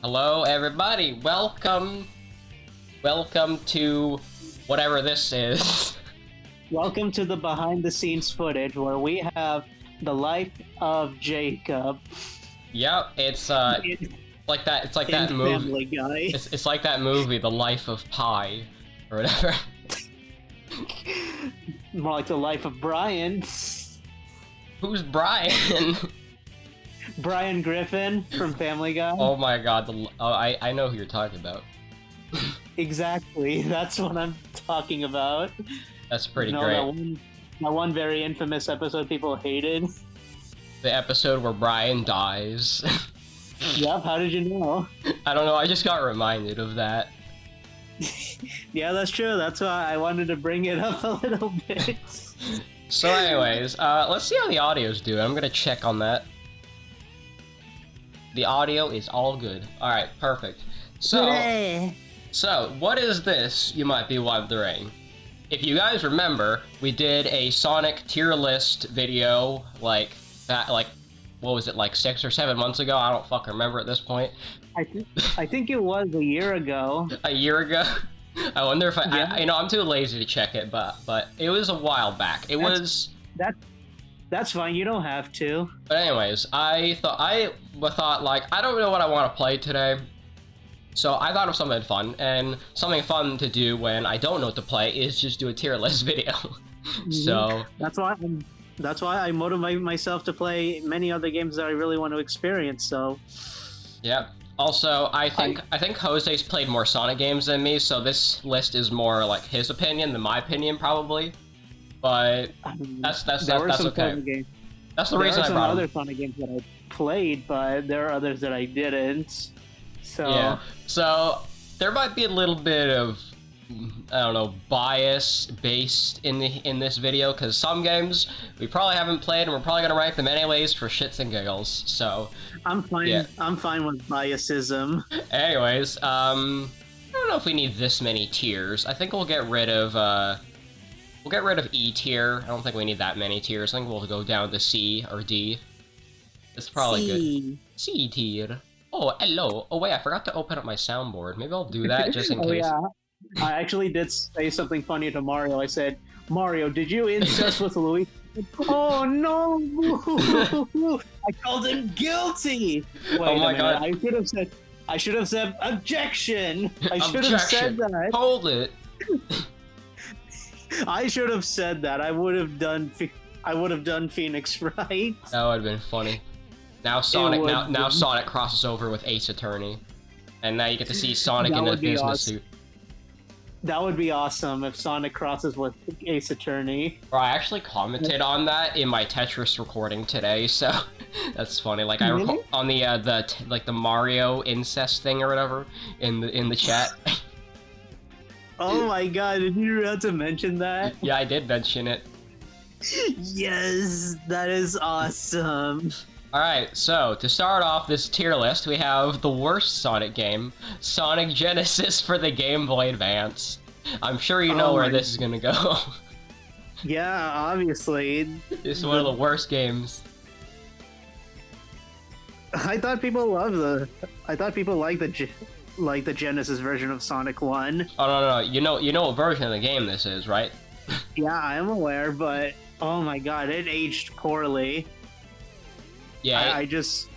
Hello, everybody. Welcome to whatever this is. Welcome to the behind-the-scenes footage where we have the life of Jacob. Yep, it's like that. It's like that movie. Family Guy. It's like that movie, The Life of Pi, or whatever. More like the life of Brian. Who's Brian? Brian Griffin from Family Guy. Oh my God! I know who you're talking about. Exactly, that's what I'm talking about. That's pretty great. That one very infamous episode people hated. The episode where Brian dies. Yep, how did you know? I don't know, I just got reminded of that. Yeah, that's true. That's why I wanted to bring it up a little bit. So anyways, let's see how the audio's doing. I'm gonna check on that. The audio is all good. Alright, perfect. So, what is this, you might be wondering? If you guys remember, we did a Sonic tier list video, what was it, like 6 or 7 months ago? I don't fucking remember at this point. I think it was a year ago. A year ago? I wonder if I'm too lazy to check it, but it was a while back. That's fine, you don't have to. But anyways, I thought, I don't know what I want to play today. So I thought of something fun, and something fun to do when I don't know what to play is just do a tier list video. So that's why I motivate myself to play many other games that I really want to experience. So yeah. Also, I think Jose's played more Sonic games than me, so this list is more like his opinion than my opinion, probably. But that's okay. That's the reason I brought him. There are some other Sonic games that I played, but there are others that I didn't. So yeah. So there might be a little bit of, I don't know, bias based in this video, because some games we probably haven't played and we're probably gonna rank them anyways for shits and giggles. So I'm fine. Yeah. I'm fine with biasism. Anyways, I don't know if we need this many tiers. I think we'll get rid of E tier. I don't think we need that many tiers. I think we'll go down to C or D. It's probably good. C tier. Oh, hello. Oh, wait, I forgot to open up my soundboard. Maybe I'll do that just in case. Yeah. I actually did say something funny to Mario. I said, Mario, did you incest with Louis? Oh, no! I called him guilty! Wait oh my God. I should have said objection! I should have said that. Hold it. I should have said that. I would have done Phoenix right. That would have been funny. Now Sonic Sonic crosses over with Ace Attorney, and now you get to see Sonic in a business suit. That would be awesome if Sonic crosses with Ace Attorney. Bro, I actually commented on that in my Tetris recording today, so that's funny. Like I on the Mario incest thing or whatever in the chat. Oh my God! Did you have to mention that? Yeah, I did mention it. Yes, that is awesome. Alright, so to start off this tier list, we have the worst Sonic game, Sonic Genesis for the Game Boy Advance. I'm sure you know where this is gonna go. Yeah, obviously. This is one of the worst games. I thought people liked the Genesis version of Sonic 1. Oh no, you know what version of the game this is, right? Yeah, I am aware, but oh my God, it aged poorly. Yeah, I just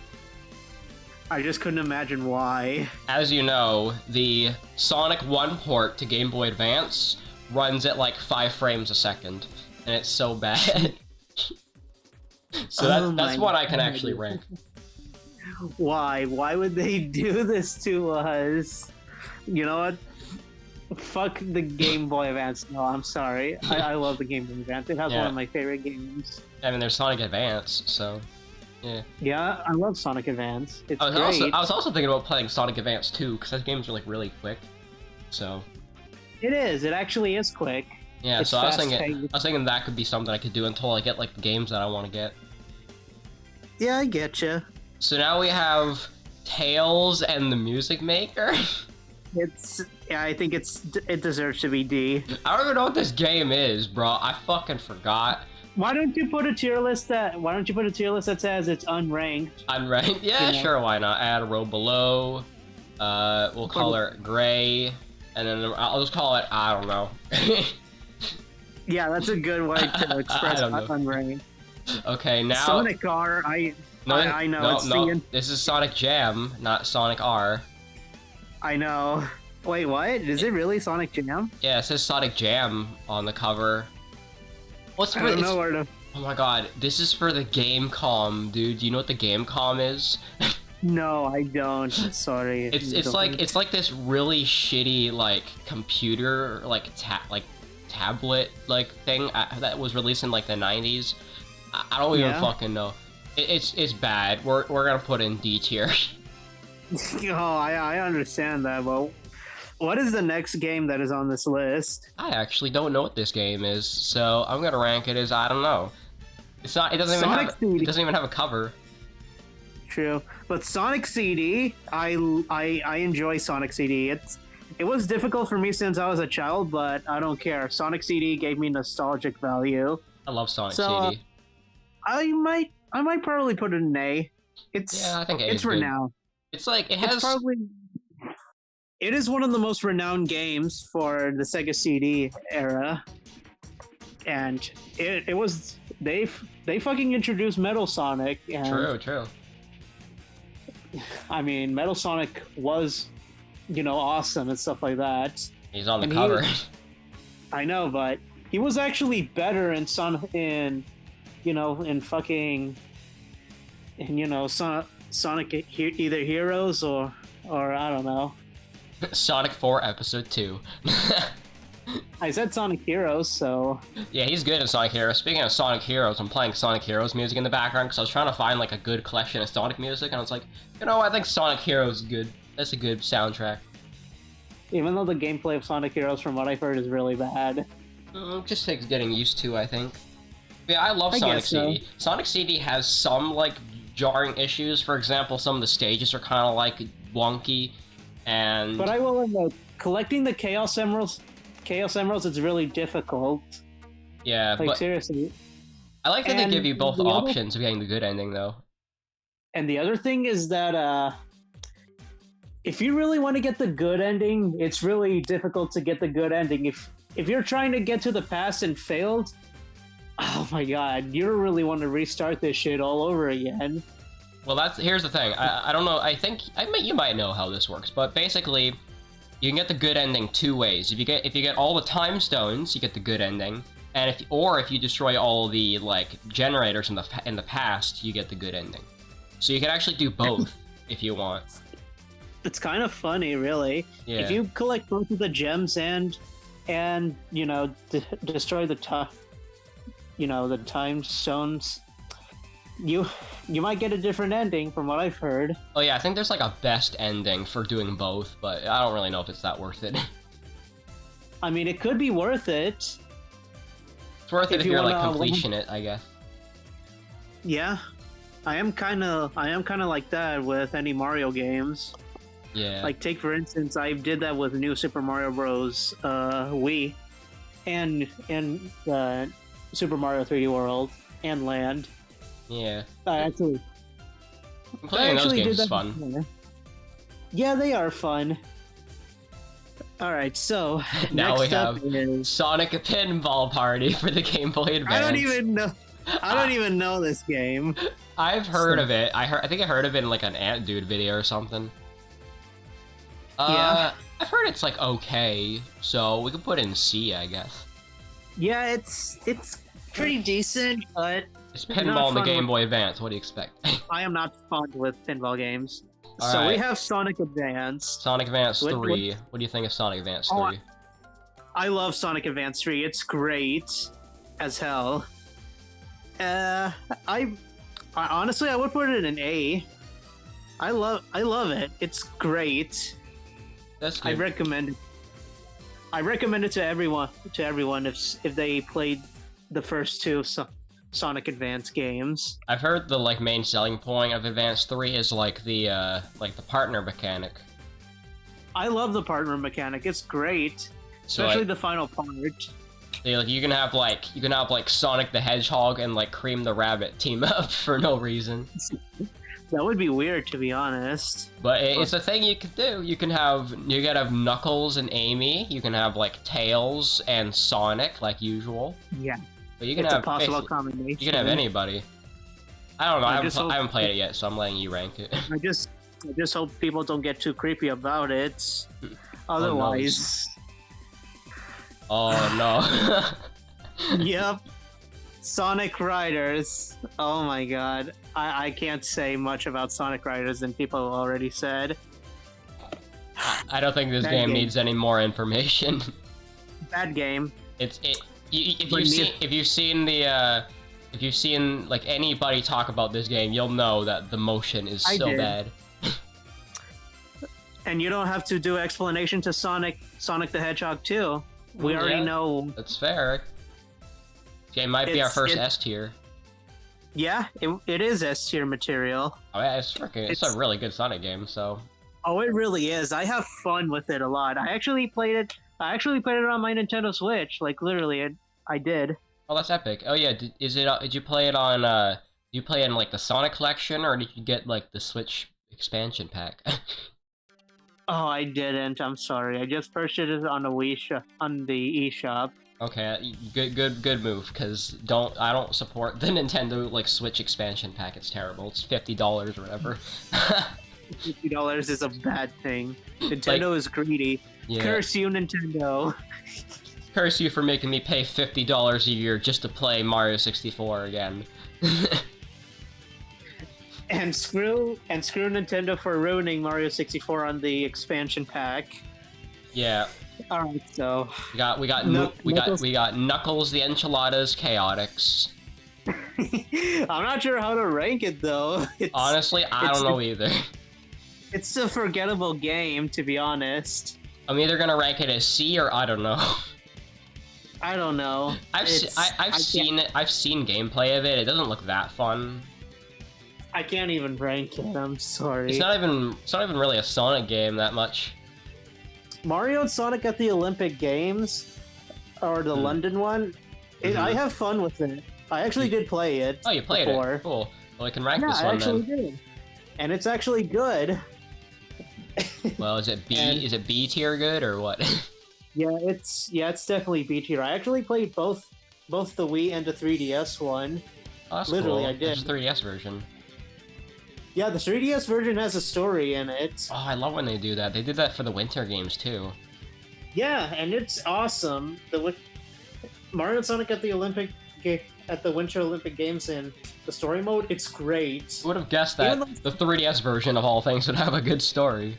couldn't imagine why. As you know, the Sonic 1 port to Game Boy Advance runs at like 5 frames a second, and it's so bad. So that's what I can actually rank. Why? Why would they do this to us? You know what? Fuck the Game Boy Advance. No, I'm sorry. I love the Game Boy Advance. It has one of my favorite games. I mean, there's Sonic Advance, so... Yeah, I love Sonic Advance. It's great. I was also thinking about playing Sonic Advance 2, because that game's like really quick. So it is. It actually is quick. Yeah, it's so I was thinking that could be something I could do until I get like the games that I want to get. Yeah, I get you. So now we have Tails and the Music Maker. I think it deserves to be D. I don't even know what this game is, bro. I fucking forgot. Why don't you put a tier list that says it's unranked? Unranked? Yeah, sure, why not? Add a row below. We'll call her Gray, and then I'll just call it, I don't know. Yeah, that's a good way to express unranked. Okay, now... Sonic R, I know. No, this is Sonic Jam, not Sonic R. I know. Wait, what? Is it really Sonic Jam? Yeah, it says Sonic Jam on the cover. What's for, I don't know where to... Oh my god, this is for the Gamecom, dude. Do you know what the Gamecom is? No, I don't. Sorry. It's like this really shitty like computer like tablet like thing that was released in like the 90s. I don't even fucking know. It's bad. We're gonna put in D tier. Oh, I understand that, but what is the next game that is on this list? I actually don't know what this game is, so I'm gonna rank it as I don't know. It's not. It doesn't even have a cover. True, but Sonic CD, I enjoy Sonic CD. It was difficult for me since I was a child, but I don't care. Sonic CD gave me nostalgic value. I love Sonic CD. I might probably put it in A. I think A it's is renowned. Good. It's like it is one of the most renowned games for the Sega CD era, and it was they fucking introduced Metal Sonic. And, True. I mean, Metal Sonic was, awesome and stuff like that. He's on the cover. I know, but he was actually better in Sonic either Heroes or I don't know. Sonic 4 Episode 2. I said Sonic Heroes, so... Yeah, he's good in Sonic Heroes. Speaking of Sonic Heroes, I'm playing Sonic Heroes music in the background because I was trying to find like a good collection of Sonic music, and I was like, I think Sonic Heroes is good. That's a good soundtrack. Even though the gameplay of Sonic Heroes, from what I've heard, is really bad. It just takes getting used to, I think. Yeah, I love Sonic CD. So. Sonic CD has some, like, jarring issues. For example, some of the stages are kind of, like, wonky, and... But I will admit, collecting the Chaos Emeralds is really difficult. Yeah, like, seriously. I like that they give you both options of getting the good ending, though. And the other thing is that, if you really want to get the good ending, it's really difficult to get the good ending. If you're trying to get to the past and failed, oh my god, you really want to restart this shit all over again. Well, here's the thing. I don't know. You might know how this works, but basically, you can get the good ending two ways. If you get all the time stones, you get the good ending, and if you destroy all the like generators in the past, you get the good ending. So you can actually do both if you want. It's kind of funny, really. Yeah. If you collect both of the gems and destroy the time stones, you might get a different ending from what I've heard. Oh yeah, I think there's like a best ending for doing both, but I don't really know if it's that worth it. I mean, it could be worth it. It's worth it if you're like completion it, I guess. Yeah, I am kind of like that with any Mario games. Yeah. Like, take for instance, I did that with New Super Mario Bros. Wii, and Super Mario 3D World and Land. Yeah. Playing those games is fun. Before. Yeah, they are fun. Alright, so now we have is... Sonic Pinball Party for the Game Boy Advance. I don't even know this game. I've heard of it. I think I heard of it in like an Ant Dude video or something. Yeah. I've heard it's like okay, so we could put it in C, I guess. Yeah, it's pretty decent, but it's pinball on the Game Boy Advance. What do you expect? I am not fond with pinball games. All so right. we have Sonic Advance. Sonic Advance 3. What do you think of Sonic Advance 3? I love Sonic Advance 3. It's great as hell. I honestly I would put it in an A. I love it. It's great. That's good. I recommend it to everyone if they played the first two Sonic Advance games. I've heard the like main selling point of Advance 3 is like the partner mechanic. I love the partner mechanic. It's great, especially the final part. So, like, you can have like Sonic the Hedgehog and like Cream the Rabbit team up for no reason. That would be weird, to be honest. But it's a thing you could do. You can have Knuckles and Amy. You can have like Tails and Sonic, like usual. Yeah. But you can It's have a possible combination. You can have anybody. I don't know. I haven't played hope- it yet, so I'm letting you rank it. I just hope people don't get too creepy about it. Otherwise. Oh no. Yep. Sonic Riders. Oh my god. I can't say much about Sonic Riders than people already said. I don't think this Bad game game. needs any more information. Bad game. If you've seen like anybody talk about this game, you'll know that the motion is so bad. And you don't have to do explanation to Sonic the Hedgehog too. We already know. That's fair. This game might be our first S tier. Yeah, it is S tier material. Oh yeah, it's a really good Sonic game. So. Oh, it really is. I have fun with it a lot. I actually played it on my Nintendo Switch. Like literally, I did. Oh, that's epic. Oh yeah, did you play it on? Did you play it in like the Sonic collection, or did you get like the Switch expansion pack? Oh, I didn't. I'm sorry. I just purchased it on the eShop. Okay, good move. Cause I don't support the Nintendo like Switch expansion pack. It's terrible. It's $50 or whatever. $50 is a bad thing. Nintendo is greedy. Yeah. Curse you, Nintendo. Curse you for making me pay $50 a year just to play Mario 64 again. And screw Nintendo for ruining Mario 64 on the expansion pack. Yeah. All right, so we got Knuckles the Enchiladas Chaotix. I'm not sure how to rank it though. Honestly, I don't know either. It's a forgettable game, to be honest. I'm either gonna rank it as C or I don't know. I don't know. I've seen gameplay of it. It doesn't look that fun. I can't even rank it. I'm sorry. It's not even really a Sonic game that much. Mario and Sonic at the Olympic Games, or the London one. I have fun with it. I actually did play it. Oh, you played before. it? Cool. Well, I can rank Yeah, this I one actually then. did. And it's actually good. Well, is it B? Is it B tier good or what? Yeah, it's definitely B tier. I actually played both the Wii and the 3DS one. Oh, that's Literally, cool. I did. There's a 3DS version. Yeah, the 3DS version has a story in it. Oh, I love when they do that. They did that for the winter games too. Yeah, and it's awesome. Mario and Sonic at the Winter Olympic Games in the story mode, it's great. I would have guessed that the 3DS version of all things would have a good story.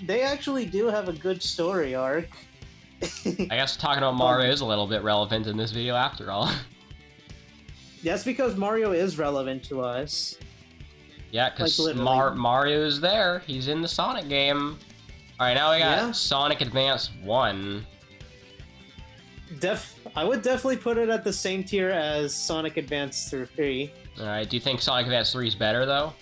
They actually do have a good story arc. I guess talking about Mario is a little bit relevant in this video after all. That's because Mario is relevant to us. Yeah, because Like, literally. Mario's there. He's in the Sonic game. Alright, now we got Sonic Advance 1. I would definitely put it at the same tier as Sonic Advance 3. Alright, do you think Sonic Advance 3 is better, though?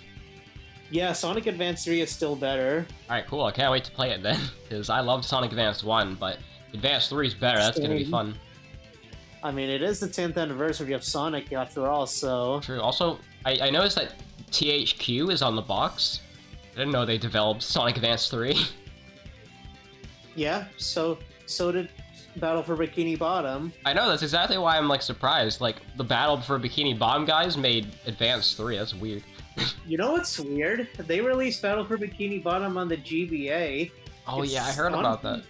Yeah, Sonic Advance 3 is still better. Alright, cool. I can't wait to play it then. Because I loved Sonic Advance 1, but Advance 3 is better. That's gonna be fun. I mean, it is the 10th anniversary of Sonic after all, so... True. Also, I noticed that THQ is on the box. I didn't know they developed Sonic Advance 3. Yeah, so did Battle for Bikini Bottom. I know, that's exactly why I'm, like, surprised. Like, the Battle for Bikini Bottom guys made Advance 3. That's weird. You know what's weird? They released Battle for Bikini Bottom on the GBA. Oh, yeah, I heard about that.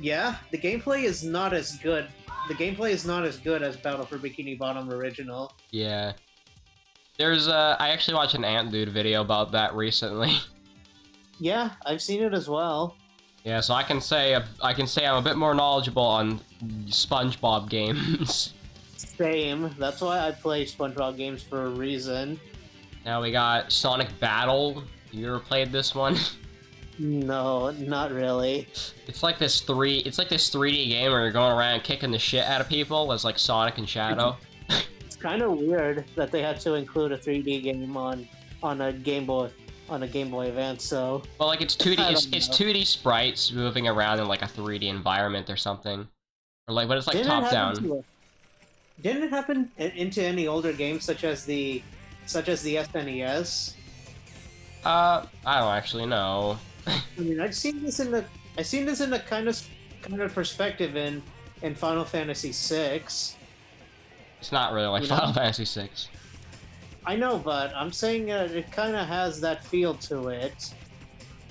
Yeah, the gameplay is not as good. The gameplay is not as good as Battle for Bikini Bottom original. Yeah. There's, I actually watched an Ant Dude video about that recently. Yeah, I've seen it as well. Yeah, so I can say I'm a bit more knowledgeable on SpongeBob games. Same. That's why I play SpongeBob games for a reason. Now we got Sonic Battle. You ever played this one? No, not really. It's like this 3D game where you're going around kicking the shit out of people as like Sonic and Shadow. It's kind of weird that they had to include a 3D game on a Game Boy Advance. So well, like it's 2D. It's 2D sprites moving around in like a 3D environment or something. Or like, but it's like Didn't it top happen down. to a- Didn't it happen into any older games such as the SNES? I don't actually know. I mean, I've seen this in a kind of perspective in Final Fantasy VI. It's not really like You know? Final Fantasy VI. I know, but I'm saying it kind of has that feel to it.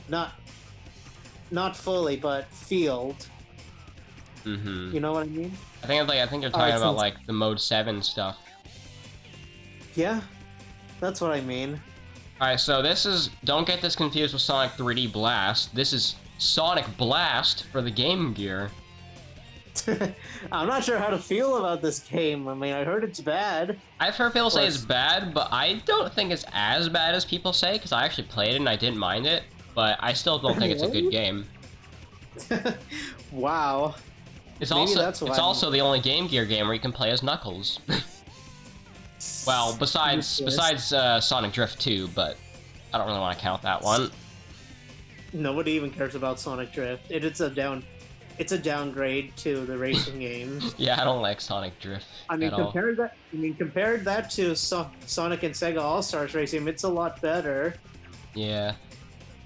Not fully, but feeled. Mm-hmm. You know what I mean? I think you're talking about like the Mode 7 stuff. Yeah, that's what I mean. Alright, so this is... Don't get this confused with Sonic 3D Blast. This is Sonic Blast for the Game Gear. I'm not sure how to feel about this game. I mean, I heard it's bad. I've heard people say it's bad, but I don't think it's as bad as people say, because I actually played it and I didn't mind it, but I still don't think it's a good game. Wow. It's Maybe also that's why it's also the only Game Gear game where you can play as Knuckles. Well, besides Sonic Drift 2, but I don't really want to count that one. Nobody even cares about Sonic Drift. It's a downgrade to the racing games. Yeah, I don't like Sonic Drift. I mean, at all. compared that to Sonic and Sega All Stars Racing, it's a lot better. Yeah.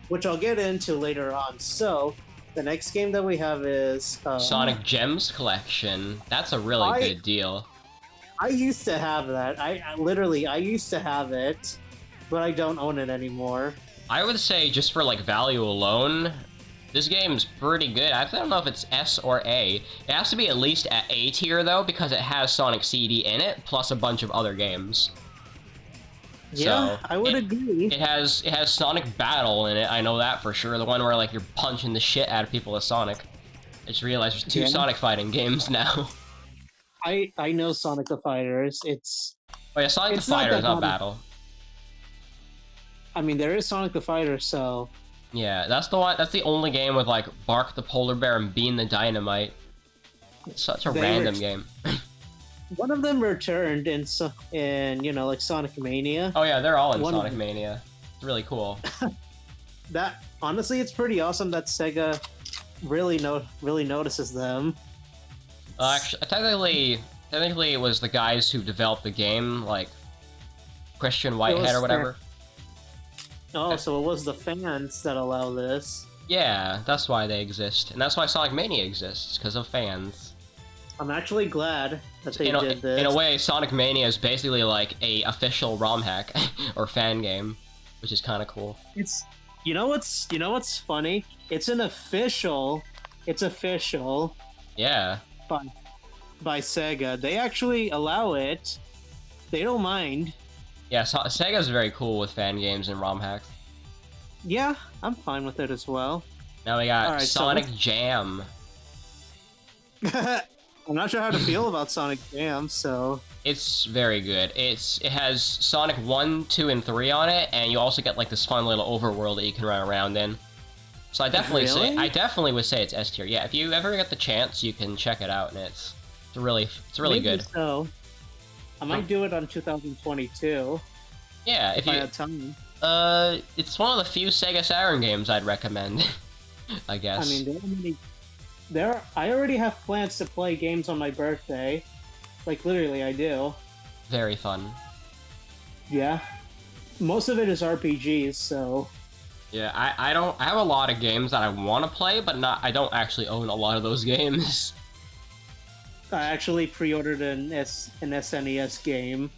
Which I'll get into later on. So, the next game that we have is Sonic Gems Collection. That's a really good deal. I used to have that. I literally used to have it, but I don't own it anymore. I would say just for like value alone, this game's pretty good. I don't know if it's S or A. It has to be at least at A tier though, because it has Sonic CD in it, plus a bunch of other games. Yeah, So, I would agree. It has Sonic Battle in it, I know that for sure. The one where like you're punching the shit out of people with Sonic. I just realized there's two Sonic fighting games now. I know Sonic the Fighters. Oh yeah, Sonic the Fighter is not Battle. I mean, there is Sonic the Fighter, so... Yeah, that's the one. That's the only game with like Bark the Polar Bear and Bean the Dynamite. It's such a random game. One of them returned in like Sonic Mania. Oh yeah, they're all in Sonic Mania. It's really cool. That honestly, it's pretty awesome that Sega really notices them. Actually, technically, it was the guys who developed the game, like Christian Whitehead or whatever. Oh, so it was the fans that allow this. Yeah, that's why they exist, and that's why Sonic Mania exists, because of fans. I'm actually glad that they did this. In a way, Sonic Mania is basically like a official ROM hack or fan game, which is kind of cool. You know what's funny? It's official. Yeah. By Sega. They actually allow it. They don't mind. Yeah, Sega's very cool with fan games and ROM hacks. Yeah, I'm fine with it as well. Now we got Sonic Jam. I'm not sure how to feel about Sonic Jam, so... It's very good. It has Sonic 1, 2, and 3 on it, and you also get like this fun little overworld that you can run around in. So I definitely would say it's S tier. Yeah, if you ever get the chance, you can check it out, and it's really good. So, I might do it on 2022. Yeah, if I had time. It's one of the few Sega Saturn games I'd recommend. I guess. I mean, I already have plans to play games on my birthday. Like literally, I do. Very fun. Yeah, most of it is RPGs, so. Yeah, I have a lot of games that I want to play, but I don't actually own a lot of those games. I actually pre-ordered an SNES game.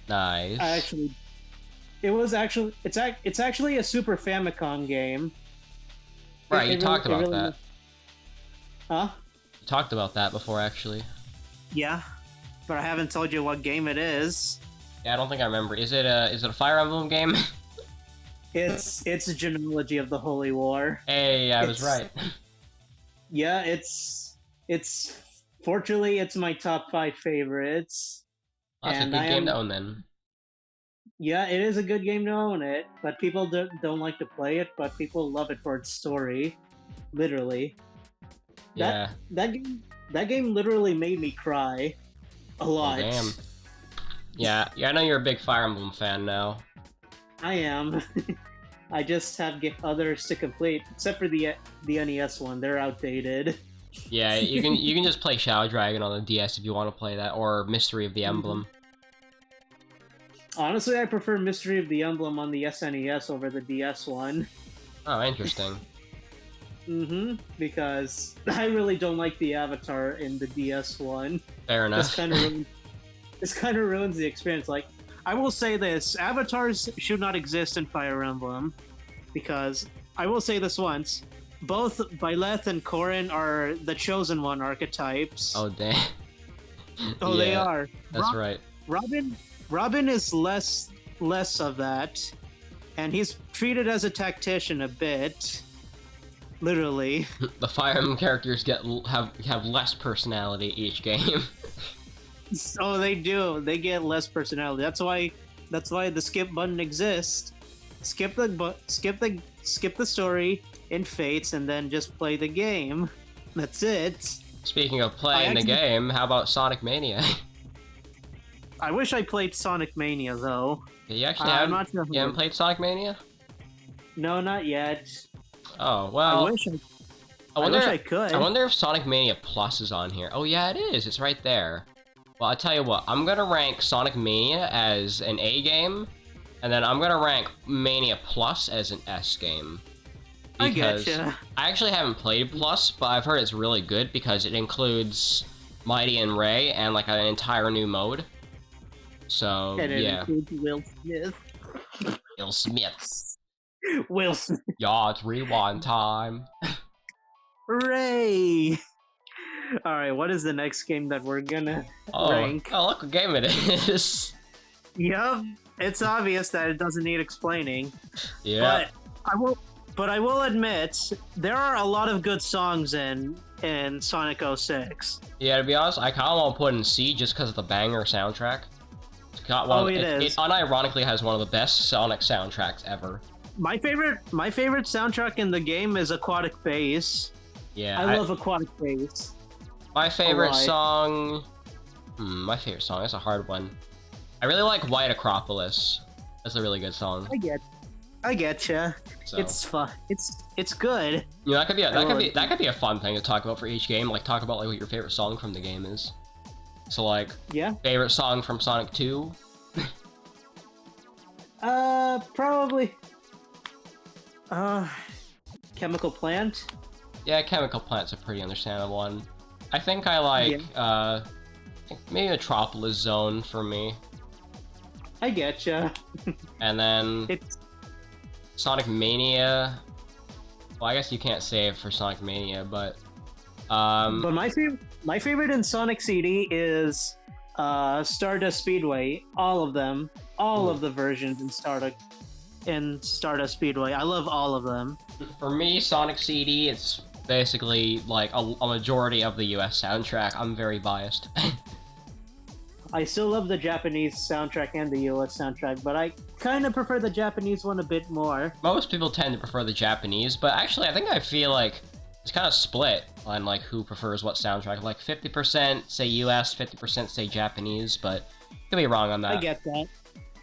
Nice. It's actually a Super Famicom game. Right, you talked about that. Huh? You talked about that before, actually. Yeah, but I haven't told you what game it is. Yeah, I don't think I remember. Is it a Fire Emblem game? It's a genealogy of the Holy War. Hey, I was right. Yeah, it's fortunately it's my top 5 favorites. That's a good game to own then. Yeah, it is a good game to own it, but people don't like to play it, but people love it for its story. Literally. Yeah. That game literally made me cry a lot. Oh, damn. Yeah, I know you're a big Fire Emblem fan now. I am. I just have others to complete, except for the NES one. They're outdated. Yeah, you can just play Shadow Dragon on the DS if you want to play that, or Mystery of the Emblem. Honestly, I prefer Mystery of the Emblem on the SNES over the DS one. Oh, interesting. Because I really don't like the avatar in the DS one. Fair enough. This kind of ruins the experience. Like, I will say this: avatars should not exist in Fire Emblem, because I will say this once: both Byleth and Corrin are the Chosen One archetypes. Oh damn. Oh, yeah, they are. That's right. Robin is less of that, and he's treated as a tactician a bit. Literally. The Fire Emblem characters have less personality each game. Oh, they do. They get less personality. That's why the skip button exists. Skip the story in Fates and then just play the game. That's it. Speaking of playing the game, how about Sonic Mania? I wish I played Sonic Mania though. Yeah, you actually haven't played Sonic Mania? No, not yet. Oh well. I wish I could. I wonder if Sonic Mania Plus is on here. Oh yeah, it is. It's right there. Well, I'll tell you what, I'm gonna rank Sonic Mania as an A game, and then I'm gonna rank Mania Plus as an S game. Because I getcha. I actually haven't played Plus, but I've heard it's really good because it includes Mighty and Ray and like an entire new mode. So, and it yeah. includes Will Smith. Will Smith. Will Smith. Yeah, it's rewind time. Hooray! Alright, what is the next game that we're gonna rank? Oh, look what game it is. Yup, it's obvious that it doesn't need explaining. Yeah. But I will admit, there are a lot of good songs in Sonic 06. Yeah, to be honest, I kind of want to put in C just because of the banger soundtrack. It unironically has one of the best Sonic soundtracks ever. My favorite soundtrack in the game is Aquatic Bass. Yeah, I love Aquatic Bass. My favorite song... my favorite song, that's a hard one. I really like White Acropolis. That's a really good song. I getcha. So. It's fun. It's good. Yeah, that could be a fun thing to talk about for each game. Like talk about like what your favorite song from the game is. So like, favorite song from Sonic 2. Probably. Chemical Plant. Yeah, Chemical Plant's a pretty understandable one. I think I like maybe Metropolis Zone for me. I getcha. And then Sonic Mania. Well, I guess you can't say it for Sonic Mania, but my favorite in Sonic CD is Stardust Speedway. All of them, all of the versions in Stardust Speedway. I love all of them. For me, Sonic CD, it's basically like a majority of the US soundtrack. I'm very biased. I still love the Japanese soundtrack and the US soundtrack, but I kind of prefer the Japanese one a bit more. Most people tend to prefer the Japanese, but actually I feel like it's kind of split on like who prefers what soundtrack. Like 50% say US, 50% say Japanese, but could be wrong on that. I get that.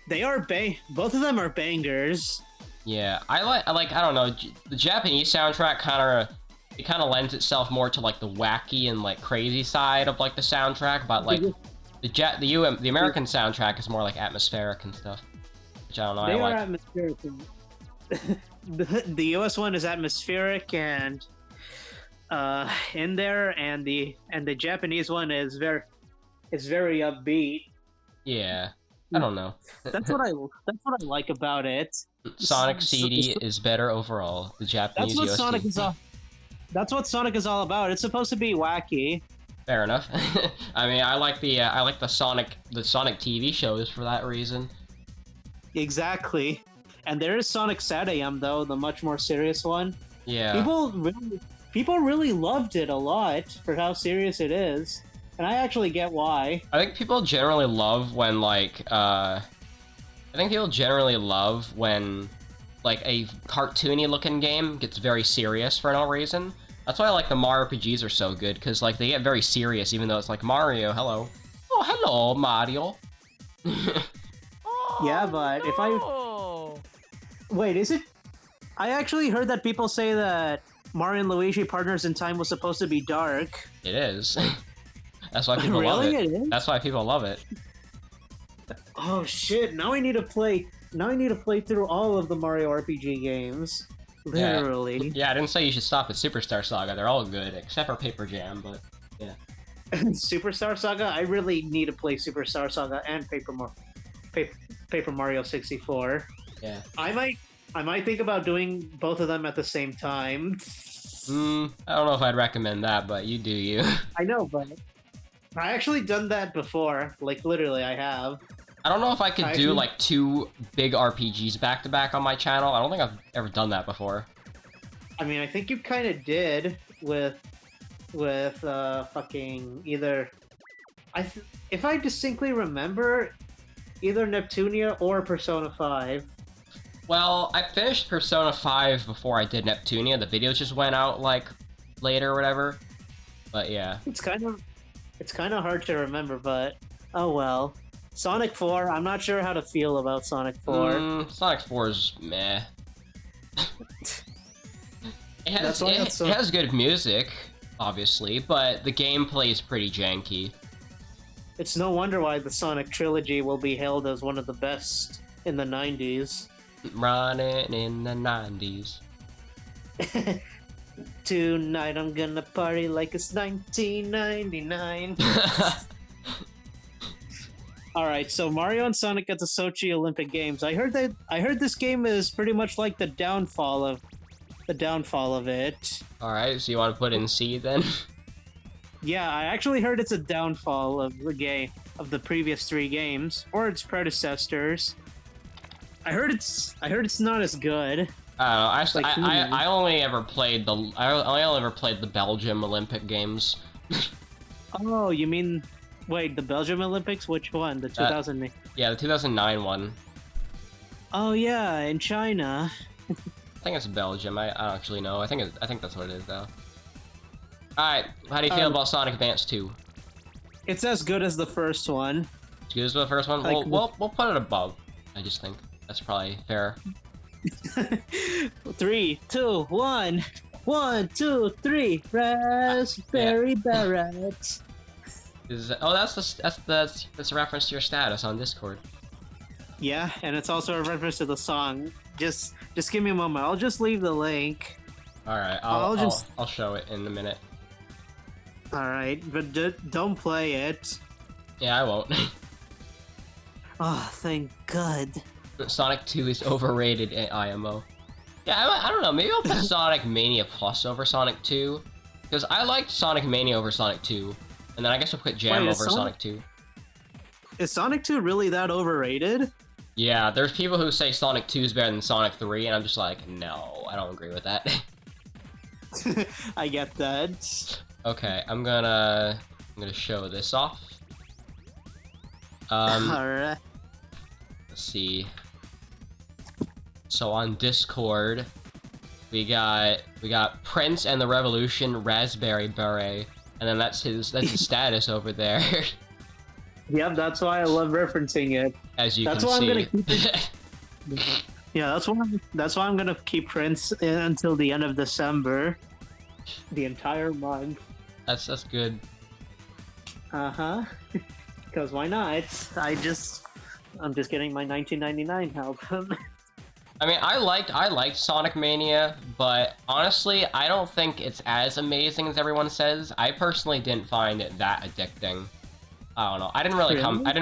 They are both of them are bangers. Yeah, I don't know, the Japanese soundtrack kind of lends itself more to like the wacky and like crazy side of like the soundtrack, but like the American soundtrack is more like atmospheric and stuff, which I don't know. They are atmospheric. The US one is atmospheric and in there, and the Japanese one is very upbeat. Yeah, I don't know. That's what I like about it. Sonic CD is better overall. The Japanese That's what Sonic is all about. It's supposed to be wacky. Fair enough. I mean, I like the Sonic TV shows for that reason. Exactly. And there is Sonic Sad AM though, the much more serious one. Yeah. People really loved it a lot for how serious it is, and I actually get why. I think people generally love when like a cartoony looking game gets very serious for no reason. That's why I like the Mario RPGs are so good, because like they get very serious even though it's like Mario, hello. Oh, hello, Mario. Yeah, but if I... Wait, is it... I actually heard that people say that Mario and Luigi Partners in Time was supposed to be dark. It is. That's why people love Really? it. It is? That's why people love it. Oh shit! Now I need to play. Now I need to play through all of the Mario RPG games. Literally. Yeah, I didn't say you should stop at Superstar Saga. They're all good, except for Paper Jam, but yeah. Superstar Saga? I really need to play Superstar Saga and Paper Mario 64. Yeah. I might think about doing both of them at the same time. I don't know if I'd recommend that, but you do you. I know, but I actually done that before. Like, literally, I have. I don't know if I could do, like, 2 big RPGs back-to-back on my channel. I don't think I've ever done that before. I mean, I think you kind of did with fucking either... if I distinctly remember, either Neptunia or Persona 5. Well, I finished Persona 5 before I did Neptunia. The videos just went out, like, later or whatever. But, yeah. It's kind of hard to remember, but... Oh, well. Sonic 4, I'm not sure how to feel about Sonic 4. Sonic 4 is meh. It has good music, obviously, but the gameplay is pretty janky. It's no wonder why the Sonic trilogy will be hailed as one of the best in the 90s. Running in the 90s. Tonight I'm gonna party like it's 1999. Alright, so Mario and Sonic at the Sochi Olympic Games. I heard this game is pretty much like the downfall of it. Alright, so you want to put in C then? Yeah, I actually heard it's a downfall of the previous 3 games, or its predecessors. I heard it's not as good. I don't know. I only ever played the Belgium Olympic Games. Oh, you mean wait, the Belgium Olympics? Which one? The 2008? Yeah, the 2009 one. Oh yeah, in China. I think it's Belgium. I don't actually know. I think that's what it is though. All right, how do you feel about Sonic Advance 2? It's as good as the first one. As good as the first one? Like, we'll put it above. I just think that's probably fair. 3, 2, 1. 1, 2, 3. Raspberry Barrett. That's a reference to your status on Discord. Yeah, and it's also a reference to the song. Just give me a moment. I'll just leave the link. All right, I'll show it in a minute. All right, but don't play it. Yeah, I won't. Oh, thank God. Sonic 2 is overrated at IMO. Yeah, I don't know. Maybe I'll put Sonic Mania Plus over Sonic 2, because I liked Sonic Mania over Sonic 2, and then I guess I'll put Jam over Sonic 2. Is Sonic 2 really that overrated? Yeah, there's people who say Sonic 2 is better than Sonic 3, and I'm just like, no, I don't agree with that. I get that. Okay, I'm gonna show this off. Alright. Let's see. So on Discord, we got Prince and the Revolution Raspberry Beret, and then that's his status over there. Yep, that's why I love referencing it. As you that's can why see. I'm gonna keep it. Yeah, that's why I'm gonna keep Prince until the end of December, the entire month. That's good. Because why not? I'm just getting my 1999 album. I mean, I liked Sonic Mania, but honestly, I don't think it's as amazing as everyone says. I personally didn't find it that addicting. I don't know. I didn't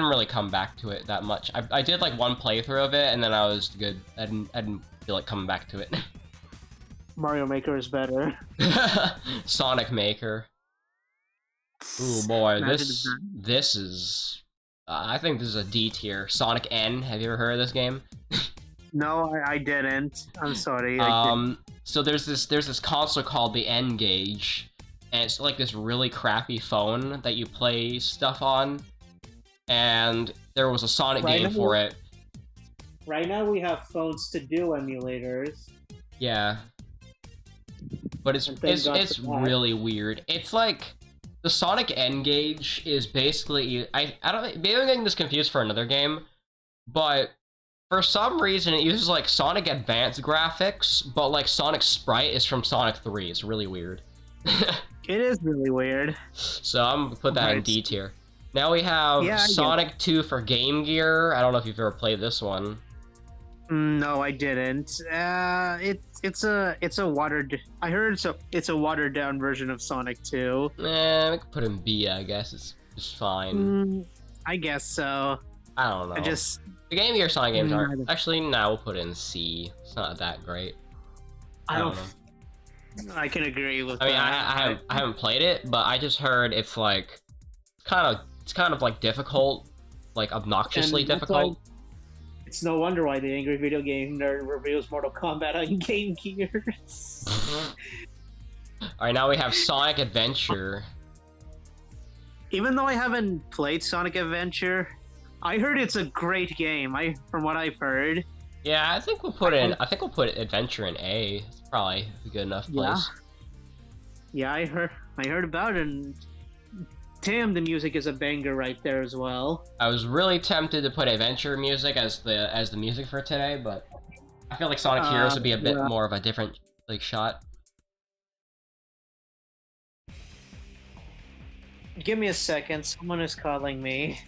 really come back to it that much. I did like one playthrough of it, and then I was good. I didn't feel like coming back to it. Mario Maker is better. Sonic Maker. Ooh boy, this is. I think this is a D tier. Sonic N. Have you ever heard of this game? No, I didn't. I'm sorry. So there's this console called the N Gauge. And it's like this really crappy phone that you play stuff on. And there was a Sonic game for it. Right now we have phones to do emulators. Yeah. But it's really weird. It's like the Sonic N Gauge is basically maybe I'm getting this confused for another game, but For some reason, it uses like Sonic Advance graphics, but like Sonic Sprite is from Sonic 3. It's really weird. It is really weird. So I'm gonna put that in D tier. Now we have Sonic 2 for Game Gear. I don't know if you've ever played this one. No, I didn't. It's a watered. I heard it's a watered down version of Sonic 2. We could put in B, I guess. It's fine. I guess so. I don't know. The Game Gear Sonic games are actually we'll put it in C. It's not that great. I don't know. I can agree with. I mean, I haven't played it, but I just heard it's like kind of like difficult, like obnoxiously difficult. It's no wonder why the Angry Video Game Nerd reviews Mortal Kombat on Game Gear. Alright, now we have Sonic Adventure. Even though I haven't played Sonic Adventure, I heard it's a great game. From what I've heard. Yeah, I think we'll put Adventure in A. It's probably a good enough place. Yeah, I heard about it, and damn, the music is a banger right there as well. I was really tempted to put Adventure music as the music for today, but I feel like Sonic Heroes would be a bit more of a different shot. Give me a second. Someone is calling me.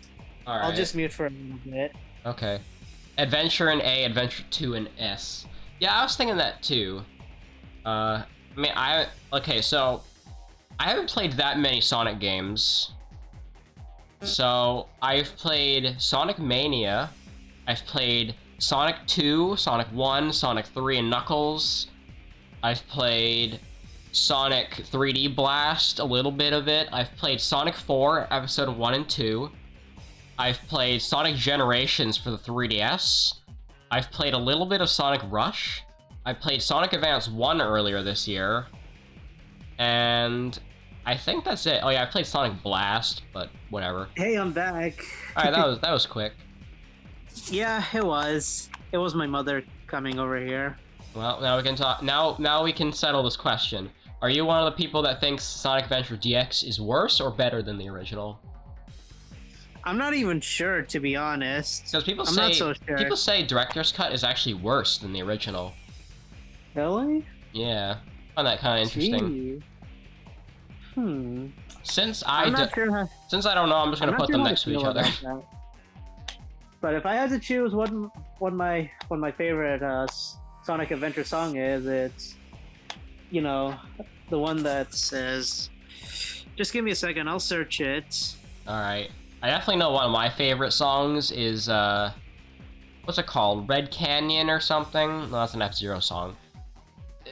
All right. I'll just mute for a little bit. Okay. Adventure in A, Adventure 2 in S. Yeah, I was thinking that too. So I haven't played that many Sonic games. So I've played Sonic Mania. I've played Sonic 2, Sonic 1, Sonic 3, and Knuckles. I've played Sonic 3D Blast, a little bit of it. I've played Sonic 4, Episode 1 and 2. I've played Sonic Generations for the 3DS. I've played a little bit of Sonic Rush. I played Sonic Advance 1 earlier this year. And I think that's it. Oh yeah, I played Sonic Blast, but whatever. Hey, I'm back. Alright, that was quick. Yeah, it was. It was my mother coming over here. Well, now we can talk. Now we can settle this question. Are you one of the people that thinks Sonic Adventure DX is worse or better than the original? I'm not even sure, to be honest. Because people say Director's Cut is actually worse than the original. Really? Yeah, I find that kind of interesting. Since I don't know, I'm just gonna put them next to each other. But if I had to choose what my favorite Sonic Adventure song is, it's the one that says. Just give me a second, I'll search it. All right. I definitely know one of my favorite songs is, what's it called? Red Canyon or something? No, that's an F-Zero song.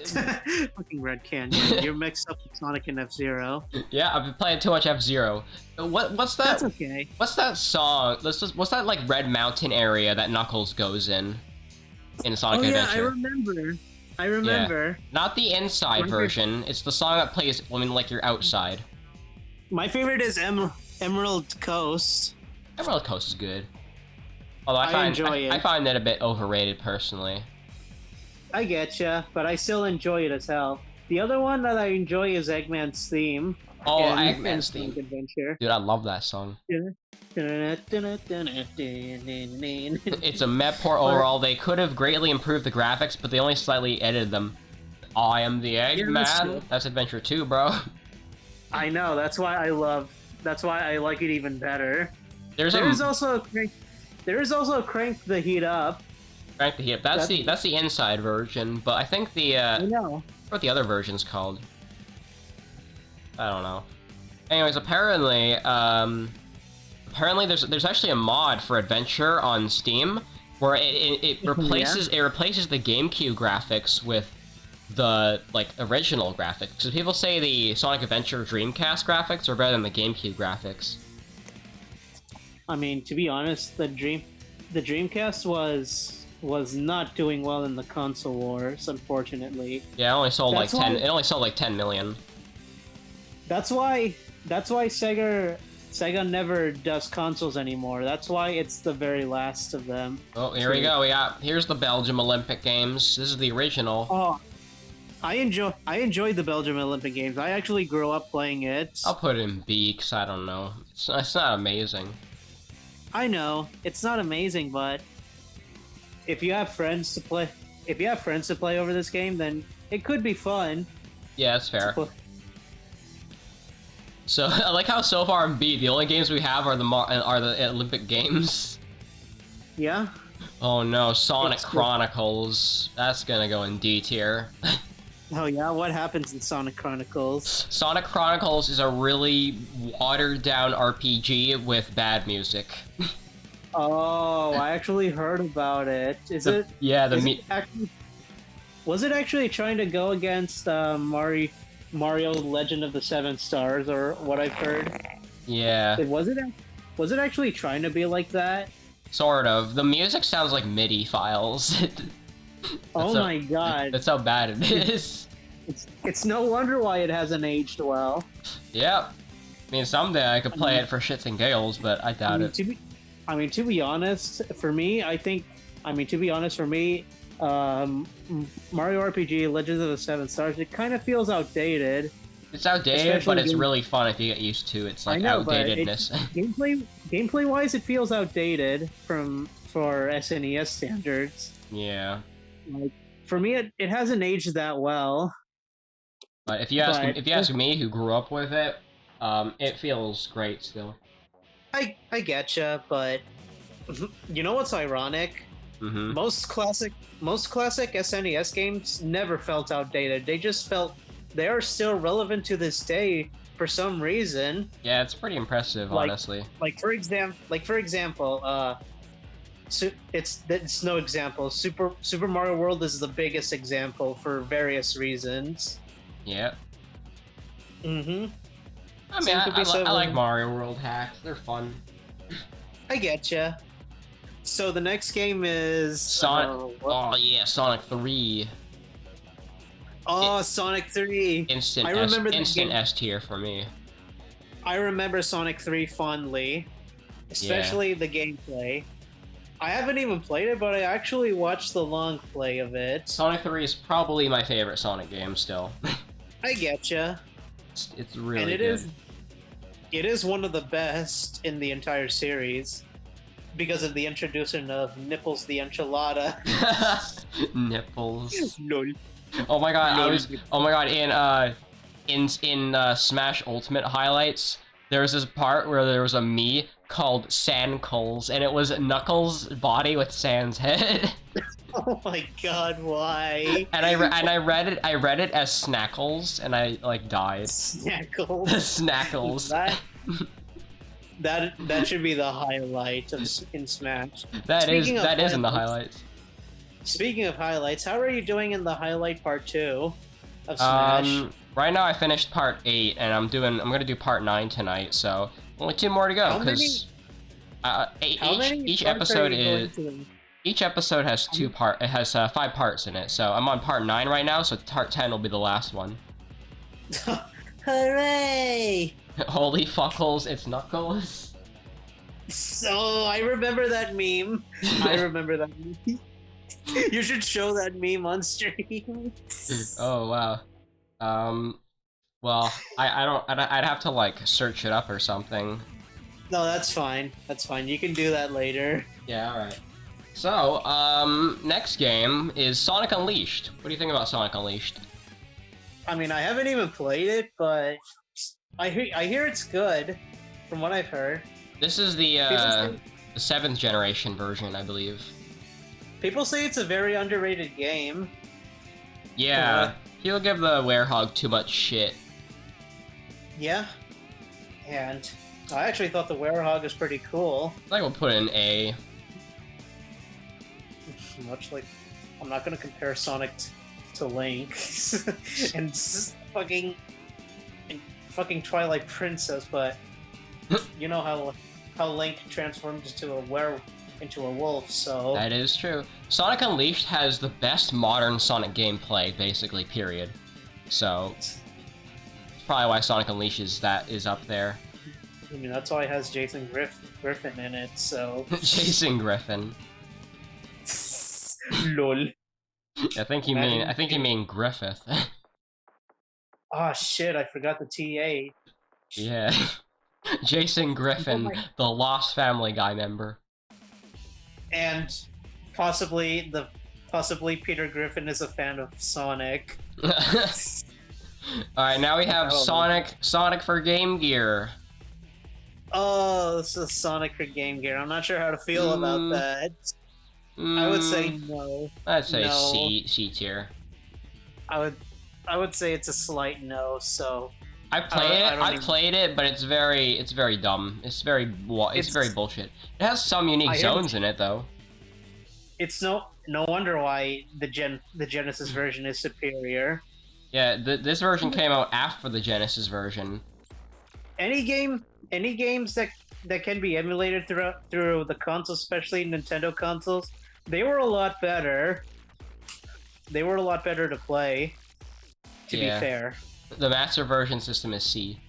Fucking Red Canyon. You're mixed up with Sonic and F-Zero. Yeah, I've been playing too much F-Zero. What's that? That's okay. What's that song? What's that, like, Red Mountain area that Knuckles goes in Sonic Adventure? I remember. Yeah. Not the inside version. It's the song that plays when, like, you're outside. My favorite is Emerald Coast. Emerald Coast is good. Although I find it a bit overrated personally. I getcha, but I still enjoy it as hell. The other one that I enjoy is Eggman's theme. Oh, Eggman's theme. Adventure. Dude, I love that song. It's a meh port overall. They could have greatly improved the graphics, but they only slightly edited them. I am the Eggman. That's Adventure 2, bro. I know. That's why I like it even better. There is also Crank the Heat Up. Crank the Heat Up. That's the inside version, but I think I know what the other version's called. I don't know. Anyways, apparently there's actually a mod for Adventure on Steam where it replaces the GameCube graphics with the original graphics. Because people say the Sonic Adventure Dreamcast graphics are better than the GameCube graphics. I mean, to be honest, the Dreamcast was not doing well in the console wars, unfortunately. Yeah, it only sold like 10 million. That's why Sega never does consoles anymore. That's why it's the very last of them. Oh, here we go. Here's the Belgium Olympic Games. This is the original. Oh, I enjoyed the Belgium Olympic Games. I actually grew up playing it. I'll put it in B because I don't know. It's not amazing. I know it's not amazing, but if you have friends to play, over this game, then it could be fun. Yeah, that's fair. So I like how so far in B, the only games we have are the Olympic Games. Yeah. Oh no, Sonic Chronicles. That's gonna go in D tier. Oh yeah, what happens in Sonic Chronicles? Sonic Chronicles is a really watered down RPG with bad music. Oh, I actually heard about it. Was it actually trying to go against Mario Legend of the Seven Stars, or what I've heard? Yeah. Was it actually trying to be like that? Sort of. The music sounds like MIDI files. Oh my god. That's how bad it is. It's no wonder why it hasn't aged well. Yep. I mean, someday I could play it for shits and giggles, but I doubt it. To be honest, for me, Mario RPG Legends of the Seven Stars, it kind of feels outdated. It's outdated, but it's really fun if you get used to its like outdatedness. Gameplay wise, it feels outdated for SNES standards. Yeah. Like, for me, it hasn't aged that well. But if you ask me, who grew up with it, it feels great still. I getcha, but you know what's ironic? Mm-hmm. Most classic SNES games never felt outdated. They are still relevant to this day for some reason. Yeah, it's pretty impressive, honestly. For example, it's no example. Super Mario World is the biggest example for various reasons. Yeah. Mm-hmm. I mean, I like Mario World hacks. They're fun. I getcha. So the next game is Sonic. Oh yeah, Sonic 3. Oh, Sonic 3. Instant S tier for me. I remember Sonic 3 fondly, especially the gameplay. I haven't even played it, but I actually watched the long play of it. Sonic 3 is probably my favorite Sonic game still. I getcha. It's really good. It is one of the best in the entire series because of the introduction of Nipples the Enchilada. Nipples. Lol. Oh my god! In Smash Ultimate highlights, there was this part where there was a Mii called Sandknuckles, and it was Knuckles' body with Sans head. Oh my god, why? And I read it as Snackles, and I like died. Snackles. Snackles. That should be the highlight in Smash. That is in the highlights. Speaking of highlights, how are you doing in the highlight part 2 of Smash? Right now I finished part 8, and I'm gonna do part 9 tonight, so only 2 more to go, because each episode has 5 parts in it, so I'm on part 9 right now, so part 10 will be the last one. Hooray! Holy fuckles, it's Knuckles. So, I remember that meme. You should show that meme on stream. Oh wow. Well, I'd have to like search it up or something. No, that's fine. That's fine. You can do that later. Yeah, alright. So, next game is Sonic Unleashed. What do you think about Sonic Unleashed? I mean, I haven't even played it, but I hear it's good, from what I've heard. This is the 7th generation version, I believe. People say it's a very underrated game. Yeah, people give the Werehog too much shit. Yeah, and I actually thought the Werehog was pretty cool. I think we'll put in A. Much like, I'm not gonna compare Sonic to Link and fucking Twilight Princess, but you know how Link transforms into a wolf, so... That is true. Sonic Unleashed has the best modern Sonic gameplay, basically, period. So, it's probably why Sonic Unleashed is up there. I mean, that's why it has Jason Griffin in it, so... Jason Griffin. Lol. I think you mean Griffith. Oh shit, I forgot the TA. Yeah. Jason Griffin, the Lost Family Guy member. And possibly Peter Griffin is a fan of Sonic. Alright, now we have Sonic for Game Gear. Oh, this is Sonic for Game Gear. I'm not sure how to feel about that. I would say no. I'd say no. C tier. I would say it's a slight no. So I've played it, but it's very dumb. It's very bullshit. It has some unique zones in it though. It's no wonder why the Genesis version is superior. Yeah, this version came out after the Genesis version. Any games that can be emulated through the consoles, especially Nintendo consoles, they were a lot better. They were a lot better to play. To be fair, the Master version system is C.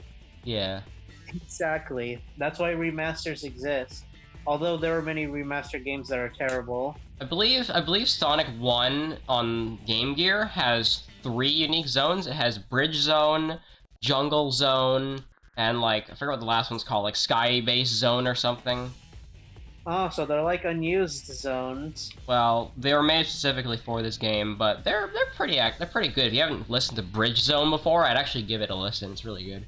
Yeah. Exactly. That's why remasters exist. Although there are many remastered games that are terrible. I believe Sonic 1 on Game Gear has 3 unique zones. It has Bridge Zone, Jungle Zone, and like I forget what the last one's called, like Sky Base Zone or something. Oh, so they're like unused zones. Well, they were made specifically for this game, but they're pretty good. If you haven't listened to Bridge Zone before, I'd actually give it a listen. It's really good.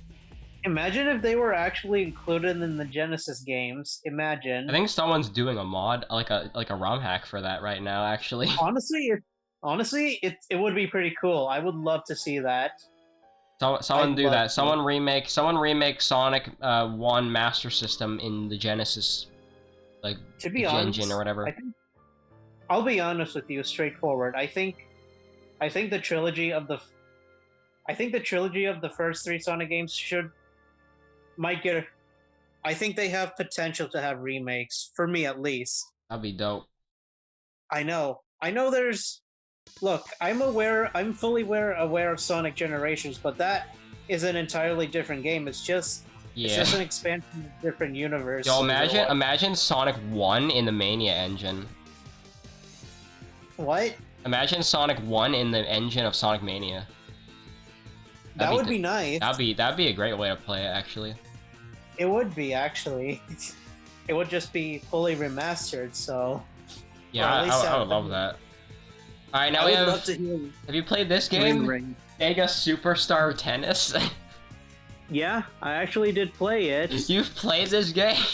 Imagine if they were actually included in the Genesis games. Imagine. I think someone's doing a mod, like a ROM hack for that right now. Actually. Honestly, it would be pretty cool. I would love to see that. Someone do that. Someone remake Sonic 1 Master System in the Genesis, like to be honest, engine or whatever. I'll be honest with you, straightforward. I think the trilogy of the first 3 Sonic games might get. I think they have potential to have remakes, for me at least. That'd be dope. I know. There's. Look, I'm fully aware of Sonic Generations, but that is an entirely different game. It's just an expansion of a different universe. Yo, imagine Sonic 1 in the Mania engine. What? Imagine Sonic 1 in the engine of Sonic Mania. That would be nice. That'd be a great way to play it, actually. It would be, actually. It would just be fully remastered, so... Yeah, I would love that. Alright, now we have... Have you played this game? Sega Superstar Tennis? Yeah, I actually did play it. You've played this game?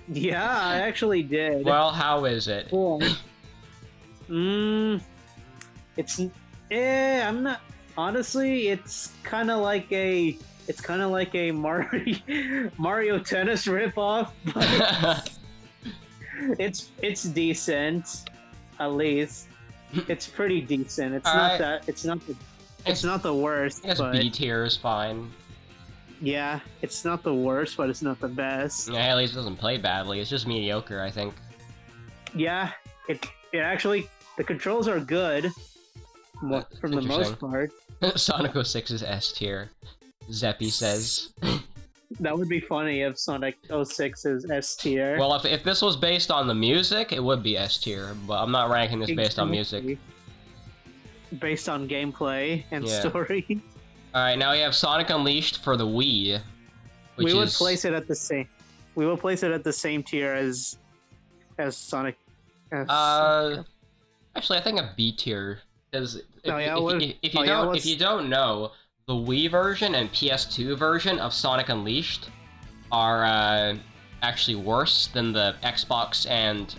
Yeah, I actually did. Well, how is it? Cool. I'm not... Honestly, it's kind of like a Mario Tennis ripoff, but it's decent, at least. It's pretty decent. It's not the worst. I guess but B tier is fine. Yeah, it's not the worst, but it's not the best. Yeah, at least it doesn't play badly. It's just mediocre, I think. Yeah, it actually, the controls are good. For the most part. Sonic 06 is S tier, Zeppy says. That would be funny if Sonic 06 is S tier. Well, if this was based on the music, it would be S tier, but I'm not ranking this based on music. Based on gameplay and story. Alright, now we have Sonic Unleashed for the Wii. We would place it at the same tier as Sonic. Actually, I think a B tier. Because if you don't know, the Wii version and PS2 version of Sonic Unleashed are actually worse than the Xbox and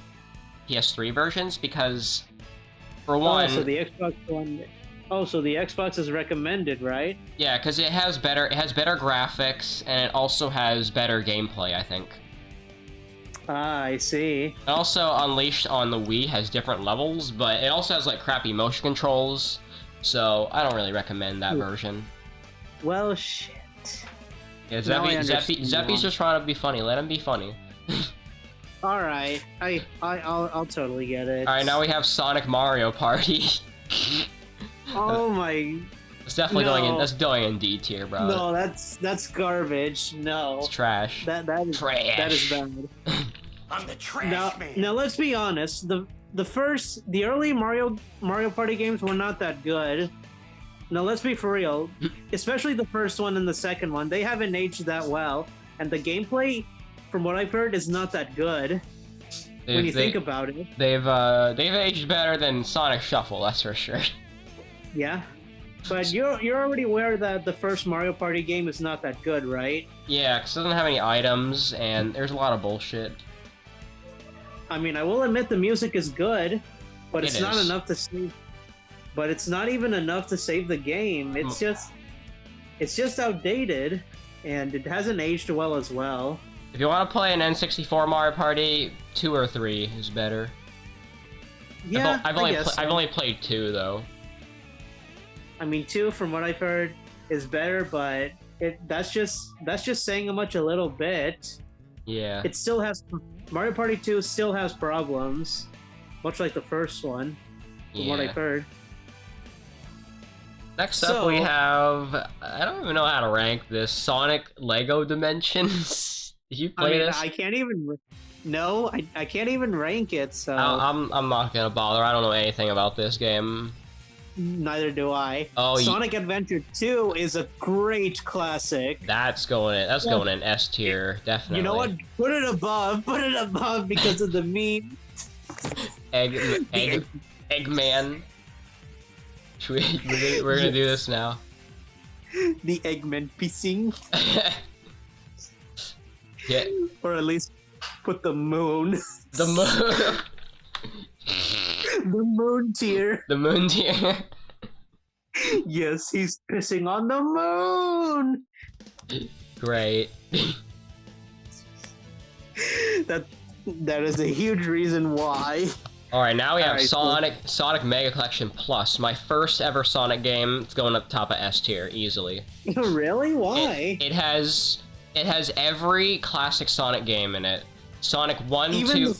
PS3 versions because, for one, so the Xbox is recommended, right? Yeah, because it has better graphics and it also has better gameplay, I think. Ah, I see. Also, Unleashed on the Wii has different levels, but it also has like crappy motion controls, so I don't really recommend that version. Well, shit. Yeah, Zeppy's just trying to be funny. Let him be funny. All right, I'll totally get it. All right, now we have Sonic Mario Party. Oh my. It's definitely going in D tier, bro. No, that's garbage. No. It's trash. That is trash. That is bad. I'm the trash man. Now let's be honest. The early Mario Party games were not that good. Now let's be for real. Especially the first one and the second one, they haven't aged that well, and the gameplay, from what I've heard, is not that good. when you think about it. They've aged better than Sonic Shuffle, that's for sure. Yeah. But you're already aware that the first Mario Party game is not that good, right? Yeah, because it doesn't have any items, and there's a lot of bullshit. I mean, I will admit the music is good, but it's not is. enough to save. But it's not even enough to save the game. It's just outdated, and it hasn't aged well as well. If you want to play an N64 Mario Party, 2 or 3 is better. Yeah, I've only played 2 though. I mean, 2, from what I've heard, is better, but that's just saying a little bit. Yeah. It still has Mario Party 2 still has problems, much like the first one, from what I've heard. Next up, we have, I don't even know how to rank this, Sonic Lego Dimensions. Did you play this? I can't even. No, I can't even rank it. So I'm not gonna bother. I don't know anything about this game. Neither do I. Oh, Sonic Adventure 2 is a great classic. That's going in S tier, definitely. You know what? Put it above because of the meme. Eggman. We're gonna do this now. The Eggman pissing. Yeah. Or at least put the moon. The moon. The moon tier. The moon tier. Yes, he's pissing on the moon. Great. That is a huge reason why. Alright, now we have Sonic Mega Collection Plus. My first ever Sonic game. It's going up top of S tier, easily. Really? Why? It has every classic Sonic game in it. Sonic 1, 2...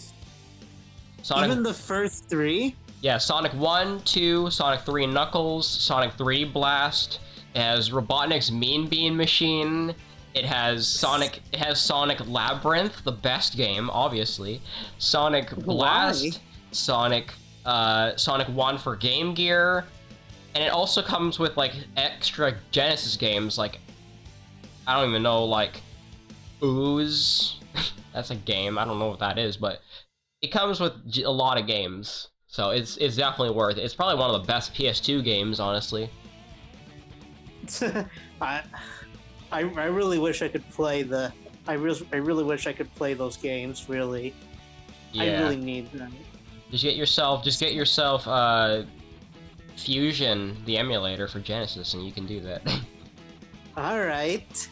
Even the first 3? Yeah, Sonic 1, 2, Sonic 3 Knuckles, Sonic 3 Blast. It has Robotnik's Mean Bean Machine. It has Sonic Labyrinth, the best game, obviously. Sonic Blast. Why? Sonic 1 for Game Gear, and it also comes with like extra Genesis games, like I don't even know, like Ooze. That's a game. I don't know what that is, but it comes with a lot of games, so it's definitely worth it. It's probably one of the best PS2 games, honestly. I really wish I could play I really wish I could play those games. Really, Yeah. I really need them. Just get yourself Fusion, the emulator for Genesis, and you can do that. All right,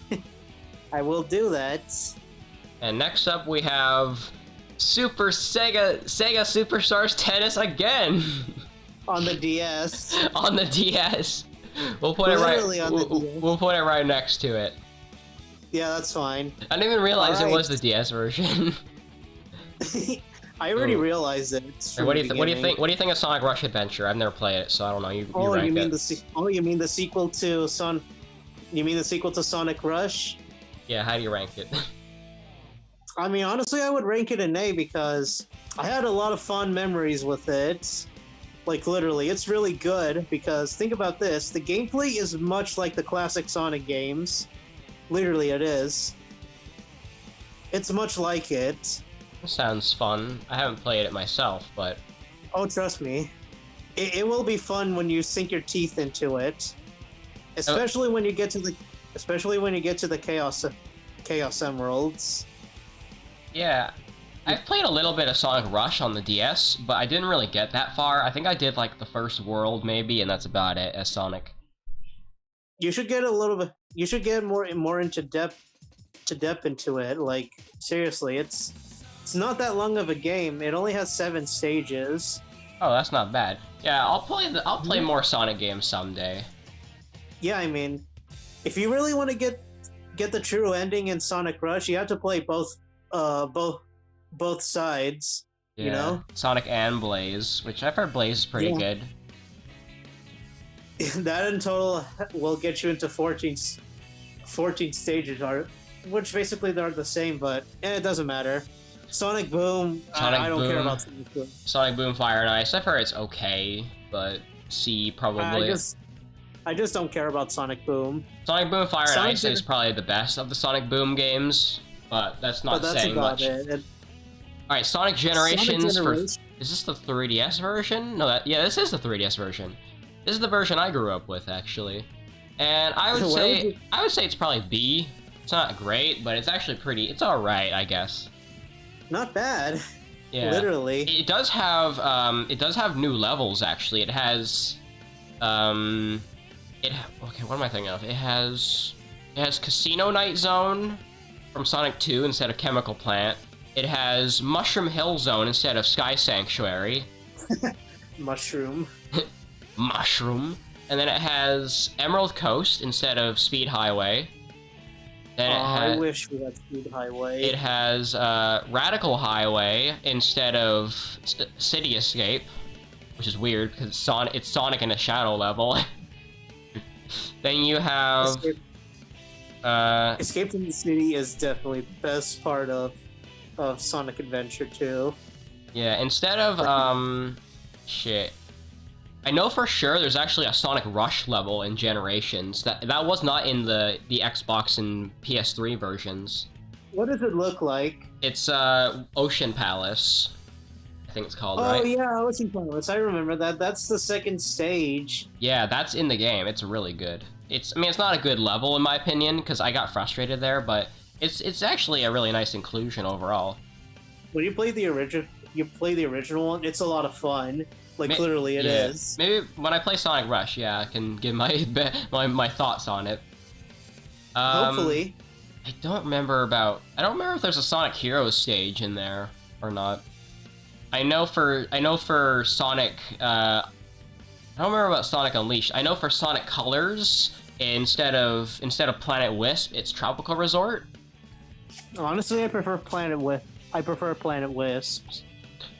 I will do that. And next up we have Super Sega Superstars Tennis again. On the DS. On the DS. We'll put we'll put it right next to it. Yeah, that's fine. I didn't even realize it was the DS version. I already realized it. What do you think of Sonic Rush Adventure? I've never played it, so I don't know. You rank it. You mean the sequel to Sonic Rush? Yeah, how do you rank it? I mean, honestly, I would rank it an A because I had a lot of fond memories with it. Like, literally, it's really good because think about this. The gameplay is much like the classic Sonic games. Literally, it is. It's much like it. Sounds fun. I haven't played it myself, but... Oh, trust me. It will be fun when you sink your teeth into it. Especially when you get to the Chaos Emeralds. Yeah. I've played a little bit of Sonic Rush on the DS, but I didn't really get that far. I think I did like the first world maybe, and that's about it as Sonic. You should get more into depth into it. Like, seriously, it's not that long of a game. It only has 7 stages. Oh, that's not bad. Yeah, I'll play more Sonic games someday. Yeah, I mean, if you really want to get the true ending in Sonic Rush, you have to play both sides. Yeah. You know, Sonic and Blaze, which I've heard Blaze is pretty good. That in total will get you into 14 stages, which basically they're the same, but it doesn't matter. Sonic Boom, I don't care about Sonic Boom. Sonic Boom Fire and Ice, I've heard it's okay, but C probably. I just don't care about Sonic Boom. Sonic Boom Fire and Ice is probably the best of the Sonic Boom games, but that's not saying much. Alright, Sonic Generations for... Generation? Is this the 3DS version? No, yeah, this is the 3DS version. This is the version I grew up with, actually. And I would say it's probably B. It's not great, but it's actually pretty... It's alright, I guess. Not bad. Yeah. Literally. It does have new levels, actually. It has... Okay, what am I thinking of? It has Casino Night Zone from Sonic 2 instead of Chemical Plant. It has Mushroom Hill Zone instead of Sky Sanctuary. Mushroom. Mushroom. And then it has Emerald Coast instead of Speed Highway. Then I wish we had Speed Highway. It has Radical Highway instead of City Escape, which is weird because it's Sonic in a shadow level. Then you have Escape from the City is definitely the best part of Sonic Adventure 2. Yeah, instead of shit. I know for sure there's actually a Sonic Rush level in Generations. That was not in the Xbox and PS3 versions. What does it look like? It's Ocean Palace, I think it's called, right? Oh yeah, Ocean Palace. I remember that. That's the second stage. Yeah, that's in the game. It's really good. I mean, it's not a good level in my opinion because I got frustrated there, but it's actually a really nice inclusion overall. When you play the original one, it's a lot of fun. Like literally, it is. Maybe when I play Sonic Rush, yeah, I can give my thoughts on it. Hopefully. I don't remember if there's a Sonic Heroes stage in there or not. I know for Sonic. I don't remember about Sonic Unleashed. I know for Sonic Colors, instead of Planet Wisp, it's Tropical Resort. Honestly, I prefer Planet Wisps.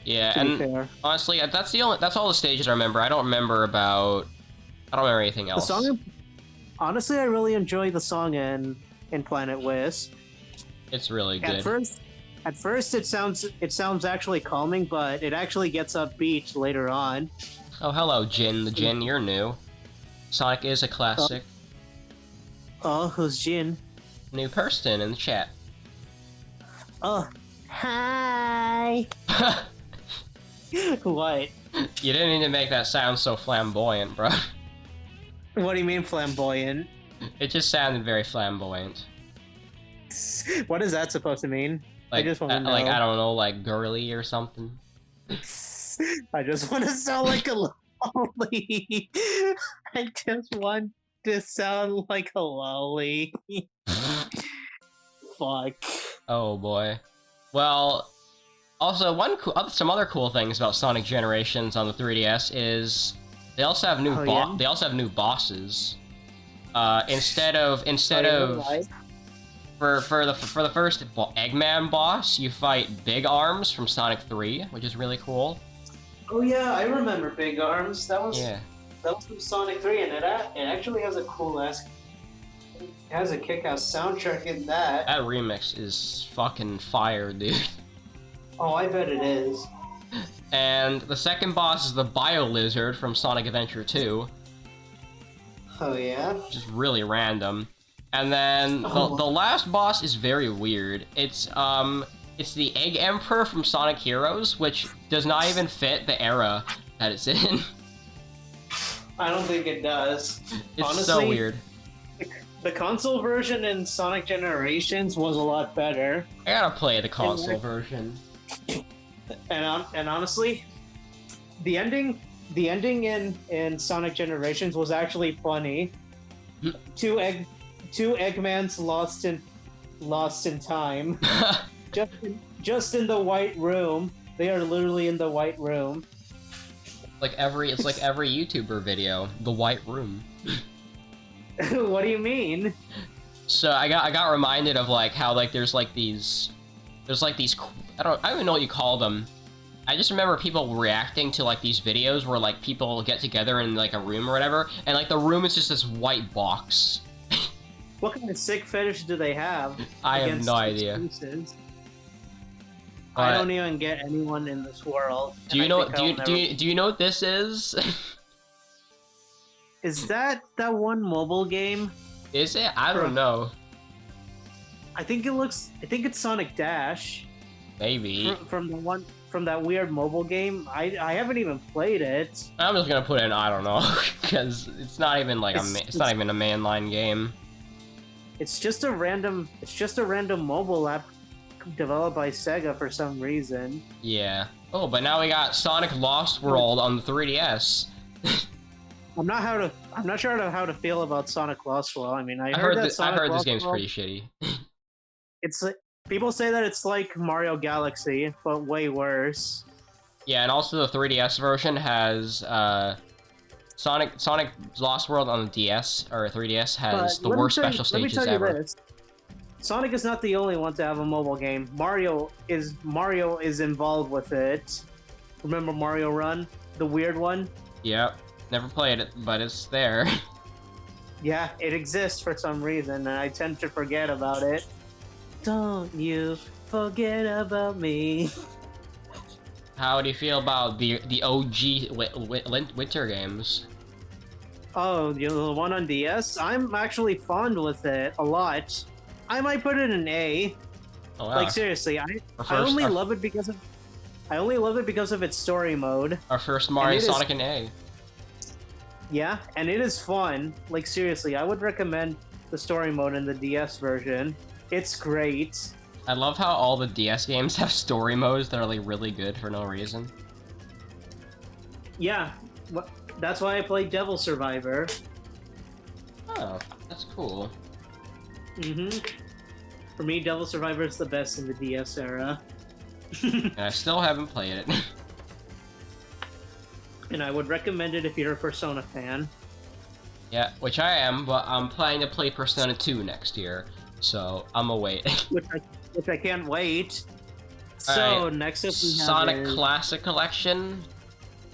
Yeah, and honestly, that's all the stages I remember. I don't remember anything else. The song, honestly, I really enjoy the song in Planet Wisp. It's really good. At first, it sounds actually calming, but it actually gets upbeat later on. Oh, hello, Jin. The Jin, you're new. Sonic is a classic. Oh, who's Jin? New person in the chat. Oh, hi. What? You didn't need to make that sound so flamboyant, bro. What do you mean flamboyant? It just sounded very flamboyant. What is that supposed to mean? Like, I just want to know. Like, I don't know, like girly or something. I just want to sound like a lolly. I just want to sound like a lolly. Fuck. Oh boy. Well, also some other cool things about Sonic Generations on the 3DS is they also have new bosses. Instead of for the first Eggman boss, you fight Big Arms from Sonic 3, which is really cool. Oh yeah, I remember Big Arms. That was Yeah. from Sonic 3, and it actually has a cool-ass... It has a kick-ass soundtrack in that. That remix is fucking fire, dude. Oh, I bet it is. And the second boss is the Bio Lizard from Sonic Adventure 2. Oh yeah? Which is really random. And then the last boss is very weird. It's the Egg Emperor from Sonic Heroes, which does not even fit the era that it's in. I don't think it does. It's honestly, so weird. The console version in Sonic Generations was a lot better. I gotta play the console version. And honestly, the ending in Sonic Generations was actually funny. Two Eggmans lost in time. just in the White Room. They are literally in the White Room. It's like every YouTuber video, the White Room. What do you mean? So I got reminded of like how like there's these I don't even know what you call them. I just remember people reacting to like these videos where like people get together in like a room or whatever, and like the room is just this white box. What kind of sick fetish do they have? I have no idea. I don't even get anyone in this world. Do you know? Do you know what this is? Is that one mobile game? Is it? I don't know. I think it's Sonic Dash. Maybe. From that weird mobile game. I haven't even played it. I'm just gonna put in I don't know because it's not even like it's not even a mainline game. It's just a random mobile app developed by Sega for some reason. Yeah. Oh, but now we got Sonic Lost World on the 3DS. I'm not sure how to feel about Sonic Lost World. I mean, I heard this game's pretty shitty. It's like, people say that it's like Mario Galaxy, but way worse. Yeah, and also the 3DS version has Sonic Lost World on the DS or 3DS has the worst special stages ever. This. Sonic is not the only one to have a mobile game. Mario is involved with it. Remember Mario Run, the weird one? Yep. Never played it, but it's there. Yeah, it exists for some reason, and I tend to forget about it. Don't you forget about me. How do you feel about the OG winter games? Oh, the one on DS? I'm actually fond with it a lot. I might put it in A. Oh, wow. Like seriously, I only love it because of its story mode. Our first Mario Sonic in A. Yeah, and it is fun. Like seriously, I would recommend the story mode in the DS version. It's great. I love how all the DS games have story modes that are like really good for no reason. Yeah, that's why I played Devil Survivor. Oh, that's cool. For me, Devil Survivor is the best in the DS era. And I still haven't played it. And I would recommend it if you're a Persona fan. Yeah, which I am, but I'm planning to play Persona 2 next year, so I'm gonna wait. which I can't wait. So right. next up we have Sonic Classic Collection.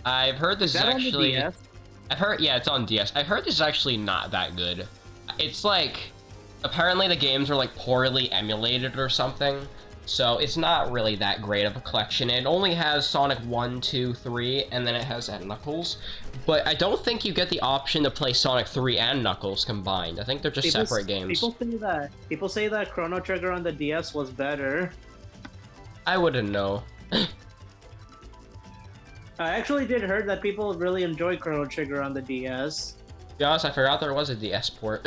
I've heard this is actually. I've heard, yeah, it's on DS. I've heard this is actually not that good. It's like, apparently the games are like poorly emulated or something. So it's not really that great of a collection. It only has Sonic 1, 2, 3, and then it has Knuckles. But I don't think you get the option to play Sonic 3 and Knuckles combined. I think they're just separate games. People say that Chrono Trigger on the DS was better. I wouldn't know. I actually did heard that people really enjoy Chrono Trigger on the DS. To be honest, I forgot there was a DS port.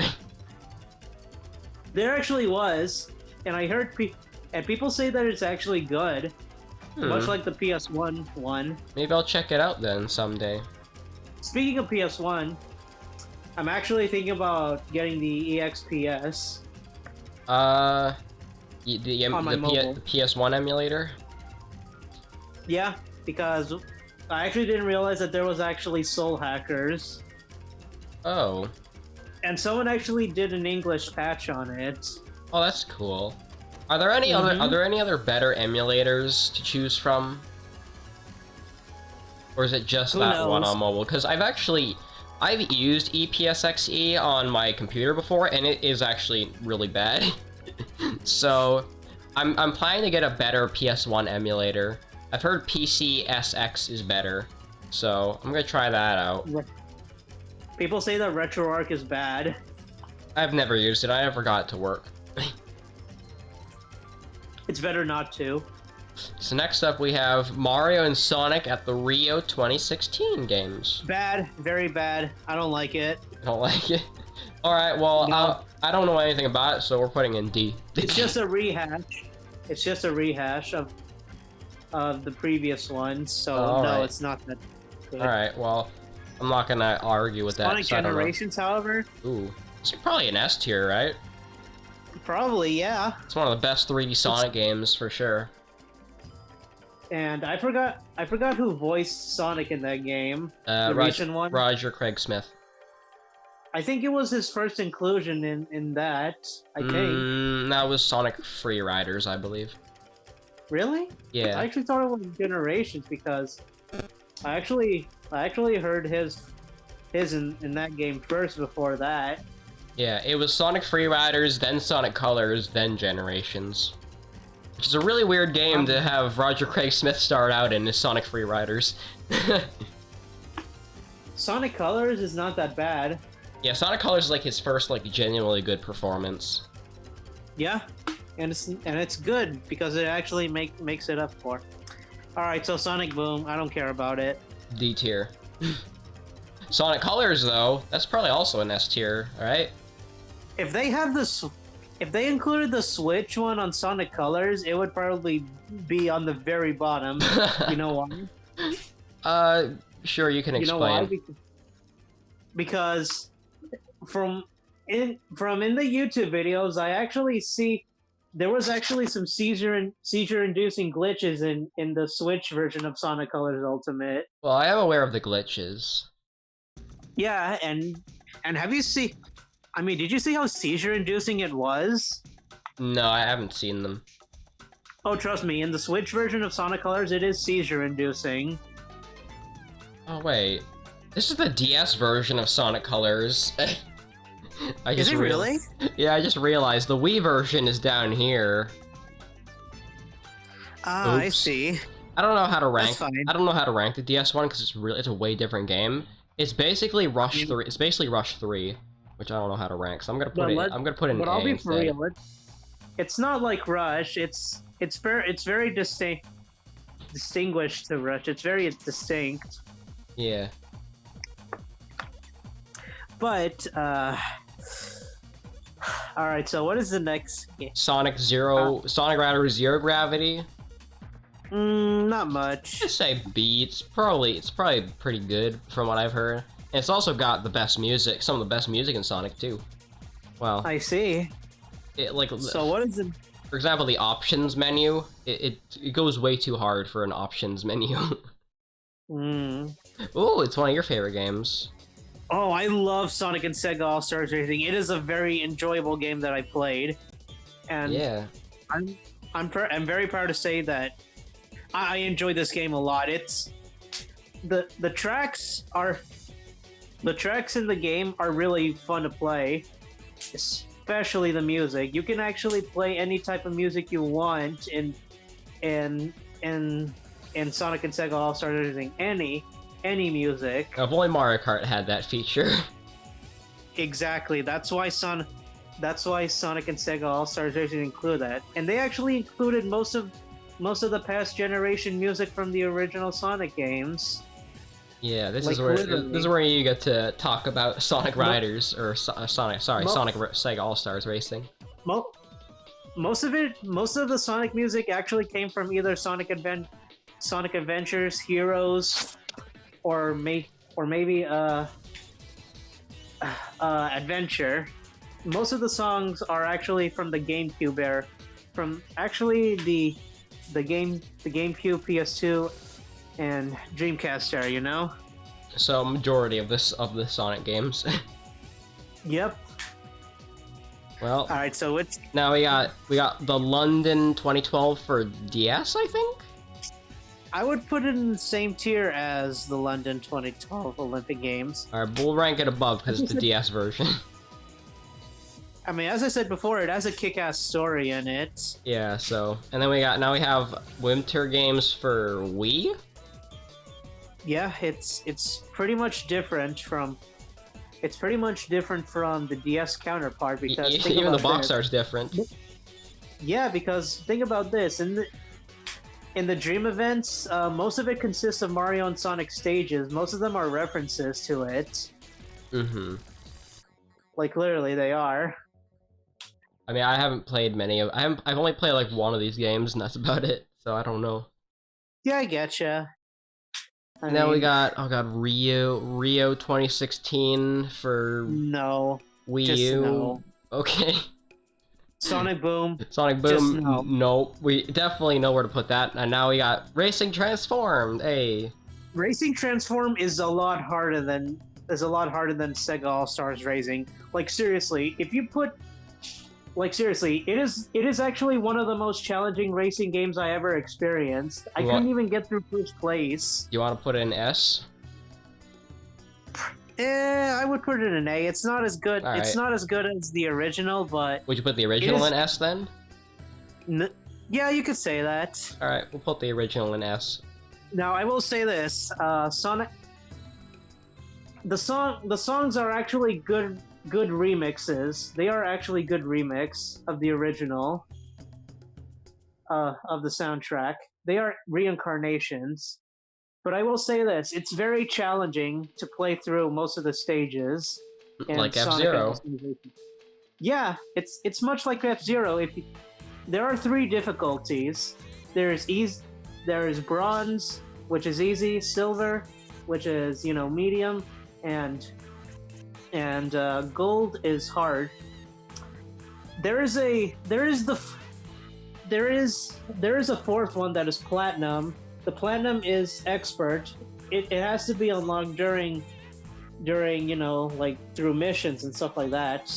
There actually was, and I heard people say that it's actually good, much like the PS1 one. Maybe I'll check it out then someday. Speaking of PS1, I'm actually thinking about getting the EXPS. The PS1 emulator? Yeah, because I actually didn't realize that there was actually soul hackers. Oh. And someone actually did an English patch on it. Oh, that's cool. Are there any other better emulators to choose from? Or is it just that one on mobile? Because I've used EPSXE on my computer before, and it is actually really bad. So, I'm planning to get a better PS1 emulator. I've heard PCSX is better, so I'm gonna try that out. People say that RetroArch is bad. I've never used it. I never got it to work. It's better not to. So next up we have Mario and Sonic at the Rio 2016 games. Bad, very bad. I don't like it. I don't like it. Alright, well, No. I don't know anything about it, so we're putting in D. It's just a rehash. It's just a rehash of the previous ones, so no, it's not that good. Alright, well, I'm not gonna argue with that. Sonic Generations, however? Ooh. It's probably an S tier, right? Probably, yeah. It's one of the best 3D Sonic games, for sure. And I forgot who voiced Sonic in that game. The recent one. Roger Craig Smith. I think it was his first inclusion in that, I think. That was Sonic Free Riders, I believe. Really? Yeah. I actually thought it was Generations because I actually heard his in that game first before that. Yeah, it was Sonic Free Riders, then Sonic Colors, then Generations. Which is a really weird game to have Roger Craig Smith start out in, is Sonic Free Riders. Sonic Colors is not that bad. Yeah, Sonic Colors is like his first, like, genuinely good performance. Yeah. and it's good because it actually makes it up for. All right, so Sonic Boom, I don't care about it. D tier. Sonic Colors though, that's probably also an S tier, alright? If they have if they included the Switch one on Sonic Colors, it would probably be on the very bottom. You know why? Sure, you can explain. You know why? Because from in the YouTube videos, I actually see there was actually some seizure-inducing glitches in the Switch version of Sonic Colors Ultimate. Well, I am aware of the glitches. Yeah, and have you seen? I mean, did you see how seizure-inducing it was? No, I haven't seen them. Oh, trust me, in the Switch version of Sonic Colors, it is seizure-inducing. Oh wait, this is the DS version of Sonic Colors. Is it really? Yeah, I just realized the Wii version is down here. Ah, I see. I don't know how to rank. That's fine. I don't know how to rank the DS one because it's a way different game. It's basically Rush 3. It's basically Rush 3, which I don't know how to rank. So I'm gonna put it. I'm gonna put it in But A I'll be instead. for real. It's not like Rush. It's very distinguished to Rush. It's very distinct. Yeah. But all right. So what is the next game? Sonic Rider Zero Gravity. Not much. Just say B. It's probably pretty good from what I've heard. And it's also got the best music, some of the best music in Sonic too. Well, I see. So what is it? For example, the options menu. It goes way too hard for an options menu. Oh, it's one of your favorite games. Oh, I love Sonic and Sega All-Stars Racing. It is a very enjoyable game that I played, and yeah, I'm very proud to say that I enjoy this game a lot. It's the tracks in the game are really fun to play, especially the music. You can actually play any type of music you want in Sonic and Sega All-Stars Racing. Any music. If only Mario Kart had that feature. Exactly. That's why Sonic and Sega All-Stars Racing include that, and they actually included most of the past generation music from the original Sonic games. Yeah, this Like, is where literally. you get to talk about Sonic Riders or Sonic Sega All-Stars Racing. Most of the Sonic music actually came from either Sonic Adventures, Heroes, or maybe Adventure. Most of the songs are actually from the GameCube era, from actually the GameCube, PS2, and Dreamcast era. You know. So majority of the Sonic games. Yep. Well. All right. So now we got the London 2012 for DS, I think. I would put it in the same tier as the London 2012 Olympic Games. All right, we'll rank it above because it's the DS version. I mean, as I said before, it has a kick-ass story in it. Yeah. So, and then we have Winter Games for Wii. Yeah, it's pretty much different from the DS counterpart because Even the box art's different. Yeah, because think about this: in the Dream events, most of it consists of Mario and Sonic stages. Most of them are references to it. Mm-hmm. Like literally, they are. I mean, I haven't played many of. I've only played like one of these games, and that's about it. So I don't know. Yeah, I getcha. Now we got Rio 2016 for Wii U. No. Okay. Sonic Boom. Sonic Boom. No. No, we definitely know where to put that. And now we got Racing Transformed. Hey. Racing Transform is a lot harder than Sega All Stars Racing. Like seriously, if you put it is actually one of the most challenging racing games I ever experienced. I couldn't even get through first place. You want to put it in S? I would put it in A. It's not as good. All It's right. not as good as the original, but Would you put the original in S then? Yeah, you could say that. All right, we'll put the original in S. Now I will say this: Sonic. The songs are actually good remixes. They are actually good remix of the original. of the soundtrack. They are reincarnations. But I will say this: it's very challenging to play through most of the stages. In Like Sonic F-Zero. Yeah, it's much like F-Zero. There are 3 difficulties. There's bronze, which is easy, silver, which is medium, and gold is hard. There is a 4th one that is platinum. The platinum is expert. It has to be unlocked during like through missions and stuff like that.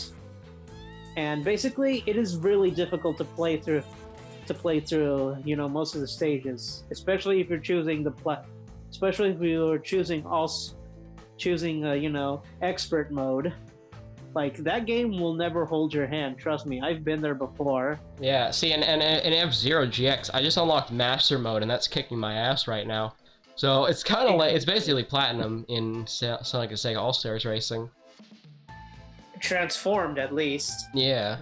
And basically, it is really difficult to play through most of the stages, especially if you're choosing expert mode. Like, that game will never hold your hand, trust me. I've been there before. Yeah, see, in F-Zero GX, I just unlocked Master Mode, and that's kicking my ass right now. So it's kind of like, it's basically Platinum in Sonic and Sega All-Stars Racing. Transformed, at least. Yeah.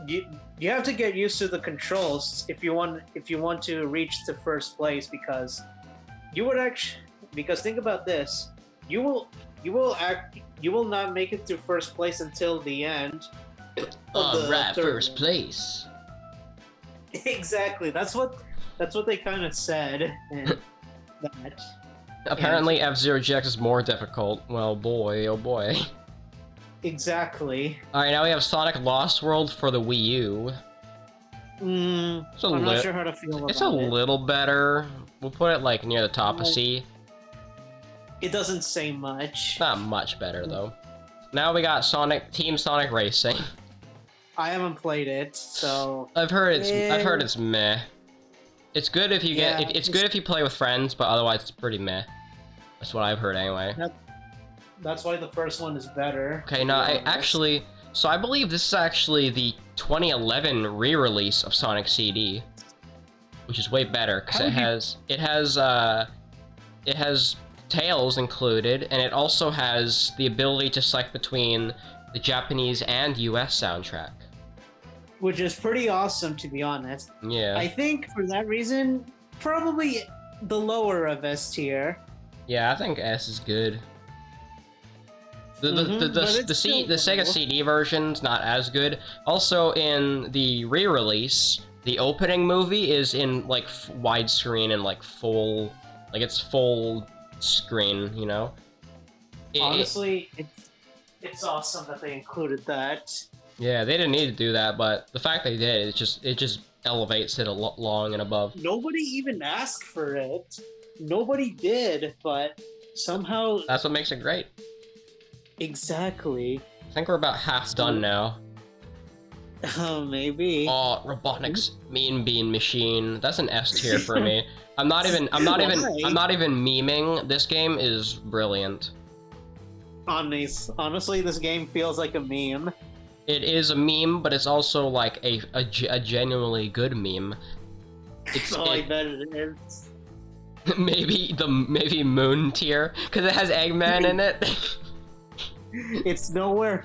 You have to get used to the controls if you want to reach to first place, because think about this, you will not make it to first place until the end. Alright, first place. Exactly. That's what they kind of said. And that. Apparently, F-Zero GX is more difficult. Well, boy, oh boy. Exactly. Alright, now we have Sonic Lost World for the Wii U. I'm not sure how to feel about it. It's a little better. We'll put it like near the top of C. It doesn't say much. Not much better though. Now we got Team Sonic Racing. I haven't played it, so I've heard it's meh. It's good if you it's good if you play with friends, but otherwise it's pretty meh. That's what I've heard anyway. That's why the first one is better. Okay, now I believe this is actually the 2011 re-release of Sonic CD, which is way better because it has Tails included, and it also has the ability to select between the Japanese and US soundtrack. Which is pretty awesome, to be honest. Yeah. I think for that reason, probably the lower of S tier. Yeah, I think S is good. The Sega CD version's not as good. Also, in the re-release, the opening movie is in like widescreen and like full, like it's full screen, you know. Honestly, it's awesome that they included that. Yeah, they didn't need to do that, but the fact they did, it just elevates it along and above. Nobody even asked for it. Nobody did, but somehow that's what makes it great. Exactly. I think we're about half done now. Oh, maybe. Oh, Robotnik's Mean Bean Machine. That's an S tier for me. I'm not even memeing. This game is brilliant. Honestly, this game feels like a meme. It is a meme, but it's also like a genuinely good meme. I bet it is. maybe Moon tier, because it has Eggman in it. It's nowhere.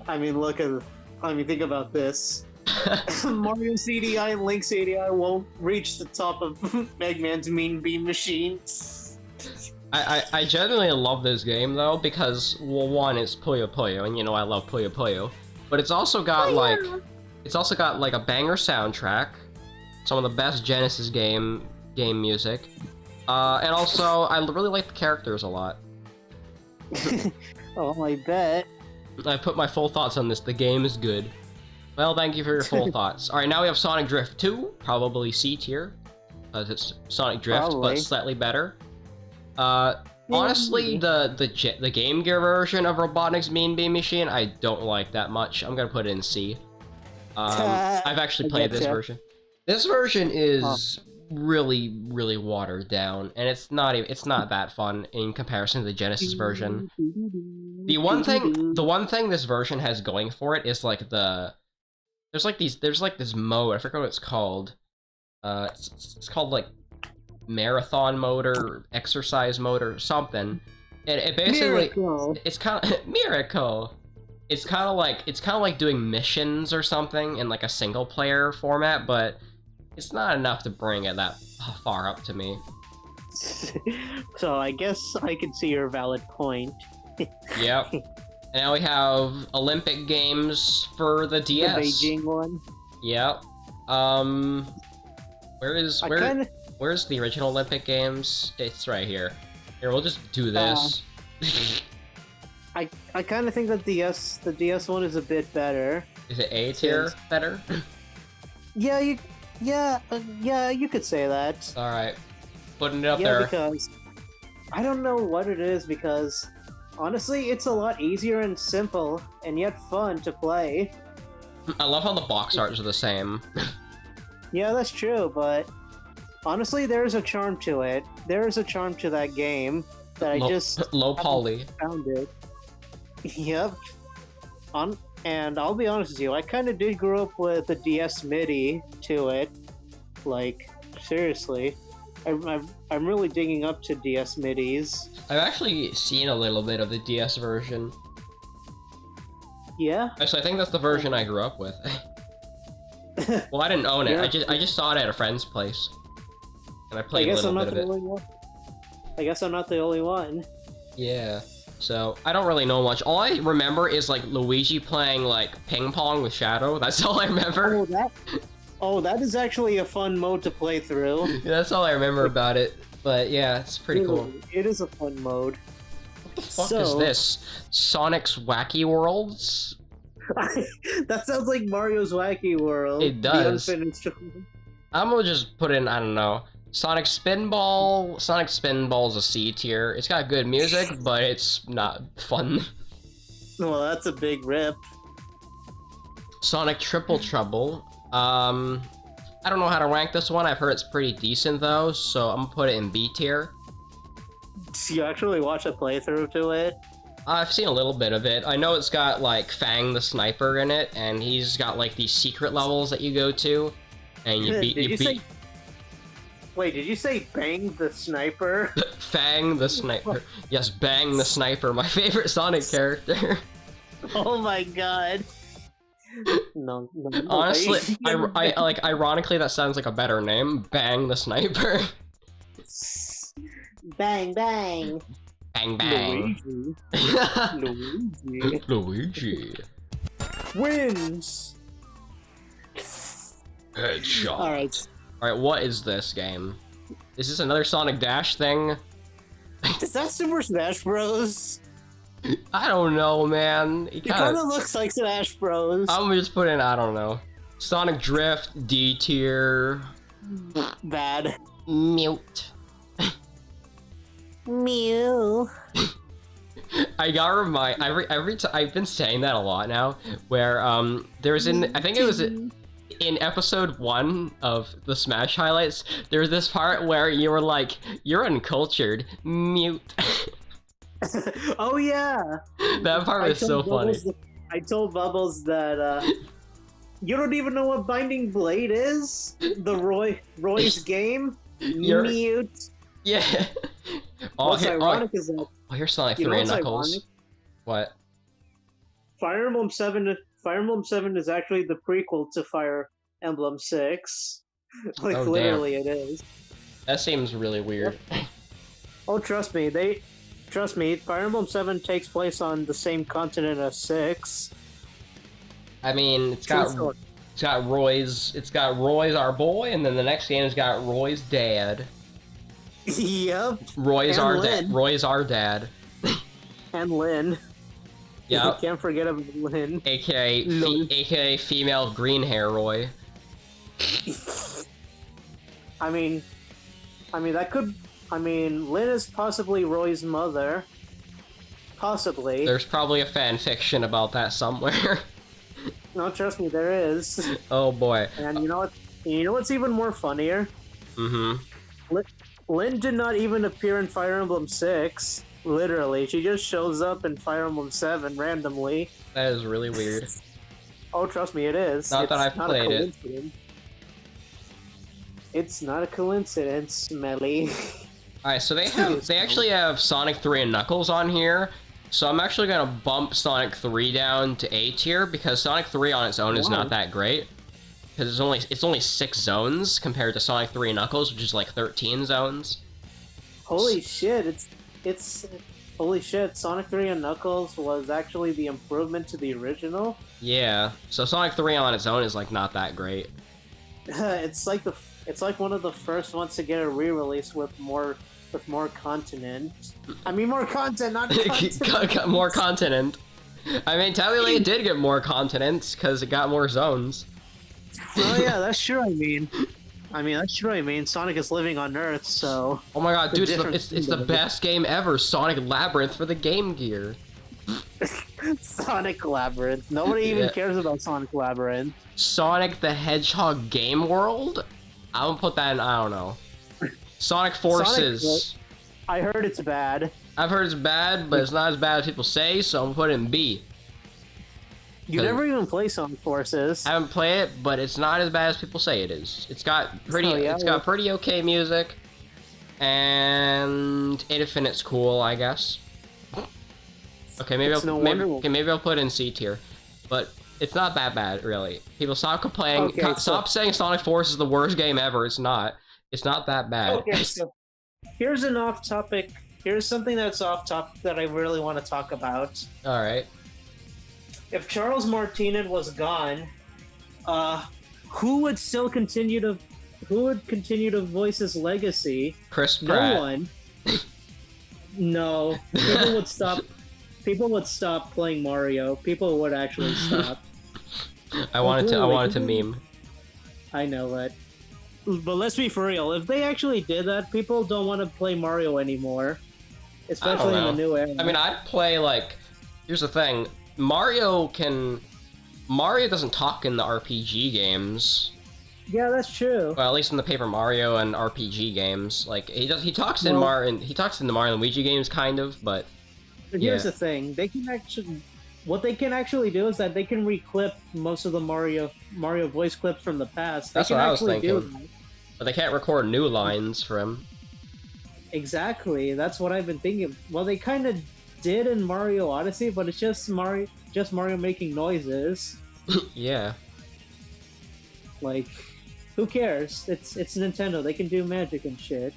Think about this. Mario CDI and Link CDI won't reach the top of Eggman's Mean Bean Machine. I genuinely love this game though, because, well, one, it's Puyo Puyo, and you know I love Puyo Puyo, but it's also got like a banger soundtrack, some of the best Genesis game music, and also I really like the characters a lot. Oh, I bet. I put my full thoughts on this. The game is good. Well, thank you for your full thoughts. Alright, now we have Sonic Drift 2, probably C tier, because it's Sonic Drift, but slightly better. Honestly, the Game Gear version of Robotnik's Mean Bean Machine, I don't like that much. I'm gonna put it in C. I've actually played this version. This version is really, really watered down, and it's not that fun in comparison to the Genesis version. The one thing this version has going for it is like there's like this mode, I forget what it's called. It's called like marathon mode or exercise mode or something. And it basically it's kind of miracle. it's kind of like doing missions or something in like a single player format, but it's not enough to bring it that far up to me. So I guess I can see your valid point. Yep. And now we have Olympic Games for the DS. The Beijing one. Yep. Where's the original Olympic Games? It's right here. Here, we'll just do this. I kind of think that the DS one is a bit better. Is it A tier better? Yeah, you could say that. All right, putting it up there. Because I don't know what it is, because honestly, it's a lot easier and simple, and yet fun to play. I love how the box arts are the same. Yeah, that's true, but honestly, there's a charm to it. There is a charm to that game that I just low poly found it. Yep. And I'll be honest with you, I kind of did grow up with the DS MIDI to it. Like, seriously. I'm really digging up to DS MIDIs. I've actually seen a little bit of the DS version. Yeah? Actually, I think that's the version I grew up with. Well, I didn't own it. Yeah. I just saw it at a friend's place, and I played a little bit of it. I guess I'm not the only one. Yeah. So I don't really know much. All I remember is like Luigi playing like ping pong with Shadow. That's all I remember. That is actually a fun mode to play through. Yeah, that's all I remember about it. But yeah, it's pretty cool. It is a fun mode. What the fuck is this? Sonic's Wacky Worlds? That sounds like Mario's Wacky World. It does. The unfinished. I'm gonna just put in, I don't know, Sonic Spinball. Sonic Spinball's a C tier. It's got good music, but it's not fun. Well, that's a big rip. Sonic Triple Trouble. I don't know how to rank this one. I've heard it's pretty decent though, so I'm gonna put it in B tier. Do you actually watch a playthrough to it? I've seen a little bit of it. I know it's got like Fang the Sniper in it, and he's got like these secret levels that you go to, and you beat. Wait, did you say Bang the Sniper? Fang the Sniper. Yes, Bang the Sniper, my favorite Sonic character. Oh my god. No. Honestly, I like, ironically, that sounds like a better name. Bang the Sniper. Bang bang. Bang bang. Luigi. Luigi. Wins. Hedgehog. Alright. Alright, what is this game? Is this another Sonic Dash thing? Is that Super Smash Bros? I don't know, man. It kind of looks like Smash Bros. I'm gonna just put in, I don't know. Sonic Drift, D tier. Bad. Mute. Mew. I got remind every time. I've been saying that a lot now. Where there was I think it was in episode 1 of the Smash highlights. There was this part where you were like, "You're uncultured." Mute. Oh yeah. That part was so funny. I told Bubbles that you don't even know what Binding Blade is. The Roy's game. Mute. Yeah. What's ironic is that. Oh, here's Sonic 3 and Knuckles. Ironic? What? Fire Emblem 7 is actually the prequel to Fire Emblem 6. Like, oh, literally damn. it is. That seems really weird. Oh, trust me, Fire Emblem 7 takes place on the same continent as 6. I mean, it's got Roy's our boy, and then the next game's got Roy's dad. Yep. Roy's our dad. And Lynn. Yeah. Can't forget about Lynn. AKA female green hair Roy. I mean, Lynn is possibly Roy's mother. Possibly. There's probably a fan fiction about that somewhere. No, trust me, there is. Oh boy. And you know what's even more funnier? Mm-hmm. Lynn did not even appear in Fire Emblem 6. Literally, she just shows up in Fire Emblem 7 randomly. That is really weird. Oh, trust me, it is. Not that I've played it. It's not a coincidence, Smelly. Alright, so they actually have Sonic 3 and Knuckles on here, So I'm actually gonna bump Sonic 3 down to A tier because Sonic 3 on its own is not that great. Because it's only 6 zones compared to Sonic 3 and Knuckles, which is like 13 zones. Holy shit! It's holy shit! Sonic 3 and Knuckles was actually the improvement to the original. Yeah. So Sonic 3 on its own is like not that great. It's like one of the first ones to get a re-release with more content. I mean, more content, not content. More continent. I mean, technically it did get more continents because it got more zones. Oh yeah, that's true. That's true. I mean, Sonic is living on Earth, so. Oh my god, dude! It's the best game ever. Sonic Labyrinth for the Game Gear. Sonic Labyrinth. Nobody even cares about Sonic Labyrinth. Sonic the Hedgehog Game World. I'm gonna put that in. I don't know. Sonic Forces. I heard it's bad. I've heard it's bad, but it's not as bad as people say, so I'm gonna put it in B. You never even play Sonic Forces. I haven't played it, but it's not as bad as people say it is. It's got pretty okay music, and Infinite's cool, I guess. Okay, maybe I'll put it in C tier, but it's not that bad, really. People stop complaining. Okay, stop saying Sonic Forces is the worst game ever. It's not. It's not that bad. Okay, so here's an off-topic. Here's something that's off-topic that I really want to talk about. All right. If Charles Martinet was gone, who would continue to voice his legacy? Chris Pratt. No one. No, people would stop playing Mario. People would actually stop. I wanted to meme. I know that. But let's be for real. If they actually did that, people don't want to play Mario anymore. Especially in the new era. I mean, I'd play, like... Here's the thing. Mario doesn't talk in the RPG games. Yeah, that's true. Well, at least in the Paper Mario and RPG games. Like, he talks in the Mario and Luigi games, kind of, but... But here's the thing. What they can actually do is that they can reclip most of the Mario voice clips from the past. That's what I was thinking. But they can't record new lines for him. Exactly. That's what I've been thinking. Well, they kind of did in Mario Odyssey, but it's just Mario making noises. Yeah. Like, who cares? It's Nintendo. They can do magic and shit.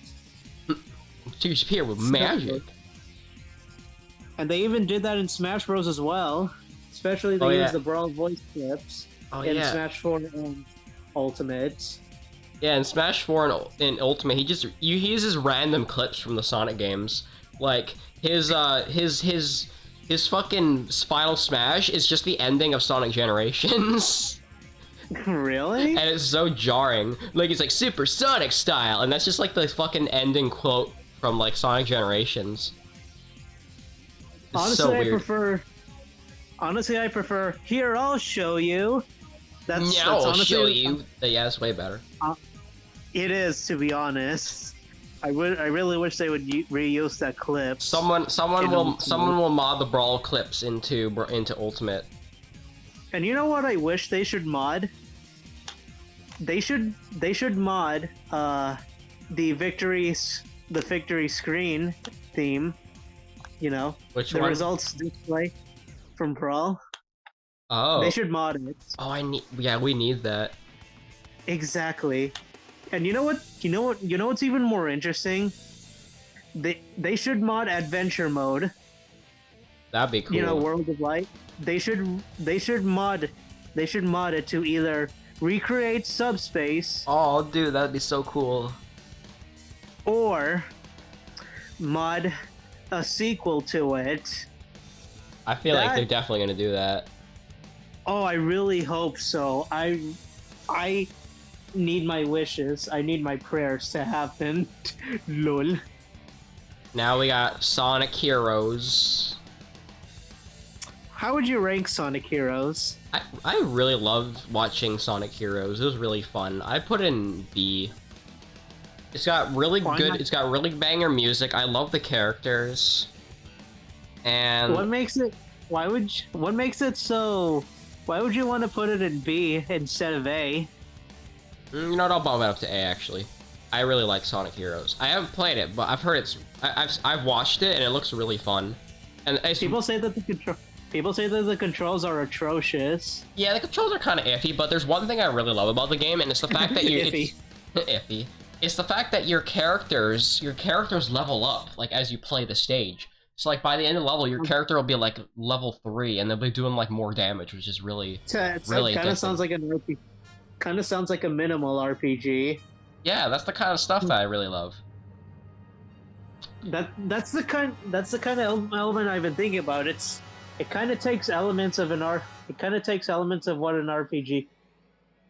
Tears appear with magic. And they even did that in Smash Bros. As well. Especially they use the Brawl voice clips in Smash 4 and Ultimate. Yeah, in Smash 4 and Ultimate, he uses random clips from the Sonic games. Like his fucking Final Smash is just the ending of Sonic Generations. Really? And it's so jarring. Like, it's like Super Sonic style, and that's just like the fucking ending quote from like Sonic Generations. It's honestly, so weird. I prefer. Here, I'll show you. I'll show you. Yeah, it's way better. It is, to be honest. I really wish they would reuse that clip. Someone will mod the Brawl clips into Ultimate. And you know what I wish they should mod? They should mod the victory screen theme. You know, which the one? Results display from Brawl. Oh, they should mod it. Oh, we need that. Exactly. And you know what's even more interesting? They should mod adventure mode. That'd be cool. You know, World of Light. They should mod it to either recreate Subspace. Oh, dude, that'd be so cool. Or mod a sequel to it. I feel like they're definitely gonna do that. Oh, I really hope so. I need my wishes. I need my prayers to happen. Lol. Now we got Sonic Heroes. How would you rank Sonic Heroes? I really loved watching Sonic Heroes. It was really fun. I put it in B. It's got really it's got really banger music. I love the characters. And what makes it why would you want to put it in B instead of A? You know what, I'll bump it up to A, actually. I really like Sonic Heroes. I haven't played it, but I've heard I've watched it and it looks really fun. And people say that the controls are atrocious. Yeah, the controls are kind of iffy, but there's one thing I really love about the game, and it's the fact that you Iffy. iffy. It's the fact that your characters level up like as you play the stage. So like by the end of the level, your character will be like level 3, and they'll be doing like more damage, which is really really kind of sounds like sounds like a minimal RPG. Yeah, that's the kind of stuff that I really love. That's the kind of element I've been thinking about. It kind of takes elements of what an RPG.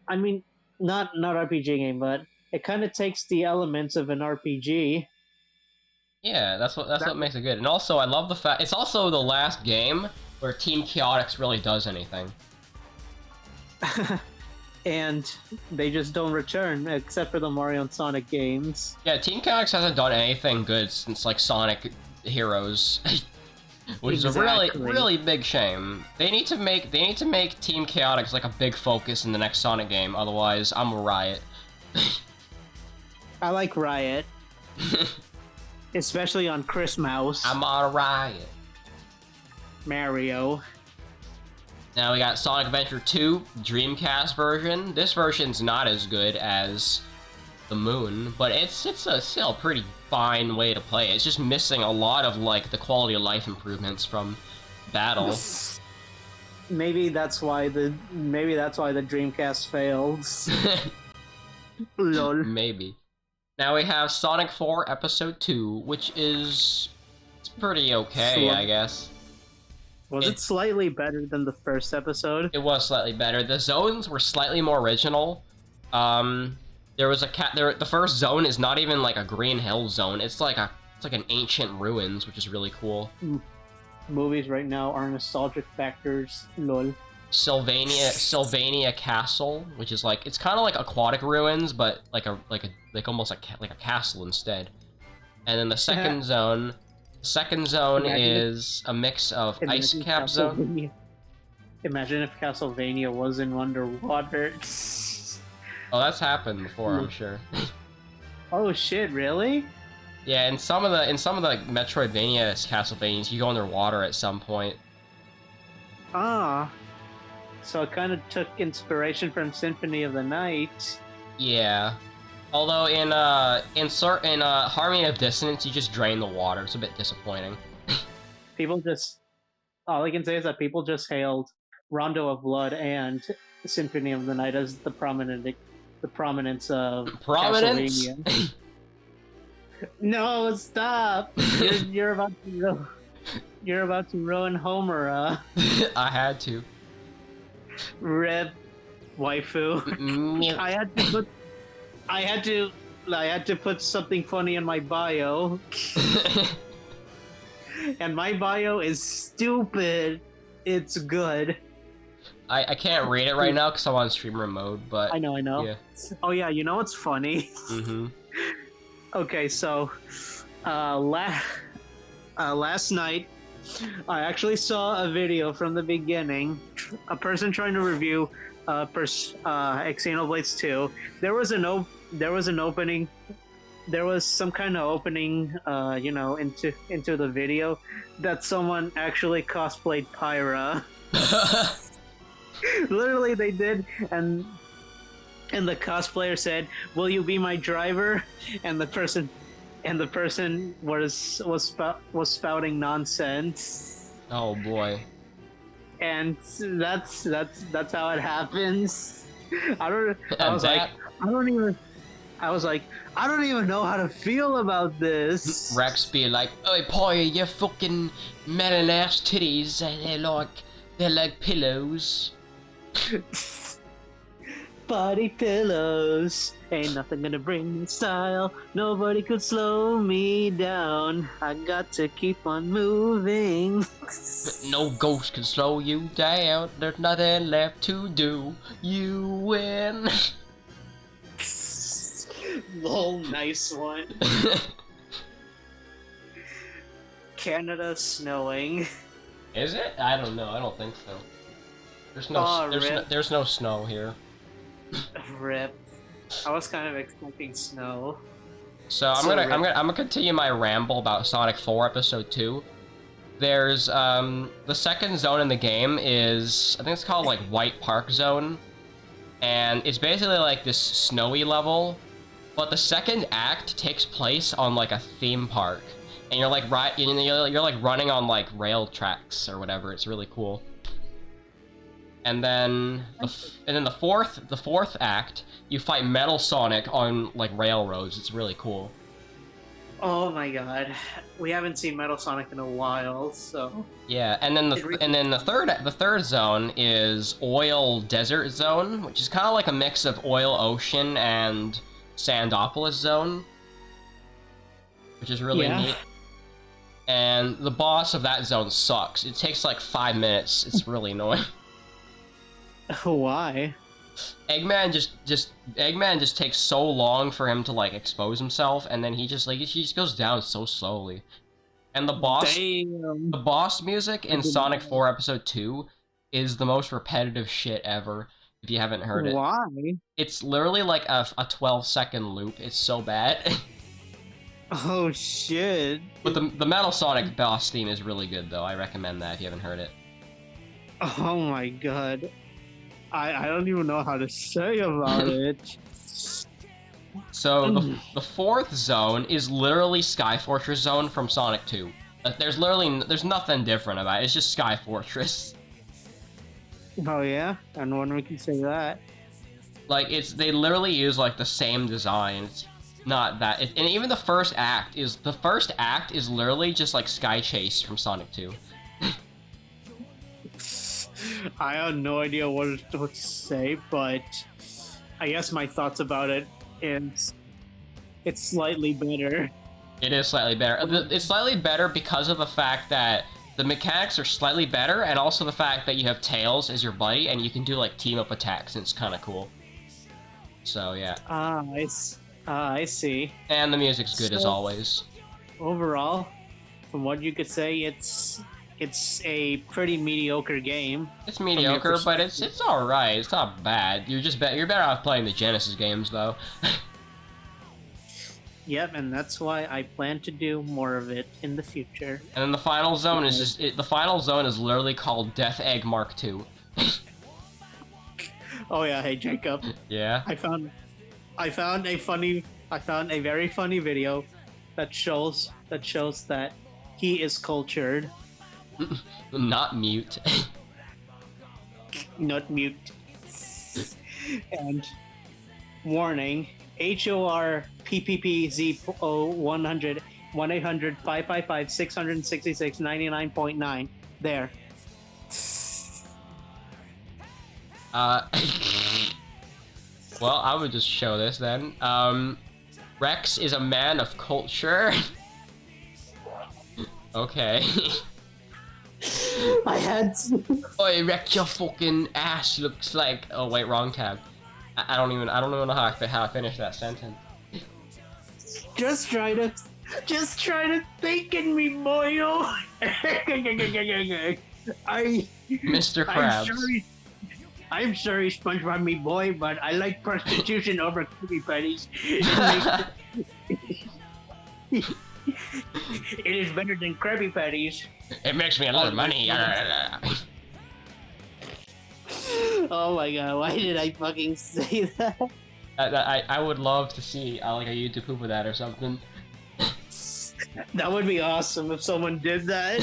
I mean, not RPG game, but it kind of takes the elements of an RPG. Yeah, that's what makes it good. And also, I love the fact it's also the last game where Team Chaotix really does anything. And they just don't return, except for the Mario and Sonic games. Yeah, Team Chaotix hasn't done anything good since like Sonic Heroes, which is a really big shame. They need to make Team Chaotix like a big focus in the next Sonic game. Otherwise, I'm a riot. I like Riot. Especially on Chris Mouse. I'm on a riot. Mario. Now we got Sonic Adventure 2 Dreamcast version. This version's not as good as the Moon, but it's still a pretty fine way to play it. It's just missing a lot of like the quality of life improvements from Battle. Maybe that's why the Dreamcast failed. Lol. Maybe. Now we have Sonic 4 Episode 2, which is pretty okay, I guess. Was it slightly better than the first episode? It was slightly better. The zones were slightly more original. There was the first zone is not even like a Green Hill zone. It's like an ancient ruins, which is really cool. Movies right now are nostalgic factors. Lol. Sylvania Castle, which is like it's kind of like aquatic ruins, but almost like a castle instead. And then the second zone. Second zone is a mix of ice cap zone. Imagine if Castlevania wasn't underwater. Oh, that's happened before, I'm sure. Oh shit! Really? Yeah, in some of the Metroidvania Castlevanias, you go underwater at some point. Ah, so it kind of took inspiration from Symphony of the Night. Yeah. Although in Harmony of Dissonance, you just drain the water. It's a bit disappointing. All I can say is that people just hailed Rondo of Blood and Symphony of the Night as the prominence of Castlevania. No, stop! You're about to ruin Homer. I had to. Rip, waifu. I had to put something funny in my bio. And my bio is stupid. It's good. I can't read it right now because I'm on streamer mode, but... I know. Yeah. Oh yeah, you know what's funny? Mm-hmm. Okay, so... last night, I actually saw a video from the beginning. A person trying to review Xenoblade 2. There was some kind of opening, into the video that someone actually cosplayed Pyra. Literally, they did, and the cosplayer said, "Will you be my driver?" And the person was spouting nonsense. Oh boy. And that's how it happens. I was like, I don't even know how to feel about this. Rex be like, "Oi, Poya, you fucking melon ass titties, they're like pillows." Body pillows, ain't nothing gonna bring me style. Nobody could slow me down. I got to keep on moving. No ghost can slow you down. There's nothing left to do. You win. Lol, nice one. Canada snowing. Is it? I don't know. I don't think so. There's no snow here. Rip. I was kind of expecting snow. So I'm gonna continue my ramble about Sonic 4 Episode 2. There's the second zone in the game is, I think it's called like White Park Zone, and it's basically like this snowy level, but the second act takes place on like a theme park, and you're like you're like running on like rail tracks or whatever. It's really cool. And then the fourth act, you fight Metal Sonic on like railroads. It's really cool. Oh my god, we haven't seen Metal Sonic in a while, so yeah. And then the third zone is Oil Desert Zone, which is kind of like a mix of Oil Ocean and Sandopolis Zone, which is really neat. And the boss of that zone sucks. It takes like 5 minutes. It's really annoying. Why? Eggman just takes so long for him to like expose himself, and then he just goes down so slowly. And the boss music in Sonic 4 Episode 2 is the most repetitive shit ever. If you haven't heard it, why? It's literally like a 12-second loop. It's so bad. Oh shit! But the Metal Sonic boss theme is really good though. I recommend that if you haven't heard it. Oh my god. I don't even know how to say about it. So the fourth zone is literally Sky Fortress Zone from Sonic 2. There's nothing different about it. It's just Sky Fortress. Oh yeah, and when we can say that. Like they literally use like the same design. It's not that, and even the first act is literally just like Sky Chase from Sonic 2. I have no idea what to say, but I guess my thoughts about it is it's slightly better. It is slightly better. It's slightly better because of the fact that the mechanics are slightly better, and also the fact that you have Tails as your buddy, and you can do like team-up attacks, and it's kind of cool. So yeah. I see. And the music's good as always. Overall, from what you could say, it's a pretty mediocre game. It's mediocre, but it's all right. It's not bad. You're better off playing the Genesis games though. Yep, and that's why I plan to do more of it in the future. And then the final zone is the final zone is literally called Death Egg Mark II. Oh yeah, hey Jacob. Yeah. I found a very funny video that shows that he is cultured. Not mute. Not mute. And warning, HORPPPZ 100 1-800-555-666-99.9. There. Well, I would just show this then. Rex is a man of culture. Okay. I had to. Oi, Rex, your fucking ass looks like. Oh wait, wrong tab. I don't even know how I finish that sentence. Just try to think in me, boyo. Mr. Krabs. I'm sorry, SpongeBob, me boy, but I like prostitution over Krabby Patties. It is better than Krabby Patties. It makes me a lot of money. Oh my god, why did I fucking say that? I would love to see like a YouTube poop of that or something. That would be awesome if someone did that.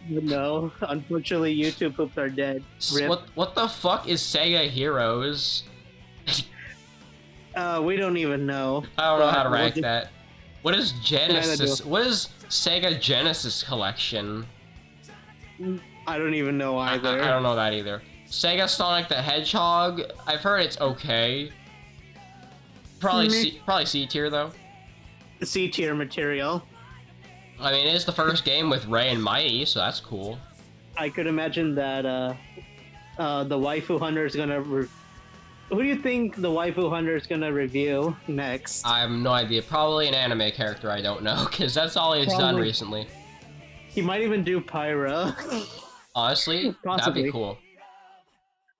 But no, unfortunately YouTube poops are dead. Rip. What the fuck is Sega Heroes? We don't even know. I don't know how to rank that. What is Genesis? What is Sega Genesis Collection? I don't even know either. I don't know that either. Sega Sonic the Hedgehog. I've heard it's okay. Probably C tier though. C tier material. I mean, it is the first game with Ray and Mighty, so that's cool. I could imagine that the Waifu Hunter is gonna. Who do you think the Waifu Hunter is gonna review next? I have no idea. Probably an anime character. I don't know, because that's all he's done recently. He might even do Pyra. Honestly, that'd be cool.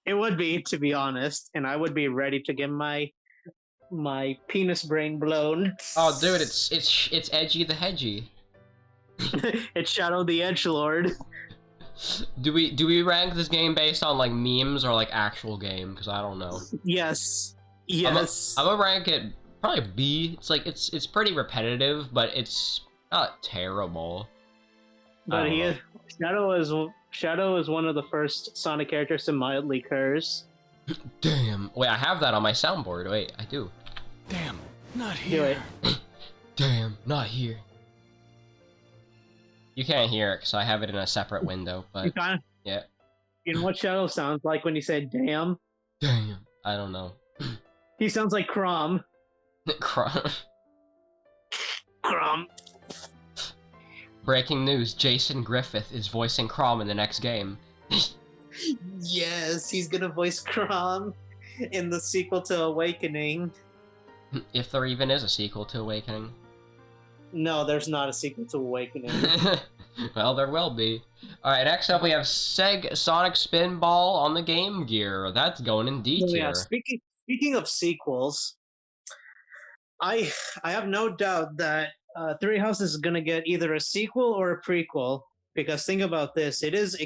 It would be, to be honest, and I would be ready to get my penis brain blown. Oh, dude, it's Edgy the Hedgy. It's Shadow the Edgelord. Do we rank this game based on like memes or like actual game? Because I don't know. Yes. Yes. I'm gonna rank it probably B. It's like it's pretty repetitive, but it's not terrible. But Shadow is one of the first Sonic characters to mildly curse. Damn. Wait, I have that on my soundboard. Wait, I do. Damn, not Do here. it. Damn, not here. You can't hear it because I have it in a separate window, but yeah. You know what Shadow sounds like when you say "damn"? Damn. I don't know. He sounds like Crom. Crom. Breaking news: Jason Griffith is voicing Crom in the next game. Yes, he's gonna voice Crom in the sequel to Awakening. If there even is a sequel to Awakening. No, there's not a sequel to Awakening. Well, there will be. Alright, next up we have Sonic Spinball on the Game Gear. That's going in D tier. Yeah, speaking of sequels, I have no doubt that Three Houses is gonna get either a sequel or a prequel. Because think about this, it is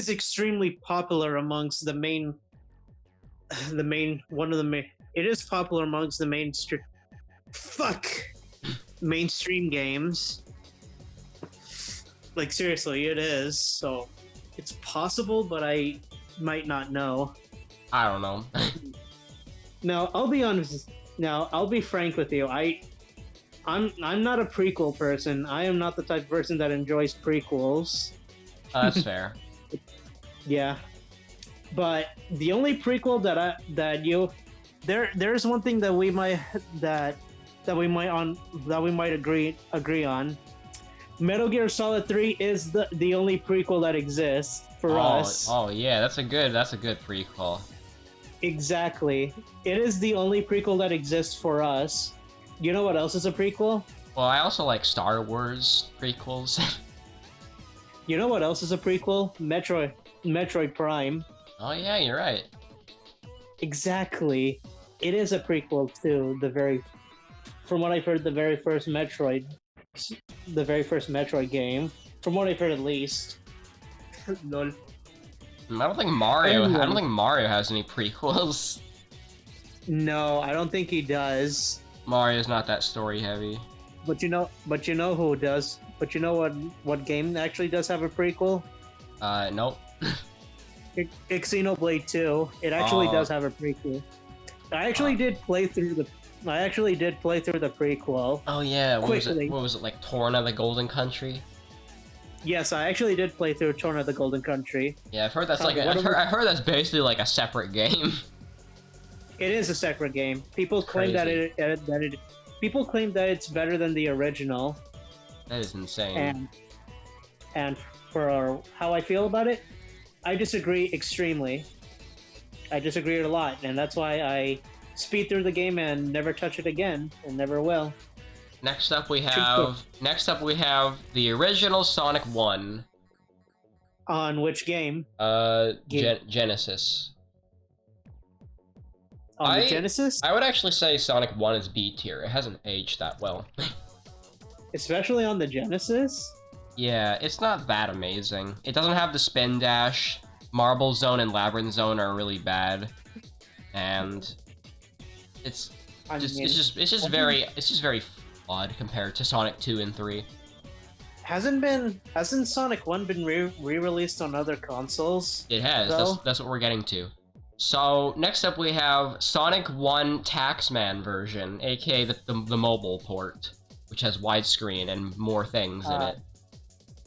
extremely popular amongst the main. It is popular amongst the mainstream games. Like seriously, it is. So it's possible, but I might not know. I don't know. Now I'll be honest. Now I'll be frank with you. I'm not a prequel person. I am not the type of person that enjoys prequels. That's fair. Yeah, but the only prequel there's one thing that we might agree on. Metal Gear Solid 3 is the only prequel that exists for us. Oh yeah, that's a good prequel. Exactly. It is the only prequel that exists for us. You know what else is a prequel? Well, I also like Star Wars prequels. You know what else is a prequel? Metroid Prime. Oh yeah, you're right. Exactly. It is a prequel to from what I've heard, the very first Metroid game. From what I've heard, at least. Lol. I don't think Mario has any prequels. No, I don't think he does. Mario's not that story heavy. But you know who does? But you know what game actually does have a prequel? Nope. Xenoblade 2. It actually does have a prequel. I actually did play through the prequel. Oh yeah, what quickly. Was it like Torna the Golden Country? Yes, I actually did play through Torna the Golden Country. Yeah, I've heard that's I heard that's basically like a separate game. It is a separate game. People claim that people claim that it's better than the original. That is insane. And for how I feel about it, I disagree extremely. I disagree a lot, and that's why I speed through the game and never touch it again, and never will. Next up we have the original Sonic 1. On which game? Genesis. On the Genesis? I would actually say Sonic 1 is B tier. It hasn't aged that well. Especially on the Genesis? Yeah, it's not that amazing. It doesn't have the spin dash. Marble Zone and Labyrinth Zone are really bad. And it's just very flawed compared to Sonic 2 and 3. Hasn't Sonic 1 been re-released on other consoles? It has. That's what we're getting to. So next up we have Sonic 1 Taxman version, aka the mobile port, which has widescreen and more things in it.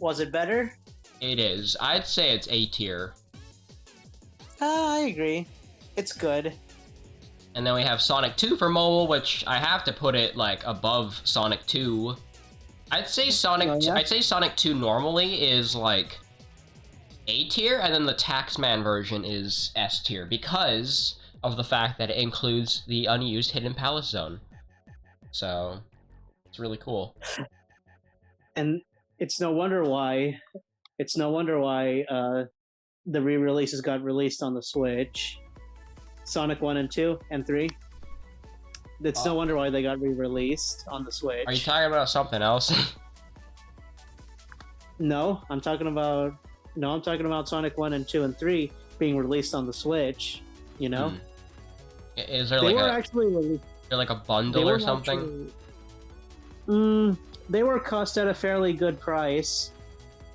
Was it better? It is. I'd say it's A tier. I agree. It's good. And then we have Sonic 2 for mobile, which I have to put it like above Sonic 2. I'd say Sonic 2 normally is like A tier, and then the Taxman version is S tier because of the fact that it includes the unused Hidden Palace Zone. So it's really cool. And it's no wonder why the re-releases got released on the Switch. Sonic 1 and 2 and 3. It's no wonder why they got re-released on the Switch. Are you talking about something else? No, I'm talking about Sonic 1 and 2 and 3 being released on the Switch, you know? Is there They like were a actually released. there like a bundle or something? They were cost at a fairly good price.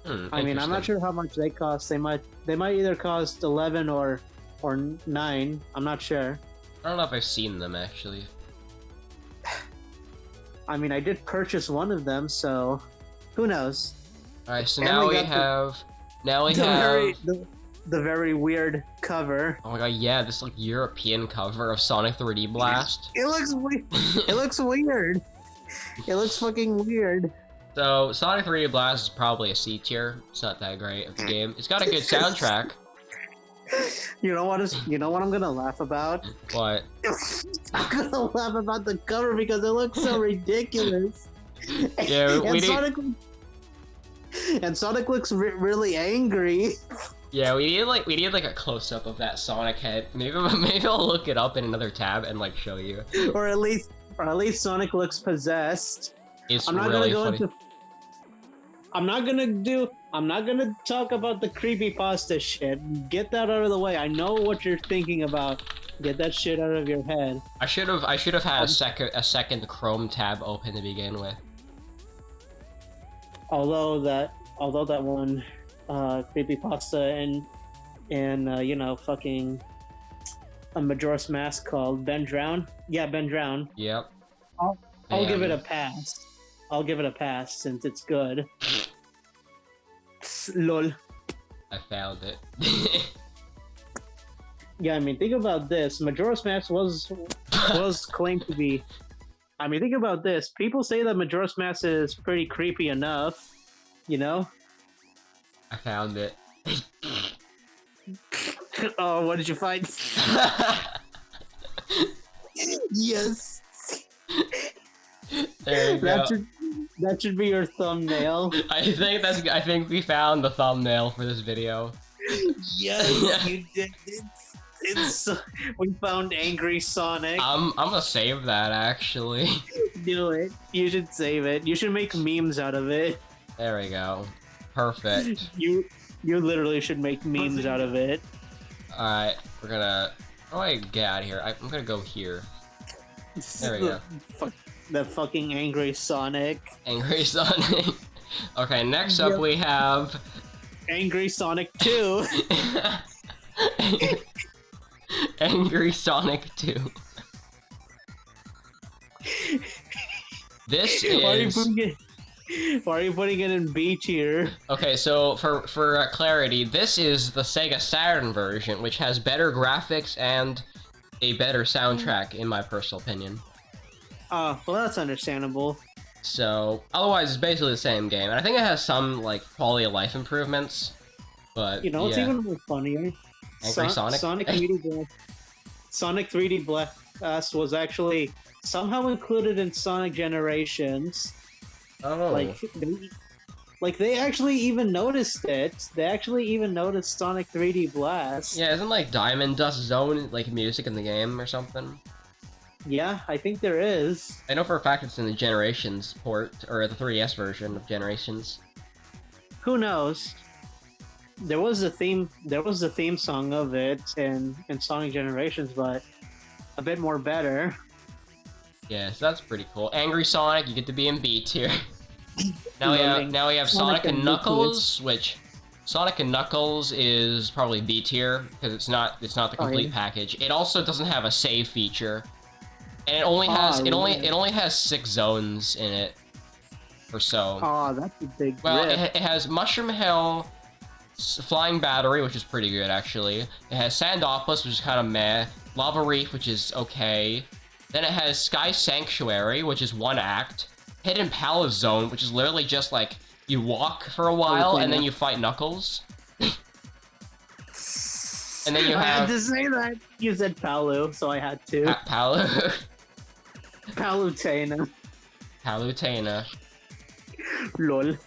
I mean, I'm not sure how much they cost. They might either cost 11 or 9. I'm not sure. I don't know if I've seen them actually. I mean, I did purchase one of them, so who knows? Alright, so And now we we got have the very weird cover. Oh my god, yeah, this like European cover of Sonic 3D Blast. It looks weird. It looks weird. It looks fucking weird. So Sonic 3D Blast is probably a C tier. It's not that great of a game. It's got a good soundtrack. You know what I'm gonna laugh about? What? I'm gonna laugh about the cover because it looks so ridiculous. Yeah, and Sonic looks really angry. Yeah, we need like a close up of that Sonic head. Maybe I'll look it up in another tab and like show you. Or at least Sonic looks possessed. It's I'm not really gonna go funny. I'm not gonna talk about the creepypasta shit. Get that out of the way. I know what you're thinking about. Get that shit out of your head. I should have had a second Chrome tab open to begin with. Although that one creepypasta and you know, fucking a Majora's Mask called Ben Drown. Yeah, Ben Drown. Yep. I'll give it a pass. I'll give it a pass since it's good. Lol. I found it. Yeah, I mean, think about this. Majora's Mask was claimed to be. I mean, think about this. People say that Majora's Mask is pretty creepy enough, you know? I found it. Oh, what did you find? Yes. There you go. That should be your thumbnail. I think we found the thumbnail for this video. Yes, you did. We found Angry Sonic. I'm gonna save that actually. Do it. You should save it. You should make memes out of it. There we go. Perfect. You literally should make memes out of it. Alright, we're gonna... How do I get out of here? I'm gonna go here. There we go. The fucking Angry Sonic. Angry Sonic. Okay, next up we have... Angry Sonic 2. Angry Sonic 2. This is... Why are you putting it in B tier? Okay, so for clarity, this is the Sega Saturn version, which has better graphics and a better soundtrack, in my personal opinion. Oh, well, that's understandable. So, otherwise, it's basically the same game, and I think it has some like quality of life improvements. But you know, it's even more funnier. Angry Sonic. Sonic 3D Blast was actually somehow included in Sonic Generations. Oh. Like they actually even noticed it. They actually even noticed Sonic 3D Blast. Yeah, isn't like Diamond Dust Zone like music in the game or something? Yeah, I think there is. I know for a fact it's in the Generations port, or the 3DS version of Generations. Who knows? There was a theme song of it in Sonic Generations, but a bit more better. Yeah, so that's pretty cool. Angry Sonic, you get to be in B tier. Now we have Sonic and Knuckles, which Sonic and Knuckles is probably B tier because it's not the complete package. It also doesn't have a save feature, and it only has 6 zones in it, or so. Oh, that's a big. Well, it has Mushroom Hill, Flying Battery, which is pretty good actually. It has Sandopolis, which is kind of meh. Lava Reef, which is okay. Then it has Sky Sanctuary, which is 1 act. Hidden Palace Zone, which is literally just like you walk for a while and then you fight Knuckles. And then you have... I had to say that. You said Palu, so I had to. Palu. Palutena. Palutena. Lol.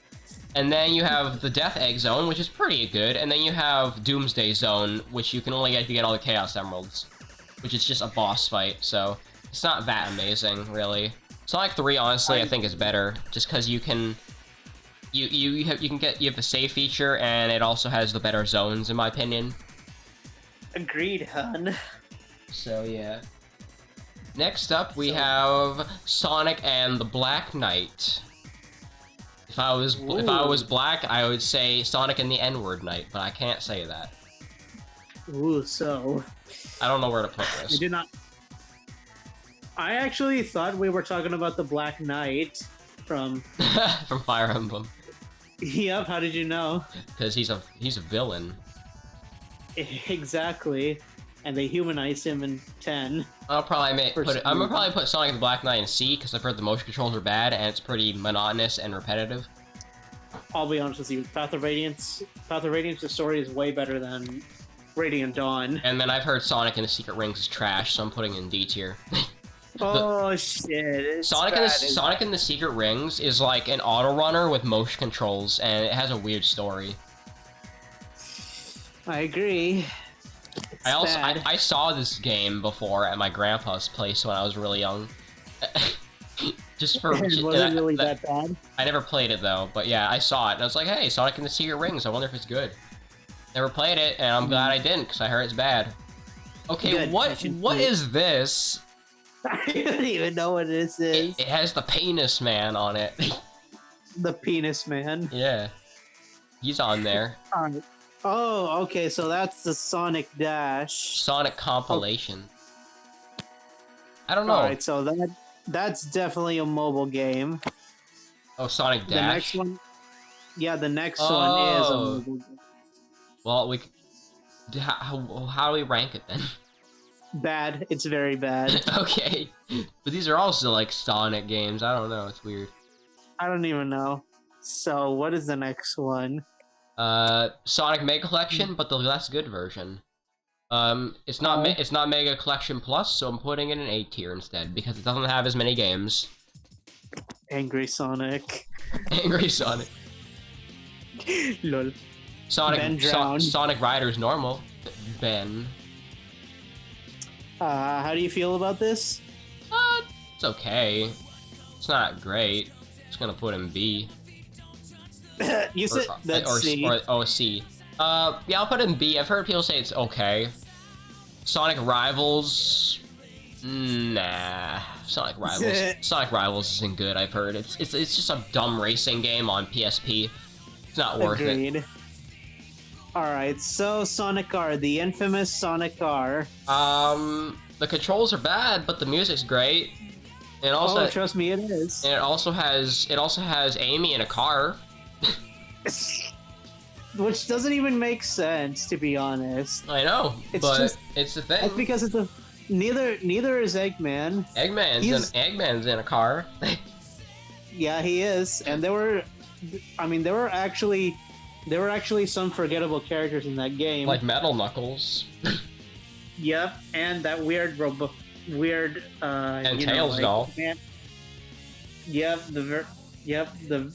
And then you have the Death Egg Zone, which is pretty good. And then you have Doomsday Zone, which you can only get if you get all the Chaos Emeralds. Which is just a boss fight, so it's not that amazing, really. Sonic 3, honestly, I think is better, just because you can You have the save feature, and it also has the better zones, in my opinion. Agreed, hun. So yeah. Next up, we have Sonic and the Black Knight. If I was black, I would say Sonic and the N-word Knight, but I can't say that. Ooh, so I don't know where to put this. I did not. I actually thought we were talking about the Black Knight from from Fire Emblem. Yep. How did you know? Because he's a villain. Exactly. And they humanized him in 10. I'm gonna probably put Sonic the Black Knight in C because I've heard the motion controls are bad and it's pretty monotonous and repetitive. I'll be honest with you, Path of Radiance, the story is way better than Radiant Dawn. And then I've heard Sonic and the Secret Rings is trash, so I'm putting it in D tier. Oh shit! Sonic and the Secret Rings is like an auto runner with motion controls, and it has a weird story. I agree. I saw this game before at my grandpa's place when I was really young. Was it really that bad? I never played it though, but yeah, I saw it and I was like, "Hey, Sonic and the Secret Rings. I wonder if it's good." Never played it, and I'm glad I didn't because I heard it's bad. Okay, good. What is this? I don't even know what this is. It has the Penis Man on it. The Penis Man. Yeah, he's on there. Oh, okay, so that's the Sonic Dash. Sonic compilation. Oh. I don't know. Alright, so that's definitely a mobile game. Oh, Sonic Dash? The next one? Yeah, the next one is a mobile game. Well, how do we rank it then? Bad. It's very bad. Okay. But these are also, like, Sonic games. I don't know. It's weird. I don't even know. So, what is the next one? Sonic Mega Collection, but the less good version. It's not Mega Collection Plus, so I'm putting it in A tier instead because it doesn't have as many games. Angry Sonic. Angry Sonic. Lol. Sonic Rider's normal. Ben. How do you feel about this? It's okay. It's not great. Just gonna put in B. You said that's C. C. Yeah, I'll put it in B. I've heard people say it's okay. Sonic Rivals, nah. Sonic Rivals isn't good. I've heard it's just a dumb racing game on PSP. It's not worth it. All right, so Sonic R, the infamous Sonic R. The controls are bad, but the music's great. And also, trust me, it is. And it also has Amy in a car. Which doesn't even make sense, to be honest. I know, but it's the thing. It's because it's a neither is Eggman. Eggman's in a car. Yeah, he is, and there were actually some forgettable characters in that game, like Metal Knuckles. Yep, and that weird and Tails doll. Yep, the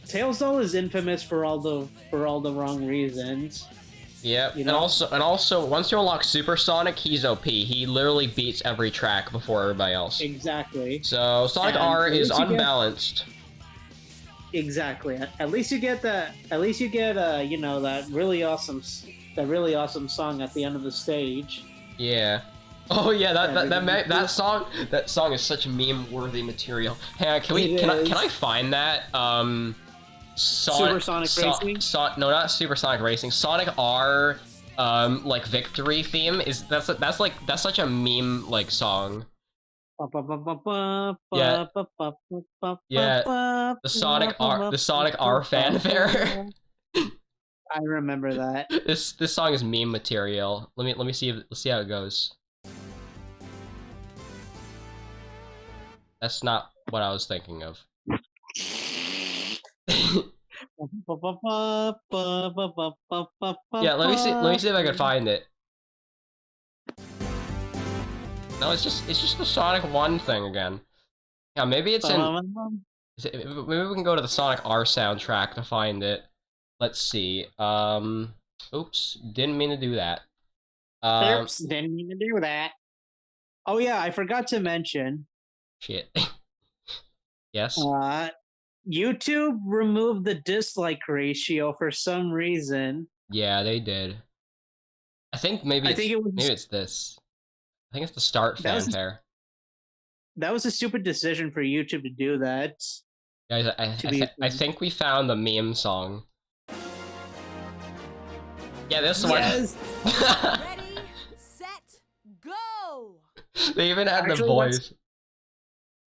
Tails doll is infamous for all the wrong reasons. Yep, and also once you unlock Super Sonic, he's OP. He literally beats every track before everybody else. Exactly. So Sonic R is unbalanced. Exactly. At least you get that really awesome song at the end of the stage. Yeah. Oh yeah, that song is such meme-worthy material. Hey, can I find that? Super Sonic Racing? No, not Super Sonic Racing. Sonic R, like victory theme that's such a meme like song. Yeah. Yeah. The Sonic R fanfare. I remember that. This song is meme material. Let's see how it goes. That's not what I was thinking of. Yeah, let me see if I can find it. No, it's just the Sonic 1 thing again. Yeah, maybe it's in. Maybe we can go to the Sonic R soundtrack to find it. Let's see. Oops, didn't mean to do that. Oops, didn't mean to do that. Oh yeah, I forgot to mention. Shit. Yes. YouTube removed the dislike ratio for some reason. Yeah, they did. I think maybe it's this. I think it's the start fanfare. That was a stupid decision for YouTube to do that. Guys, I think we found the meme song. Yeah, this one. Ready, set, go! They even had the voice.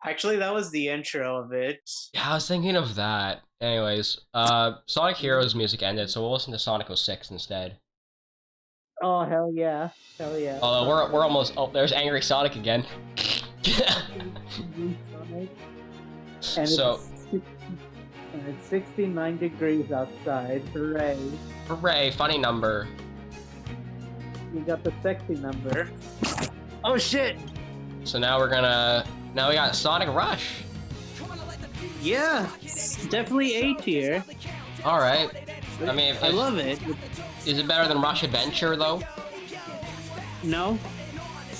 Actually, that was the intro of it. Yeah, I was thinking of that. Anyways, Sonic Heroes music ended, so we'll listen to Sonic 06 instead. Oh, hell yeah. Hell yeah. Although we're almost... Oh, there's Angry Sonic again. And So... it's 69 degrees outside. Hooray. Hooray, funny number. You got the sexy number. Oh, shit! So now we're gonna... Now we got Sonic Rush. Yeah, it's definitely A tier. Alright. I mean... I love it. Is it better than Rush Adventure, though? No.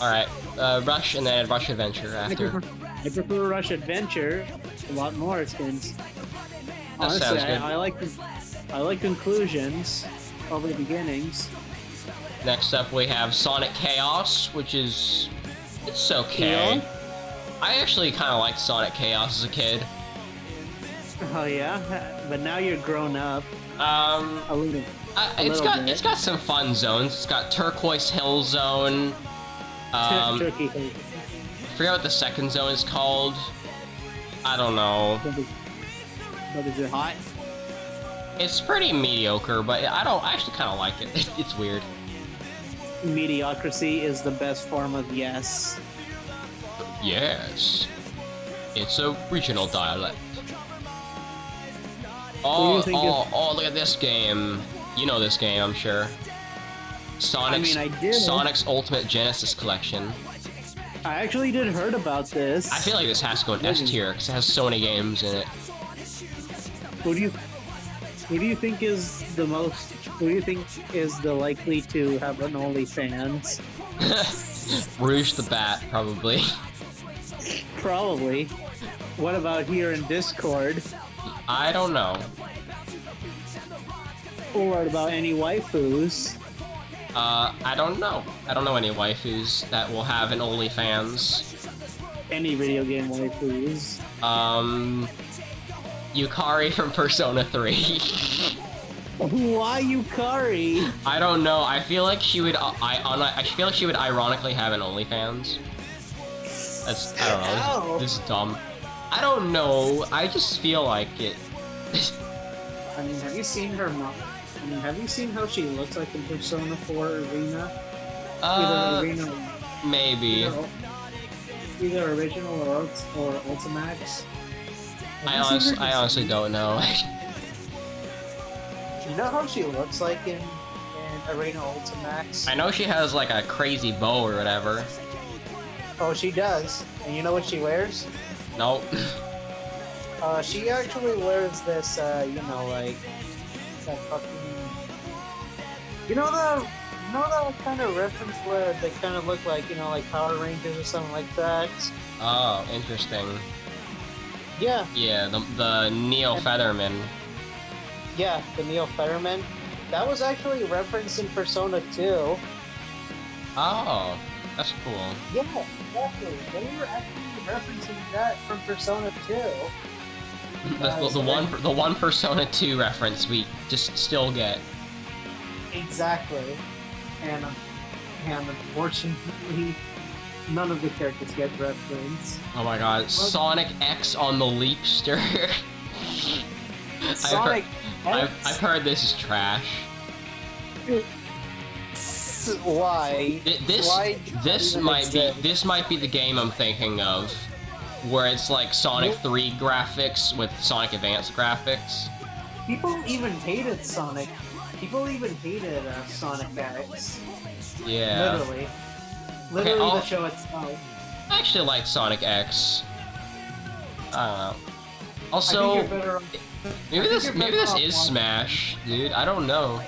Alright, Rush and then Rush Adventure after. I prefer Rush Adventure a lot more since honestly sounds good. I like conclusions over the beginnings. Next up we have Sonic Chaos, which is... It's okay. Yeah. I actually kind of liked Sonic Chaos as a kid. Oh yeah? But now you're grown up. A little It's got some fun zones. It's got Turquoise Hill Zone. Turkey Hill. I forget what the second zone is called. I don't know. But is it hot? It's pretty mediocre, but I actually kind of like it. It's weird. Mediocrity is the best form of yes. Yes. It's a regional dialect. What do you think Oh, look at this game. You know this game, I'm sure. Sonic's, I did. Sonic's Ultimate Genesis Collection. I actually did heard about this. I feel like this has to go in S tier, because it has so many games in it. Who do you think is the most? Who do you think is the likely to have an OnlyFans? Rouge the Bat, probably. Probably. What about here in Discord? I don't know. Or what about any waifus? I don't know. I don't know any waifus that will have an OnlyFans. Any video game waifus. Yukari from Persona 3. Why Yukari? I don't know. I feel like she would. I feel like she would ironically have an OnlyFans. I don't know. Ow. This is dumb. I don't know. I just feel like it. I mean, have you seen her mom? I mean, have you seen how she looks like in Persona 4 Arena? Maybe. Either original or Ultimax. I honestly don't know. You know how she looks like in Arena Ultimax? I know she has like a crazy bow or whatever. Oh, she does. And you know what she wears? Nope. She actually wears this, like that fucking. You know that kind of reference where they kind of look like, like Power Rangers or something like that. Oh, interesting. Yeah. Yeah, the Neo Featherman. Yeah, the Neo Featherman. That was actually referenced in Persona 2. Oh, that's cool. Yeah, exactly. They were actually referencing that from Persona 2. The one Persona 2 reference we just still get. Exactly. And unfortunately, none of the characters get referenced. Oh my god, Sonic X on the Leapster. Sonic X? I've heard this is trash. Why? This might be the game I'm thinking of, where it's like Sonic 3 graphics with Sonic Advance graphics. People even hated Sonic. People even hated Sonic X. Yeah. Literally the show itself. I actually like Sonic X. I don't know. Also, maybe this is Smash, dude. I don't know.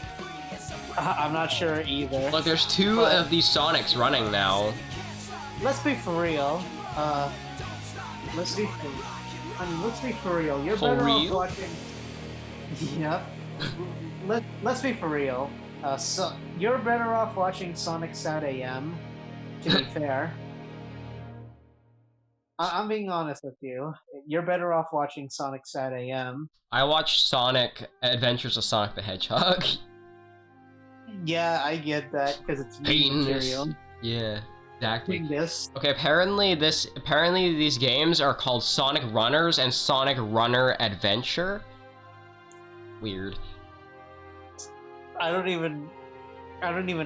I'm not sure either. Look, there's two of these Sonics running now. Let's be for real. Let's be for real. I mean, let's be for real. You're For better real? off watching. Yep. Let's be for real. So you're better off watching Sonic Sat AM. To be fair, I'm being honest with you. You're better off watching Sonic Sat AM. I watched Sonic Adventures of Sonic the Hedgehog. Yeah, I get that because it's new material. Yeah, exactly. This. Okay, apparently these games are called Sonic Runners and Sonic Runner Adventure. Weird. I don't even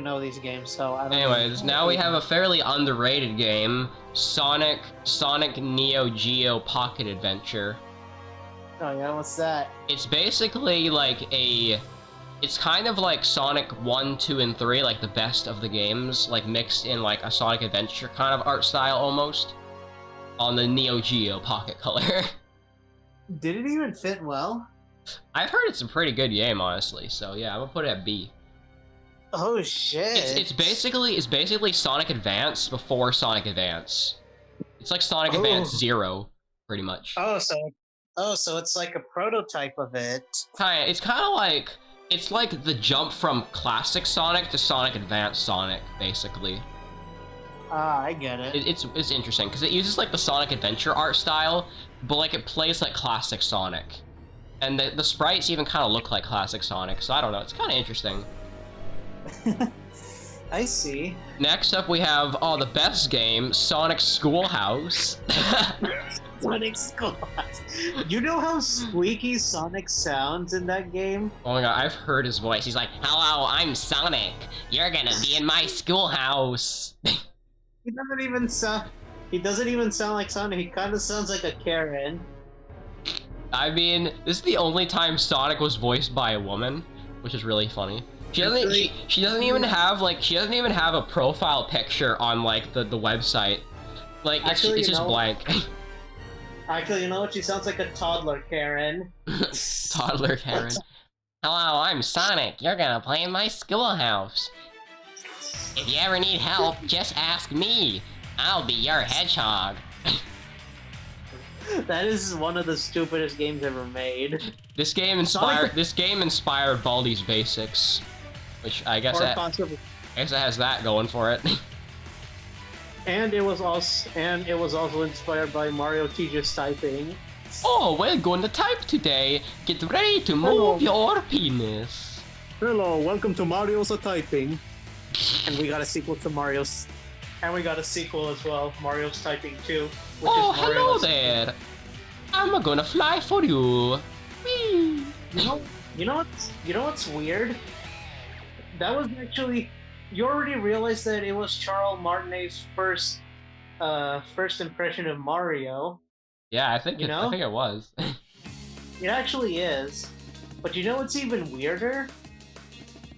know these games, so I don't. Anyways, now we have a fairly underrated game, Sonic Neo Geo Pocket Adventure. Oh yeah, what's that? It's basically like it's kind of like Sonic 1, 2, and 3, like the best of the games, like mixed in like a Sonic Adventure kind of art style almost, on the Neo Geo Pocket Color. Did it even fit well? I've heard it's a pretty good game, honestly, so yeah, I'm gonna put it at B. Oh shit! It's basically Sonic Advance before Sonic Advance. It's like Sonic Advance 0, pretty much. Oh, so it's like a prototype of it. It's like the jump from classic Sonic to Sonic Advance Sonic, basically. Ah, I get it. It's interesting because it uses like the Sonic Adventure art style, but like it plays like classic Sonic, and the sprites even kind of look like classic Sonic. So I don't know. It's kind of interesting. I see. Next up, we have the best game, Sonic Schoolhouse. Sonic Schoolhouse. You know how squeaky Sonic sounds in that game? Oh my god, I've heard his voice. He's like, "Hello, I'm Sonic. You're gonna be in my schoolhouse." He doesn't even sound like Sonic. He kind of sounds like a Karen. I mean, this is the only time Sonic was voiced by a woman, which is really funny. She doesn't even have a profile picture on like the website. Like it's just blank. Actually, you know what? She sounds like a toddler Karen. Toddler Karen. Hello, I'm Sonic. You're gonna play in my schoolhouse. If you ever need help, just ask me. I'll be your hedgehog. That is one of the stupidest games ever made. This game inspired Baldi's Basics, which I guess it has that going for it. And it was also inspired by Mario Teacher's typing. Oh, we're going to type today. Get ready to move your penis. Hello, welcome to Mario's Typing. And we got a sequel to Mario's. And we got a sequel as well, Mario's Typing 2. Hello there. I'm gonna fly for you. Whee! You know what's weird? That was actually. You already realized that it was Charles Martinet's first impression of Mario. Yeah, I think it was. It actually is. But you know what's even weirder?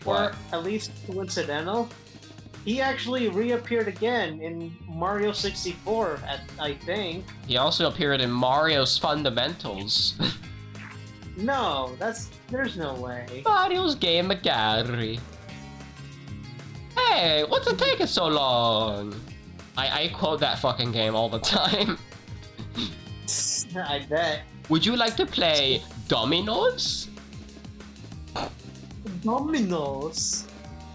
What? Or at least coincidental? He actually reappeared again in Mario 64, I think. He also appeared in Mario's Fundamentals. No, there's no way. Mario's Game Gallery. Hey, what's it taking so long? I quote that fucking game all the time. I bet. Would you like to play Dominoes? Dominoes?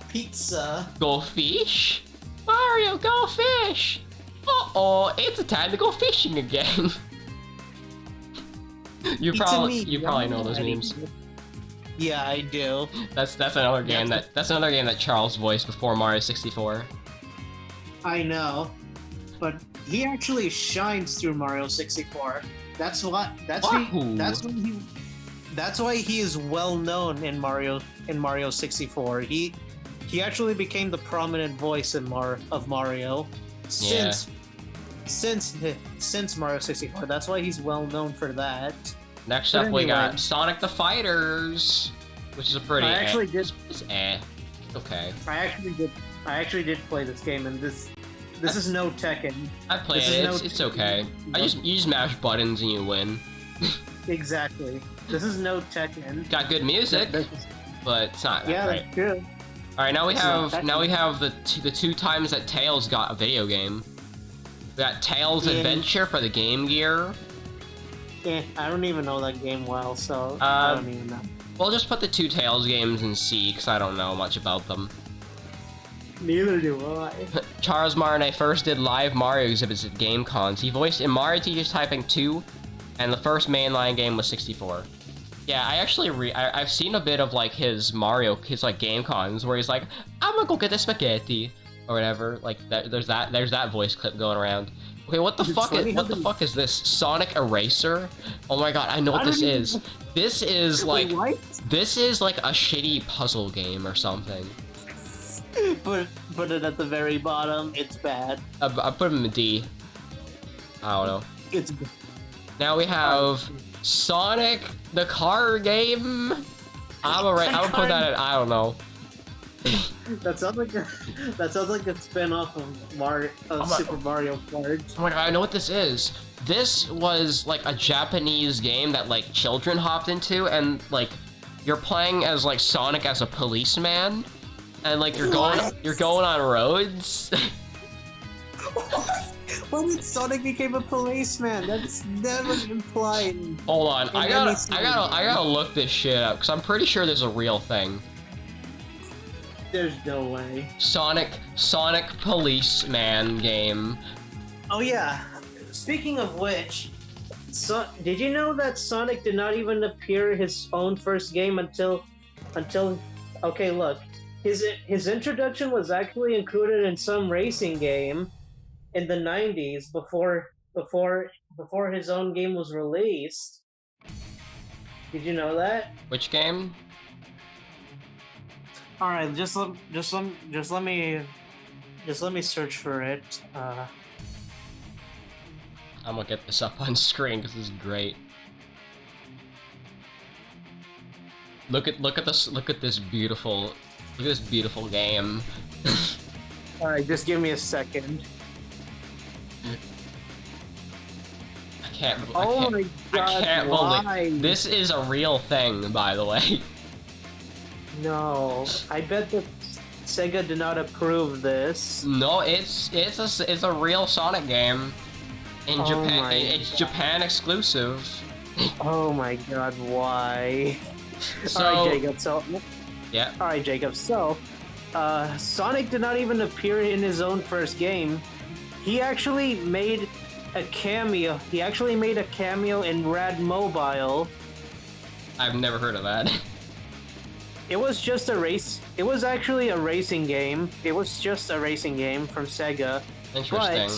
Pizza? Go fish? Mario, go fish! Uh-oh, it's time to go fishing again. you probably know those memes. Yeah, I do. That's another game that Charles voiced before Mario 64. I know, but he actually shines through Mario 64. That's why he is well known in Mario 64. He actually became the prominent voice of Mario since Mario 64. That's why he's well known for that. Next up, we got Sonic the Fighters, which is a pretty. Okay. I actually did play this game, and this is no Tekken. I played it. It's okay. You just mash buttons and you win. Exactly. This is no Tekken. Got good music, but it's not that great. That's true. All right, now we have the two times that Tails got a video game. We got Tails Adventure for the Game Gear. I don't even know that game well, so I don't even know. We'll just put the Two Tails games in C, because I don't know much about them. Neither do I. Charles Martinet first did live Mario exhibits at game cons. He voiced in Mario Teaches Typing 2, and the first mainline game was 64. Yeah, I actually I've seen a bit of like his like game cons where he's like, I'm gonna go get the spaghetti or whatever. Like there's that voice clip going around. Okay, what the fuck is this? Sonic Eraser? Oh my god, I know what this is. This is like this is like a shitty puzzle game or something. Put it at the very bottom. It's bad. I put him in D. I don't know. It's. Now we have Sonic the car game. I'm gonna put that at I don't know. That sounds like a spin-off of Super Mario Kart. Oh my god, I know what this is. This was like a Japanese game that like children hopped into, and like you're playing as like Sonic as a policeman, and like you're going on roads. When did Sonic became a policeman? That's never implied. Hold on, I gotta look this shit up because I'm pretty sure there's a real thing. There's no way. Sonic policeman game. Oh yeah. Speaking of which, did you know that Sonic did not even appear his own first game until okay, look. His introduction was actually included in some racing game in the 90s before his own game was released. Did you know that? Which game? All right, just let me search for it. I'm gonna get this up on screen because this is great. Look at this beautiful game. All right, just give me a second. I can't why? believe this is a real thing, by the way. No, I bet that Sega did not approve this. No, it's a real Sonic game in Japan. It's Japan exclusive. Oh my god, why? So, Alright, Jacob, yeah. Alright, Jacob, Sonic did not even appear in his own first game. He actually made a cameo. He actually made a cameo in Rad Mobile. I've never heard of that. It was just a race. It was actually a racing game. It was just a racing game from Sega. Interesting.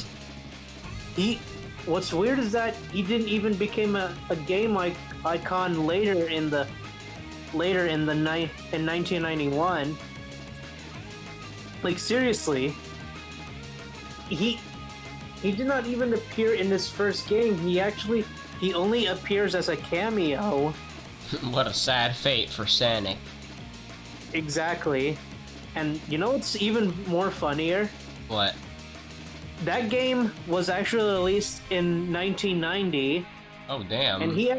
But what's weird is that he didn't even become a game icon later in 1991. Like seriously, he did not even appear in his first game. He only appears as a cameo. What a sad fate for Sonic. Exactly. And you know what's even more funnier? What? That game was actually released in 1990. Oh damn. And he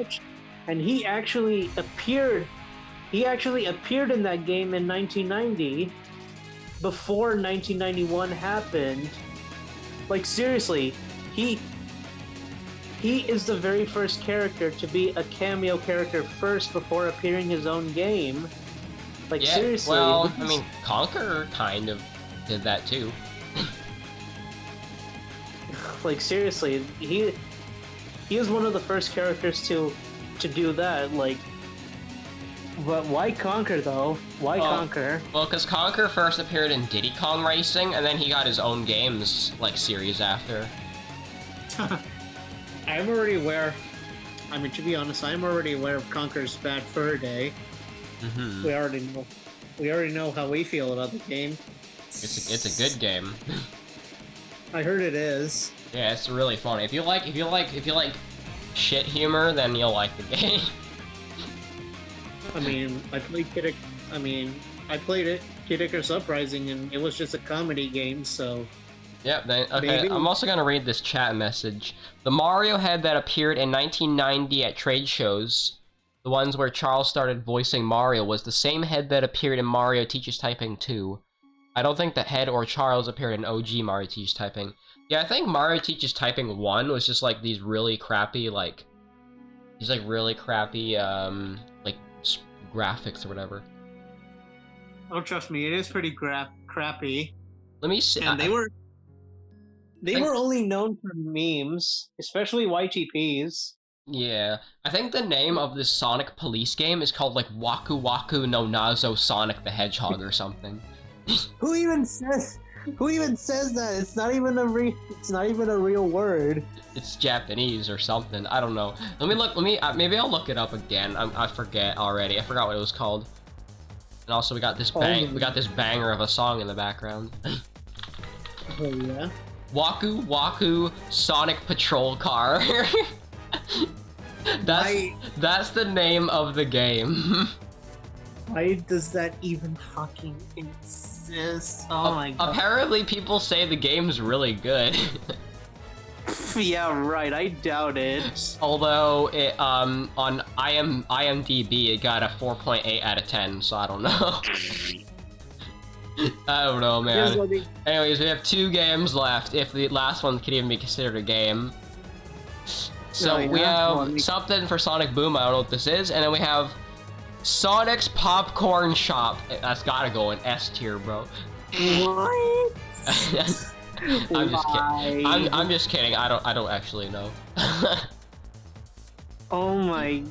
actually appeared in that game in 1990 before 1991 happened. Like seriously, he is the very first character to be a cameo character first before appearing his own game. Like yeah, seriously. Well, I mean, Conquer kind of did that too. Like seriously, he is one of the first characters to do that. Like, but why Conquer though? Why Conquer? Well, because Conquer first appeared in Diddy Kong Racing, and then he got his own games like series after. I'm already aware. I mean, to be honest, I'm already aware of Conquer's Bad Fur Day. Mm-hmm. We already know how we feel about the game. It's a good game. I heard it is. Yeah, it's really funny. If you like shit humor, then you'll like the game. I mean, I played it, Kid Icarus Uprising, and it was just a comedy game, so... Yep, okay, maybe. I'm also gonna read this chat message. The Mario head that appeared in 1990 at trade shows, the ones where Charles started voicing Mario, was the same head that appeared in Mario Teaches Typing 2. I don't think the head or Charles appeared in OG Mario Teaches Typing. Yeah, I think Mario Teaches Typing 1 was just like these really crappy, like, These like really crappy like graphics or whatever. Oh, trust me, it is pretty crappy. Let me see. And they were only known for memes, especially YGPs. Yeah, I think the name of this Sonic Police game is called like Waku Waku no Nazo Sonic the Hedgehog or something. Who even says that? It's not even a real word. It's Japanese or something. I don't know. Let me look. Maybe I'll look it up again. I forget already. I forgot what it was called. And also, we got this banger of a song in the background. Oh yeah. Waku Waku Sonic Patrol Car. That's the name of the game. Why does that even fucking exist? Oh my god. Apparently, people say the game's really good. Yeah, right. I doubt it. Although it on IMDb it got a 4.8 out of 10, so I don't know. I don't know, man. Anyways, we have 2 games left, if the last one could even be considered a game. So we have something for Sonic Boom, I don't know what this is, and then we have Sonic's Popcorn Shop. That's gotta go in S tier, bro. What? I'm just kidding. I'm just kidding. I don't actually know. Oh my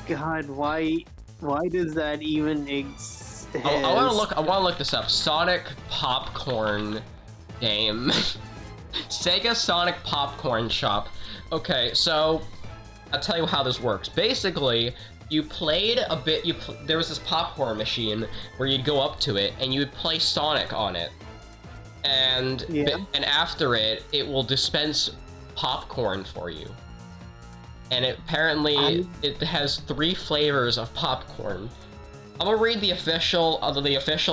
god, why does that even exist? I want to look this up. Sonic Popcorn game. Sega Sonic Popcorn Shop. Okay, so I'll tell you how this works. Basically, you played a bit. There was this popcorn machine where you'd go up to it and you would play Sonic on it, and after it will dispense popcorn for you. And apparently it has 3 flavors of popcorn. I'm gonna read the official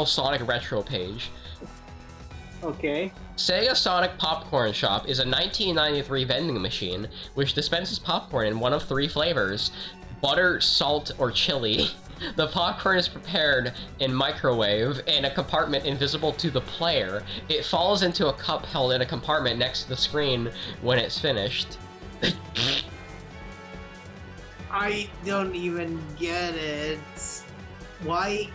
Sonic Retro page. Okay. Sega Sonic Popcorn Shop is a 1993 vending machine which dispenses popcorn in one of 3 flavors: butter, salt, or chili. The popcorn is prepared in microwave in a compartment invisible to the player. It falls into a cup held in a compartment next to the screen when it's finished. I don't even get it. Why?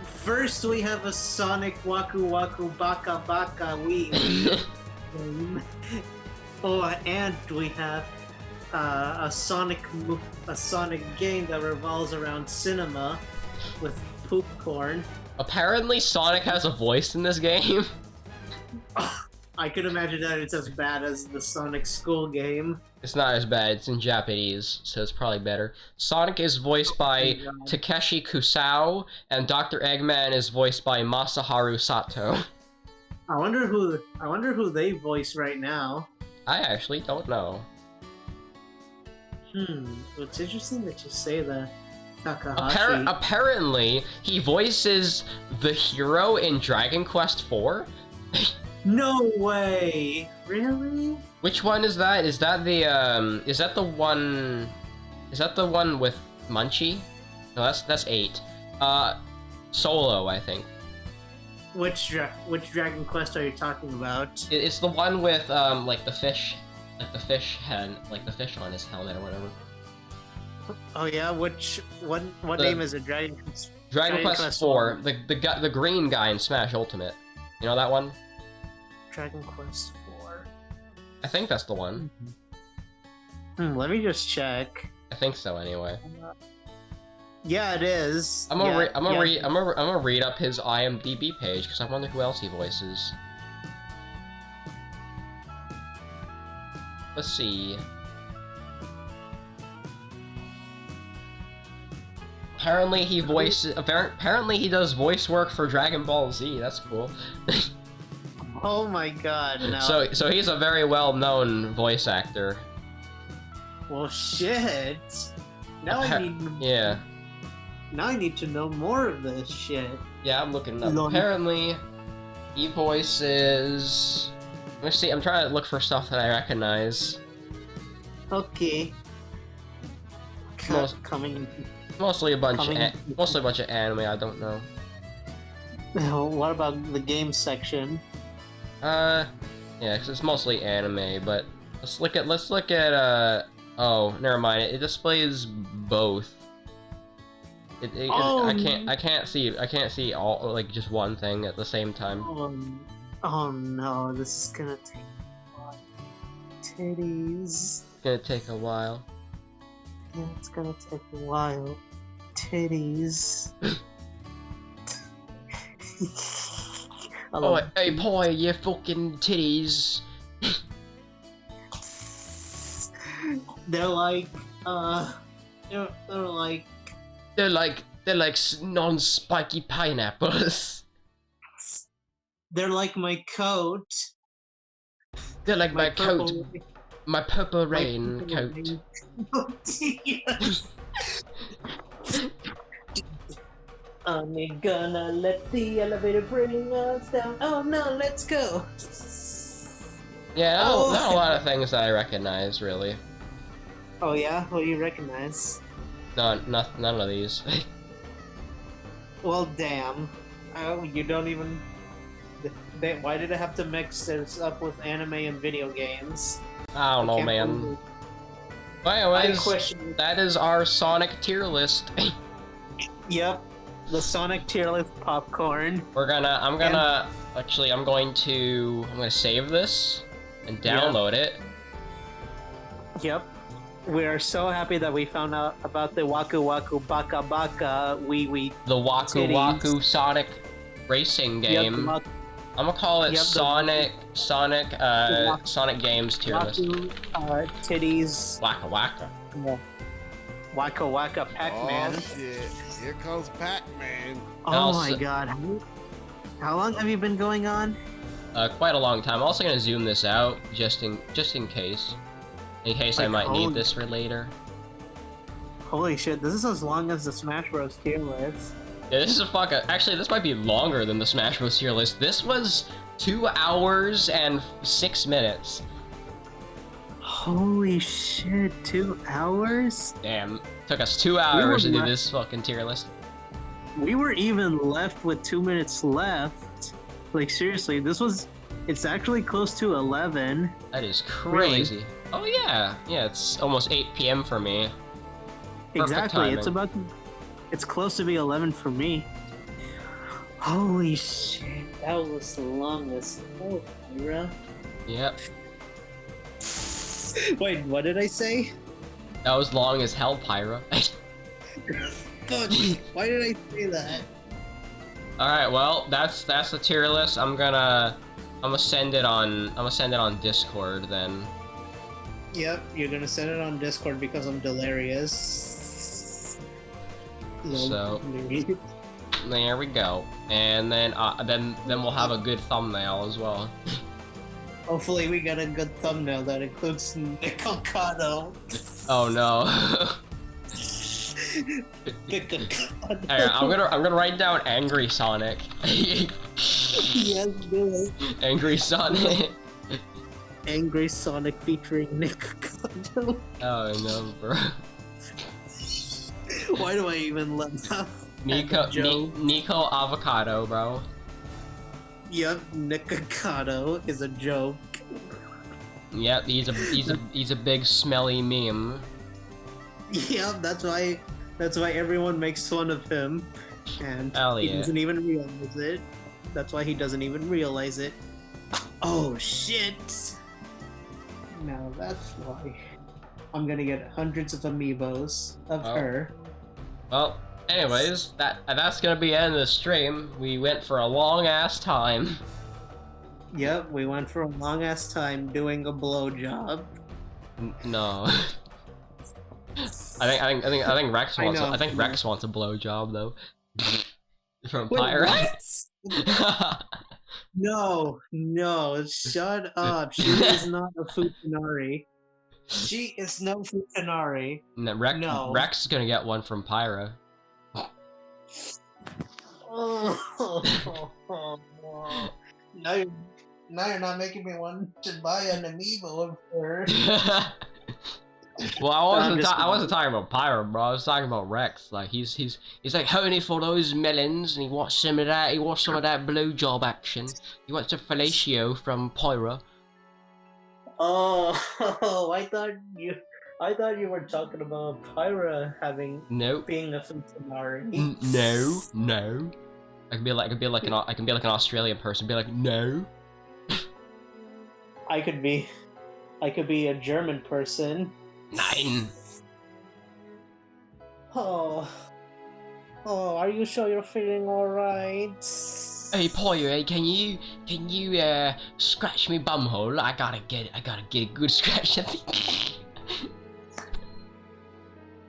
First we have a Sonic Waku Waku Baka Baka Wii game. Oh, and we have a Sonic game that revolves around cinema with popcorn. Apparently Sonic has a voice in this game. I could imagine that it's as bad as the Sonic School game. It's not as bad, it's in Japanese, so it's probably better. Sonic is voiced by Takeshi Kusao, and Dr. Eggman is voiced by Masaharu Sato. I wonder who they voice right now. I actually don't know. It's interesting that you say that. Takahashi. Apparently, he voices the hero in Dragon Quest IV. No way! Really? Which one is that? Is that the one with Munchie? No, that's 8. Solo, I think. Which Dragon Quest are you talking about? It's the one with like the fish head, like the fish on his helmet or whatever. Oh yeah, what name is it? Dragon Quest 4. The green guy in Smash Ultimate. You know that one? Dragon Quest 4. I think that's the one. Let me just check. I think so, anyway. Yeah, it is. I'm gonna read up his IMDb page because I wonder who else he voices. Let's see. Apparently he does voice work for Dragon Ball Z. That's cool. Oh my god, no. So he's a very well-known voice actor. Well, shit. Now I need to know more of this shit. Yeah, I'm looking it up. Apparently, he voices... Let me see, I'm trying to look for stuff that I recognize. Okay. Mostly a bunch of anime I don't know. What about the game section? Yeah, because it's mostly anime, but let's look at Oh, never mind. It displays both. Oh, I can't see all like just one thing at the same time. oh no, this is gonna take a while. Titties. It's gonna take a while. Yeah, it's gonna take a while. Titties. Oh, hey boy, you fucking titties. They're like, They're like non-spiky pineapples. they're like my coat. They're like my coat, purple- my purple my rain purple coat. rain coat. Yes. I'm gonna let the elevator bring us down. Oh no, let's go. Yeah, Oh. not a lot of things that I recognize really. Oh yeah, what do you recognize? None of these. Well, damn. Oh, you don't even. Why did I have to mix this up with anime and video games? I don't know, can't man. believe- But I anyways, question. that is our Sonic tier list. Yep, the Sonic tier list popcorn. I'm going to save this and download it. Yep. We are so happy that we found out about the Waku Waku Baka Baka Wee. The Waku Titties. Waku Sonic racing game. Yep, I'm gonna call it Yep, the Sonic Games tier list. Waku titties. Waka Waka. Yeah. Waka Waka Pac-Man. Oh shit! Here comes Pac-Man. Oh Also- my god. How long have you been going on? Quite a long time. I'm also gonna zoom this out just in case. In case I Like, might need holy- this for later. Holy shit, this is as long as the Smash Bros. Tier list. Yeah, this is actually, this might be longer than the Smash Bros. Tier list. This was 2 hours and 6 minutes. Holy shit, 2 hours? Damn, took us 2 hours to do not- this fucking tier list. We were even left with 2 minutes left. Like, seriously, it's actually close to 11. That is crazy. Oh yeah, yeah, it's almost 8 p.m. for me. Perfect Exactly, timing. it's close to be 11 for me. Holy shit, that was the longest. Oh, Mira. Yep, Wait, what did I say? that was long as hell, Pyra. Fuck, why did I say that? All right, well, that's the tier list. I'm gonna send it on Discord then. Yep, you're gonna send it on Discord because I'm delirious. So- There we go. And then we'll have a good thumbnail as well. Hopefully we got a good thumbnail that includes Nicocado. Oh no. Nicocado. Alright, I'm gonna write down Angry Sonic. Yes, do it. Angry Sonic. Angry Sonic featuring Nicocado. Oh no, bro. Why do I even laugh? Nico Avocado, bro. Yep, Nicocado is a joke. Yep, he's a big smelly meme. Yep, that's why everyone makes fun of him, and Hell he yeah. doesn't even realize it. That's why he doesn't even realize it. Oh shit! Now that's why I'm gonna get hundreds of amiibos of Oh. her. Well, anyways, that's gonna be the end of the stream. We went for a long ass time. Yep, we went for a long ass time doing a blowjob. No. I think Rex I wants. know. I think Rex wants a blowjob though. From Wait, Pyra. what? No, shut up. She is not a Futanari. She is no Futanari. No, No. Rex is gonna get one from Pyra. Now you're not making me want to buy an amiibo of her. Well, I'm just I wasn't talking about Pyra, bro. I was talking about Rex. Like he's like honey for those melons, and he wants some of that. He wants some of that blowjob action. He wants a fellatio from Pyra. Oh, I thought I thought you were talking about Pyra Nope. being a Futanari. No. I can be like an Australian person. Be like, no. I could be a German person. Nein. Oh, are you sure you're feeling alright? Hey Poyo, can you scratch me bumhole? I gotta get a good scratch.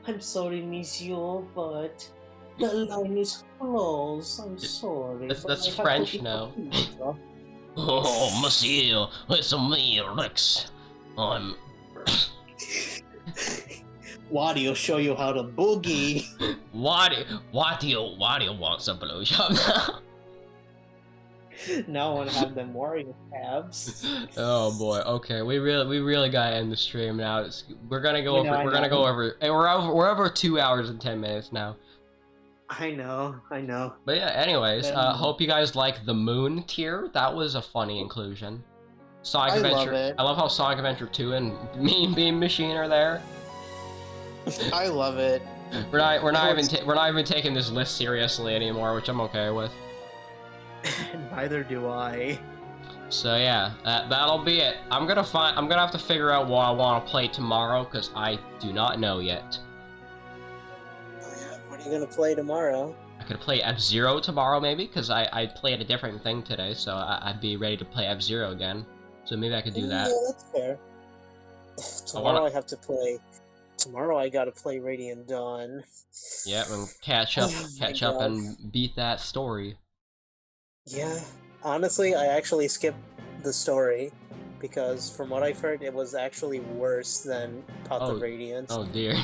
I'm sorry, monsieur, but the line is closed. I'm sorry. That's French now. Oh, monsieur, it's me, Rex. I'm. Waddie'll show you how to boogie. Waddie want some blowjob now? Now I want to have them warrior tabs. Oh boy. Okay, we really gotta end the stream now. We're gonna go over. Hey, we're over 2 hours and 10 minutes now. I know. But yeah. Anyways, hope you guys like the moon tier. That was a funny inclusion. Sonic Adventure. Love it. I love how Sonic Adventure 2 and Mean Beam Machine are there. I love it. We're not even taking this list seriously anymore, which I'm okay with. Neither do I. So yeah, that'll be it. I'm gonna have to figure out what I want to play tomorrow because I do not know yet. What are you gonna play tomorrow? I could play F-Zero tomorrow maybe because I played a different thing today, so I'd be ready to play F-Zero again. So maybe I could do that. Yeah, that's fair. Tomorrow Tomorrow I gotta play Radiant Dawn. Yeah, and catch up and beat that story. Yeah, honestly, I actually skipped the story because from what I've heard, it was actually worse than Path of Radiance. Oh dear.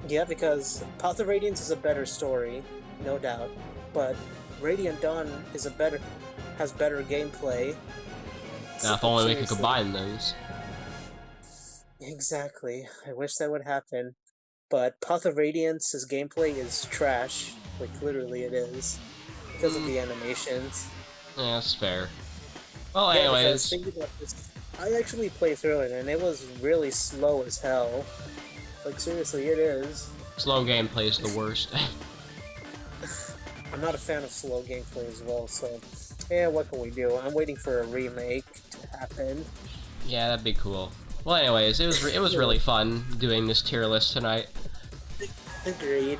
Yeah, because Path of Radiance is a better story, no doubt, but Radiant Dawn has better gameplay. Now, if only we could combine those. Exactly. I wish that would happen. But Path of Radiance's gameplay is trash. Like, literally it is. Because of the animations. Yeah, that's fair. Well, Yeah, anyways. thinking about this, I actually played through it, and it was really slow as hell. Like, seriously, it is. Slow gameplay is the worst. I'm not a fan of slow gameplay as well, so... Yeah, what can we do? I'm waiting for a remake to happen. Yeah, that'd be cool. Well, anyways, it was really fun doing this tier list tonight. Agreed.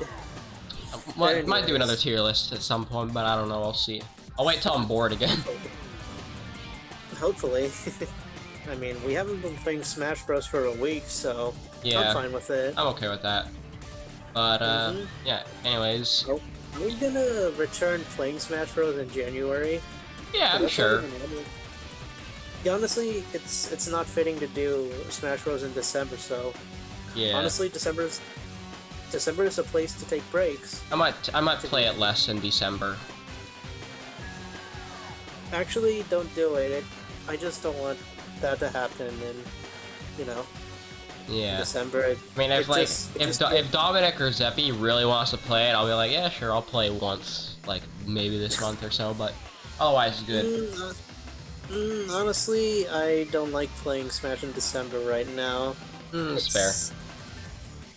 Might do another tier list at some point, but I don't know. I'll see. I'll wait till I'm bored again. Hopefully. I mean, we haven't been playing Smash Bros. For a week, so yeah, I'm fine with it. I'm okay with that. But, yeah, anyways. Are we gonna return playing Smash Bros. In January? Yeah, I'm sure. Yeah, honestly, it's not fitting to do Smash Bros. In December, so... Yeah. Honestly, December is a place to take breaks. I might play it less in December. Actually, don't do it. I just don't want that to happen in, Yeah. December. I mean, if Dominic or Zeppi really wants to play it, I'll be like, yeah, sure, I'll play once, like maybe this month or so. But otherwise, it's good. Honestly, I don't like playing Smash in December right now. It's fair.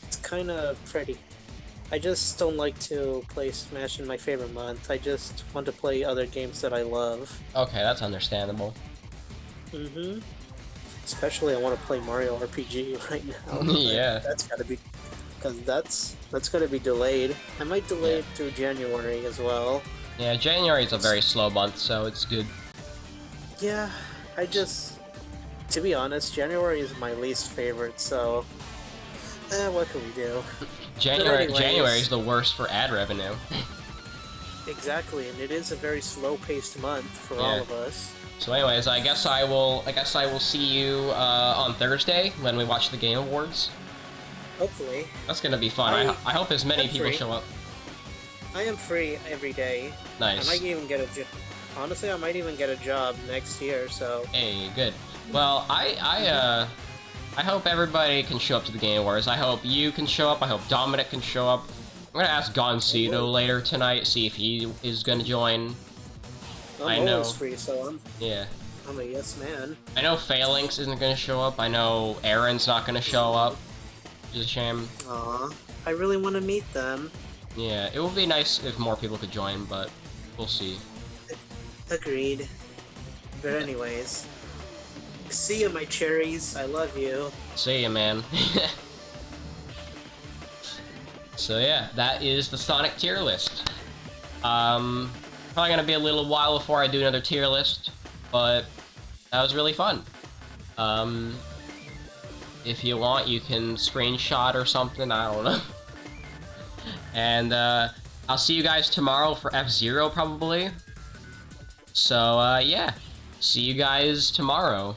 It's kind of pretty. I just don't like to play Smash in my favorite month. I just want to play other games that I love. Okay, that's understandable. Especially, I want to play Mario RPG right now. Yeah. That's gotta be... Because that's gotta be delayed. I might delay it through January as well. Yeah, January is a very slow month, so it's good. Yeah, to be honest, January is my least favorite, so... what can we do? January is the worst for ad revenue. Exactly, and it is a very slow-paced month for all of us. So anyways, I guess I will see you on Thursday when we watch the Game Awards. Hopefully. That's gonna be fun. I hope as many people show up. I am free every day. Nice. I might even get honestly, I might even get a job next year, so... Hey, good. Well, I hope everybody can show up to the Game Awards. I hope you can show up. I hope Dominic can show up. I'm gonna ask Goncito later tonight, see if he is gonna join. I'm always free, so I'm a yes man. I know Phalanx isn't gonna show up. I know Aaron's not gonna show up. Which is a shame. Aw, I really want to meet them. Yeah, it would be nice if more people could join, but we'll see. Agreed. But anyways, see ya, my cherries. I love you. See ya, man. So yeah, that is the Sonic tier list. Probably gonna be a little while before I do another tier list, but that was really fun. If you want, you can screenshot or something, I don't know. And I'll see you guys tomorrow for F-Zero, probably. So yeah, see you guys tomorrow.